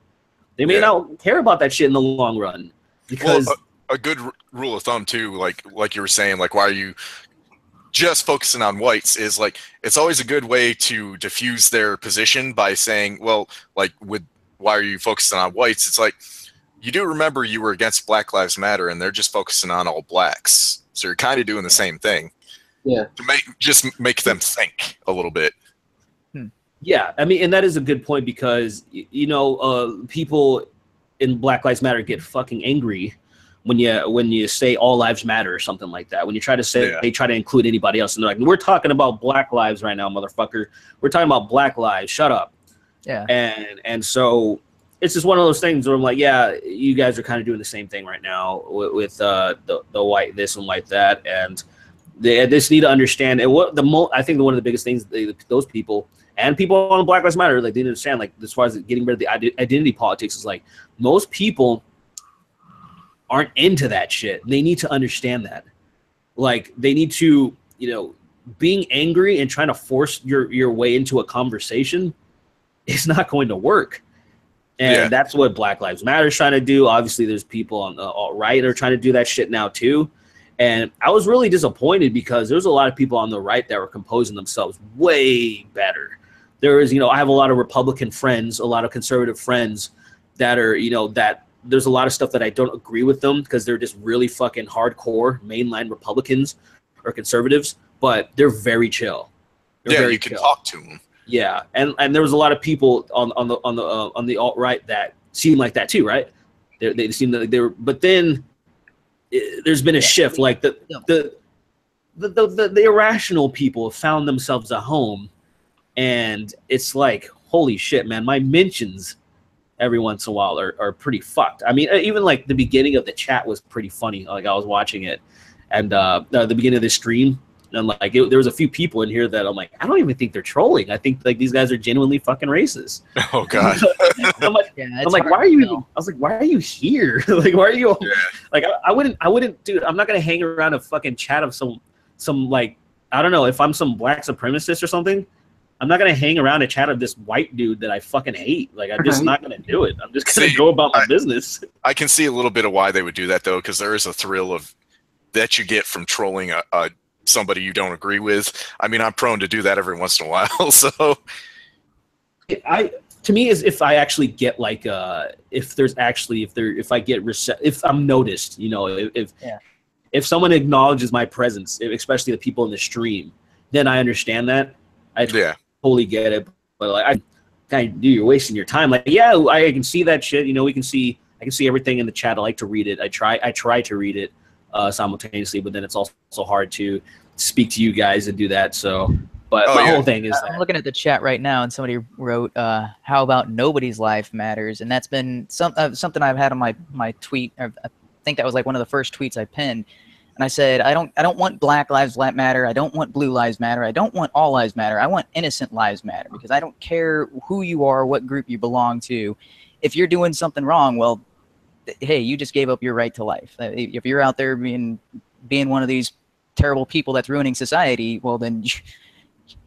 They may not care about that shit in the long run. Because a good rule of thumb too, like you were saying, like, why are you just focusing on whites, is like, it's always a good way to diffuse their position by saying, well, like, why are you focusing on whites? It's like, you do remember you were against Black Lives Matter, and they're just focusing on all blacks. So you're kind of doing the same thing. Yeah. To make them think a little bit. Yeah, I mean, and that is a good point, because, you know, people in Black Lives Matter get fucking angry when you say all lives matter or something like that. When you try to say they try to include anybody else, and they're like, we're talking about black lives right now, motherfucker. We're talking about black lives. Shut up. Yeah. And so it's just one of those things where I'm like, yeah, you guys are kind of doing the same thing right now with the white this and white that, and they just need to understand. And I think one of the biggest things those people and people on Black Lives Matter, like, they didn't understand, like, as far as getting rid of the identity politics, is like, most people aren't into that shit. They need to understand that. Like, they need to, you know, being angry and trying to force your way into a conversation is not going to work. And that's what Black Lives Matter is trying to do. Obviously, there's people on the alt-right that are trying to do that shit now too. And I was really disappointed, because there's a lot of people on the right that were composing themselves way better. There is, you know, I have a lot of Republican friends, a lot of conservative friends that are, you know, that there's a lot of stuff that I don't agree with them, because they're just really fucking hardcore mainline Republicans or conservatives, but they're very chill. You can talk to them. Yeah, and there was a lot of people on the alt right that seemed like that too, right? They seemed like they were, but then there's been a shift. Like the irrational people have found themselves a home, and it's like, holy shit, man! My mentions every once in a while are pretty fucked. I mean, even like the beginning of the chat was pretty funny. Like, I was watching it, and the beginning of the stream, and like there was a few people in here that I'm like, I don't even think they're trolling. I think like these guys are genuinely fucking racist. Oh god. I'm like, why are you even? I was like, why are you here? Like, why are you? Yeah. Like, I wouldn't, dude. I'm not gonna hang around a fucking chat of some like, I don't know, if I'm some black supremacist or something. I'm not going to hang around a chat of this white dude that I fucking hate. Like, I'm just not going to do it. I'm just going to go about my business. I can see a little bit of why they would do that, though, because there is a thrill that you get from trolling somebody you don't agree with. I mean, I'm prone to do that every once in a while. So, to me, is if I actually get like, if I'm noticed, you know, if someone acknowledges my presence, especially the people in the stream, then I understand that. I totally get it, but like, you're wasting your time. Like, yeah, I can see that shit. You know, I can see everything in the chat. I like to read it. I try to read it. simultaneously, but then it's also hard to speak to you guys and do that. So, but my whole thing is I'm looking at the chat right now, and somebody wrote, "How about nobody's life matters?" And that's been something I've had on my tweet. I think that was like one of the first tweets I pinned. And I said, I don't want Black Lives Matter. I don't want Blue Lives Matter. I don't want All Lives Matter. I want innocent lives matter, because I don't care who you are, what group you belong to. If you're doing something wrong, well, hey, you just gave up your right to life. If you're out there being one of these terrible people that's ruining society, well, then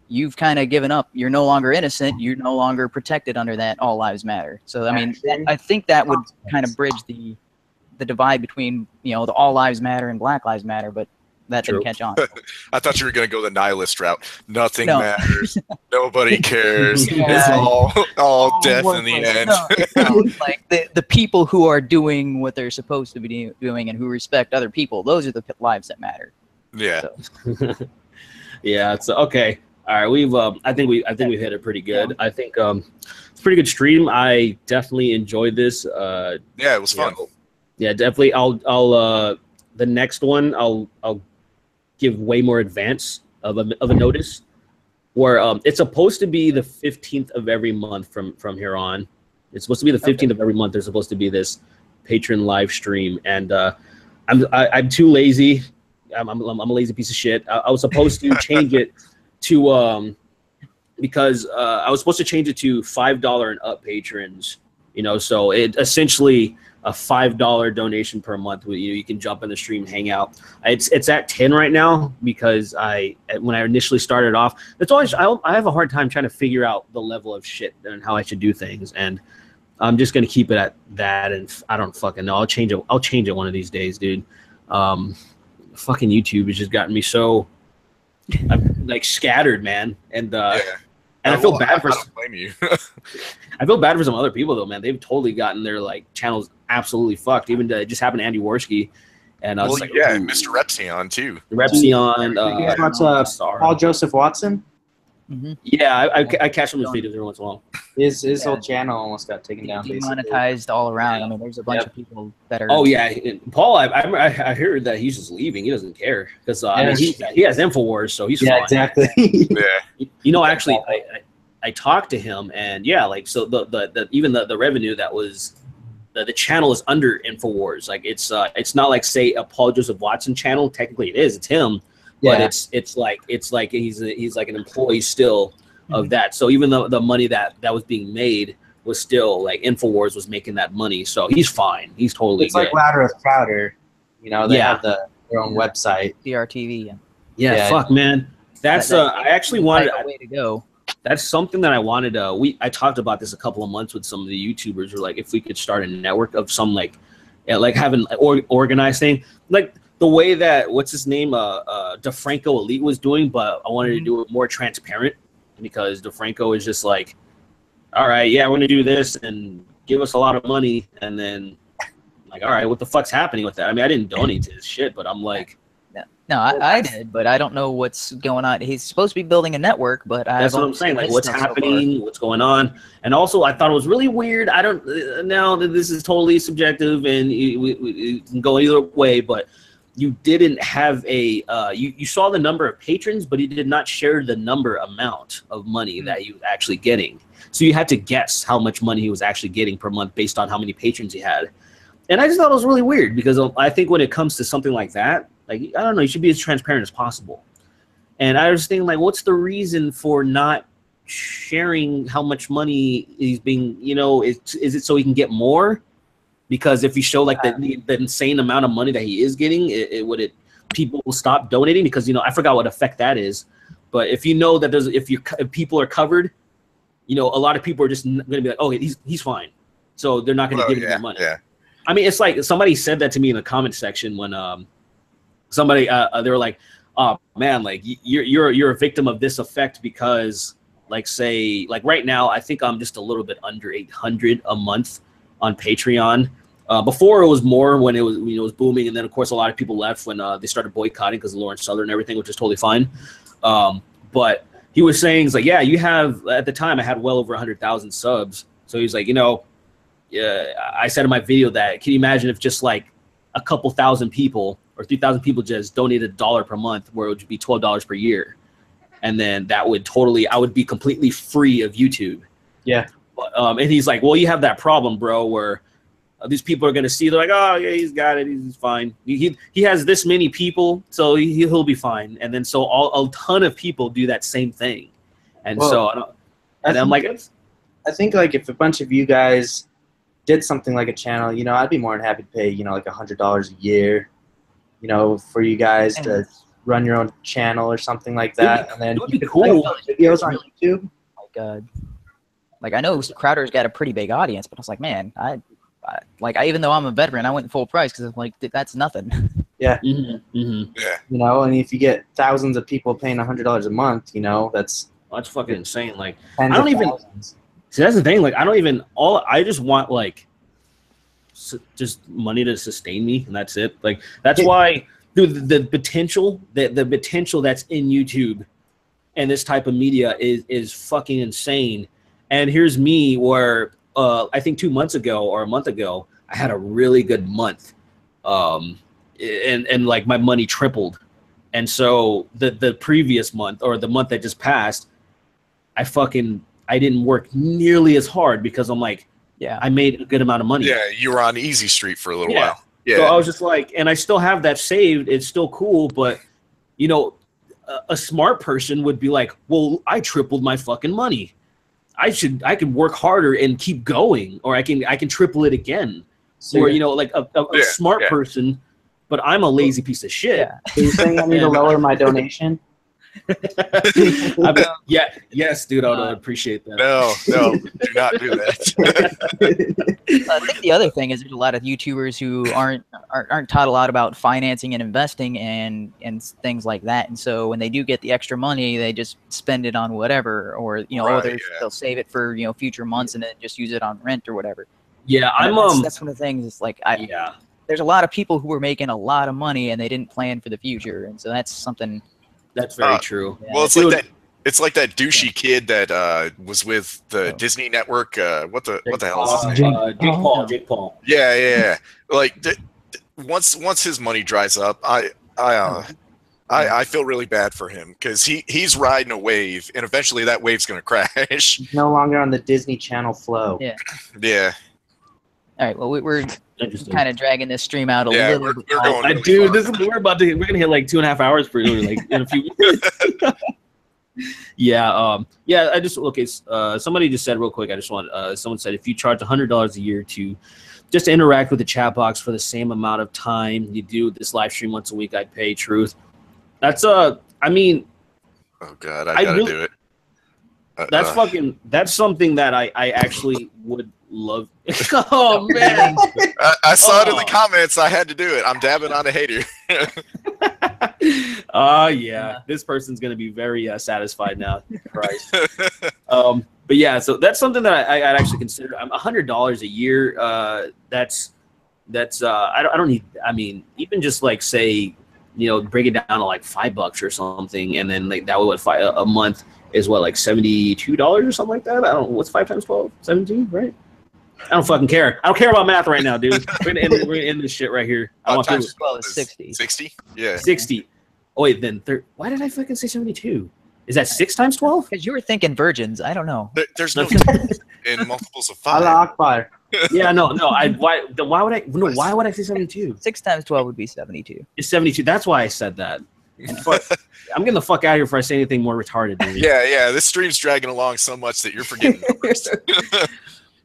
you've kind of given up. You're no longer innocent. You're no longer protected under that All Lives Matter. So, I mean, I think that would kind of bridge the divide between, the All Lives Matter and Black Lives Matter, but that didn't catch on. I thought you were going to go the nihilist route. Nothing matters. Nobody cares. It's all death in the end. No, like the people who are doing what they're supposed to be doing and who respect other people, those are the lives that matter. Yeah. So. Yeah. It's okay. All right. We've I think we hit it pretty good. Yeah. I think it's a pretty good stream. I definitely enjoyed this. Yeah, it was fun. Yeah, definitely. I'll the next one I'll give way more advance of a notice, where it's supposed to be the 15th of every month from here on. It's supposed to be the 15th of every month. There's supposed to be this patron live stream, and I'm too lazy. I'm a lazy piece of shit. I was supposed to change it to because I was supposed to change it to $5 and up patrons. So it essentially a $5 donation per month. You can jump in the stream, hang out. It's at 10 right now because when I initially started off, it's always I have a hard time trying to figure out the level of shit and how I should do things, and I'm just gonna keep it at that. And I don't fucking know. I'll change it one of these days, dude. Fucking YouTube has just gotten me so I'm like scattered, man, and I feel bad for. I don't blame you. I feel bad for some other people though, man. They've totally gotten their like channels absolutely fucked. Even it just happened to Andy Worski, and well, like, yeah, and Mr. Repsion too. Repsion, Paul Joseph Watson. Mm-hmm. Yeah, I catch him in videos every once in a while. His whole channel almost got taken down. Demonetized all around. I mean, there's a bunch of people that are. Oh yeah, Paul. I heard that he's just leaving. He doesn't care because I mean, he has Infowars, so he's fine. Exactly. Yeah. Actually, I talked to him, and so the even the revenue that was the channel is under Infowars. Like it's not like say a Paul Joseph Watson channel. Technically, it is. It's him. But it's like he's like an employee still of that. So even though the money that was being made was still like Infowars was making that money, so he's fine. He's totally. It's good. Like Louder with Crowder, they have their own website. CRTV. Yeah, fuck man. That's I actually wanted a way to go. That's something that I wanted. I talked about this a couple of months with some of the YouTubers. Were like, if we could start a network of some like having organized thing like. The way that what's his name, DeFranco Elite was doing, but I wanted to do it more transparent because DeFranco is just like, all right, yeah, I want to do this and give us a lot of money, and then like, all right, what the fuck's happening with that? I mean, I didn't donate to his shit, but I'm like, no, I did, but I don't know what's going on. He's supposed to be building a network, but that's what I'm saying. Like, what's happening? What's going on? And also, I thought it was really weird. I don't now. This is totally subjective, and we can go either way, but. You didn't have a you saw the number of patrons, but you did not share the amount of money that he was actually getting. So you had to guess how much money he was actually getting per month based on how many patrons he had. And I just thought it was really weird because I think when it comes to something like that, like I don't know, you should be as transparent as possible. And I was thinking like, what's the reason for not sharing how much money he's being? Is it so he can get more? Because if you show like the insane amount of money that he is getting, people will stop donating because I forgot what effect that is. But if you know that if people are covered, a lot of people are just going to be like, oh, he's fine, so they're not going to give him that money. Yeah. I mean, it's like somebody said that to me in the comment section when somebody they were like, oh man, like you're a victim of this effect because like say like right now I think I'm just a little bit under 800 a month. On Patreon. Before it was more when it was booming, and then of course a lot of people left when they started boycotting because of Lawrence Southern and everything, which is totally fine. But he was saying, he's like, yeah, you have at the time I had well over 100,000 subs. So he's like, I said in my video that can you imagine if just like a couple thousand people or 3,000 people just donated $1 per month, where it would be $12 per year, and then that would I would be completely free of YouTube. Yeah. And he's like, well, you have that problem, bro, where these people are going to see, they're like, oh yeah, he's got it, he's fine. He has this many people, so he'll be fine. And then so a ton of people do that same thing, and I'm like, I think like if a bunch of you guys did something like a channel, you know, I'd be more than happy to pay, you know, like $100 a year, you know, for you guys to run your own channel or something like that. And then it would be cool. Videos on YouTube. Like I know Crowder's got a pretty big audience, but I was like, man, even though I'm a veteran, I went full price because I'm like, that's nothing. Yeah. Yeah. You know, and if you get thousands of people paying $100 a month, you know, that's fucking insane. Like, I don't even. See, that's the thing. Like, I just want like just money to sustain me, and that's it. Like, that's why, dude, the potential that's in YouTube and this type of media is fucking insane. And here's me, where I think 2 months ago or a month ago, I had a really good month, and like my money tripled. And so the previous month, or the month that just passed, I didn't work nearly as hard because I'm like, I made a good amount of money. Yeah, you were on easy street for a little while. Yeah. So I was just like, and I still have that saved. It's still cool, but you know, a smart person would be like, well, I tripled my fucking money. I can work harder and keep going, or I can triple it again. So, or you know, like a smart person, but I'm a lazy piece of shit. Yeah. So you're saying I need to lower my donation? Yes, dude, I would appreciate that. No, do not do that. I think the other thing is there's a lot of YouTubers who aren't taught a lot about financing and investing and things like that, and so when they do get the extra money, they just spend it on whatever, or you know, they'll save it for, you know, future months and then just use it on rent or whatever. Yeah, that's one of the things. It's like there's a lot of people who were making a lot of money and they didn't plan for the future, and so that's something. That's very true. Yeah. Well, it's like that douchey kid that was with the Disney Network. What the hell is his name? Jake Paul. Yeah. Like once his money dries up, I feel really bad for him because he's riding a wave, and eventually that wave's gonna crash. He's no longer on the Disney Channel flow. Yeah. Yeah. All right. Well, we're kind of dragging this stream out a little bit. We're going really dude, far. we're gonna hit like 2.5 hours for like in a few minutes. I just somebody just said real quick. I just want someone said if you charge $100 a year to just interact with the chat box for the same amount of time you do this live stream once a week, I'd pay. Truth. That's I mean. Oh God, I gotta do it. That's something that I actually would love. Oh man, I saw it in the comments. I had to do it. I'm dabbing on a hater. This person's gonna be very satisfied now. Christ. But yeah, so that's something that I'd actually consider. $100 a year. That's I don't need. I mean, even just like say, you know, break it down to like $5 or something, and then like that would a month is what, like $72 or something like that. I don't know, what's 5 times 12? 17, right? I don't fucking care. I don't care about math right now, dude. We're gonna end this shit right here. I want times 12 is 60. 60? Yeah. 60. Oh wait, then why did I fucking say 72? Is that 6 times 12? Because you were thinking virgins. I don't know. There's no in multiples of 5. Allah Akbar. Yeah, no. Why would I say 72? 6 times 12 would be 72. It's 72. That's why I said that. I'm getting the fuck out of here before I say anything more retarded, dude. Yeah. This stream's dragging along so much that you're forgetting numbers.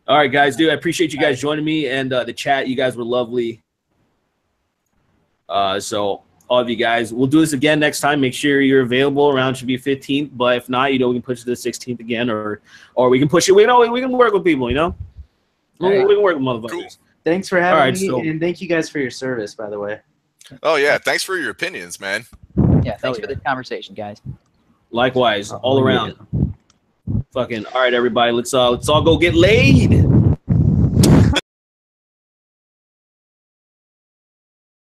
All right, guys, dude. I appreciate you guys joining me and the chat. You guys were lovely. So all of you guys, we'll do this again next time. Make sure you're available. Around should be 15th, but if not, you know, we can push it to the 16th again, or we can push it. We can work with people, you know. We can work with motherfuckers. Cool. Thanks for having me, and thank you guys for your service, by the way. Oh yeah, thanks for your opinions, man. Yeah, thanks for the conversation, guys. Likewise, all around. Fucking all right, everybody. Let's all go get laid.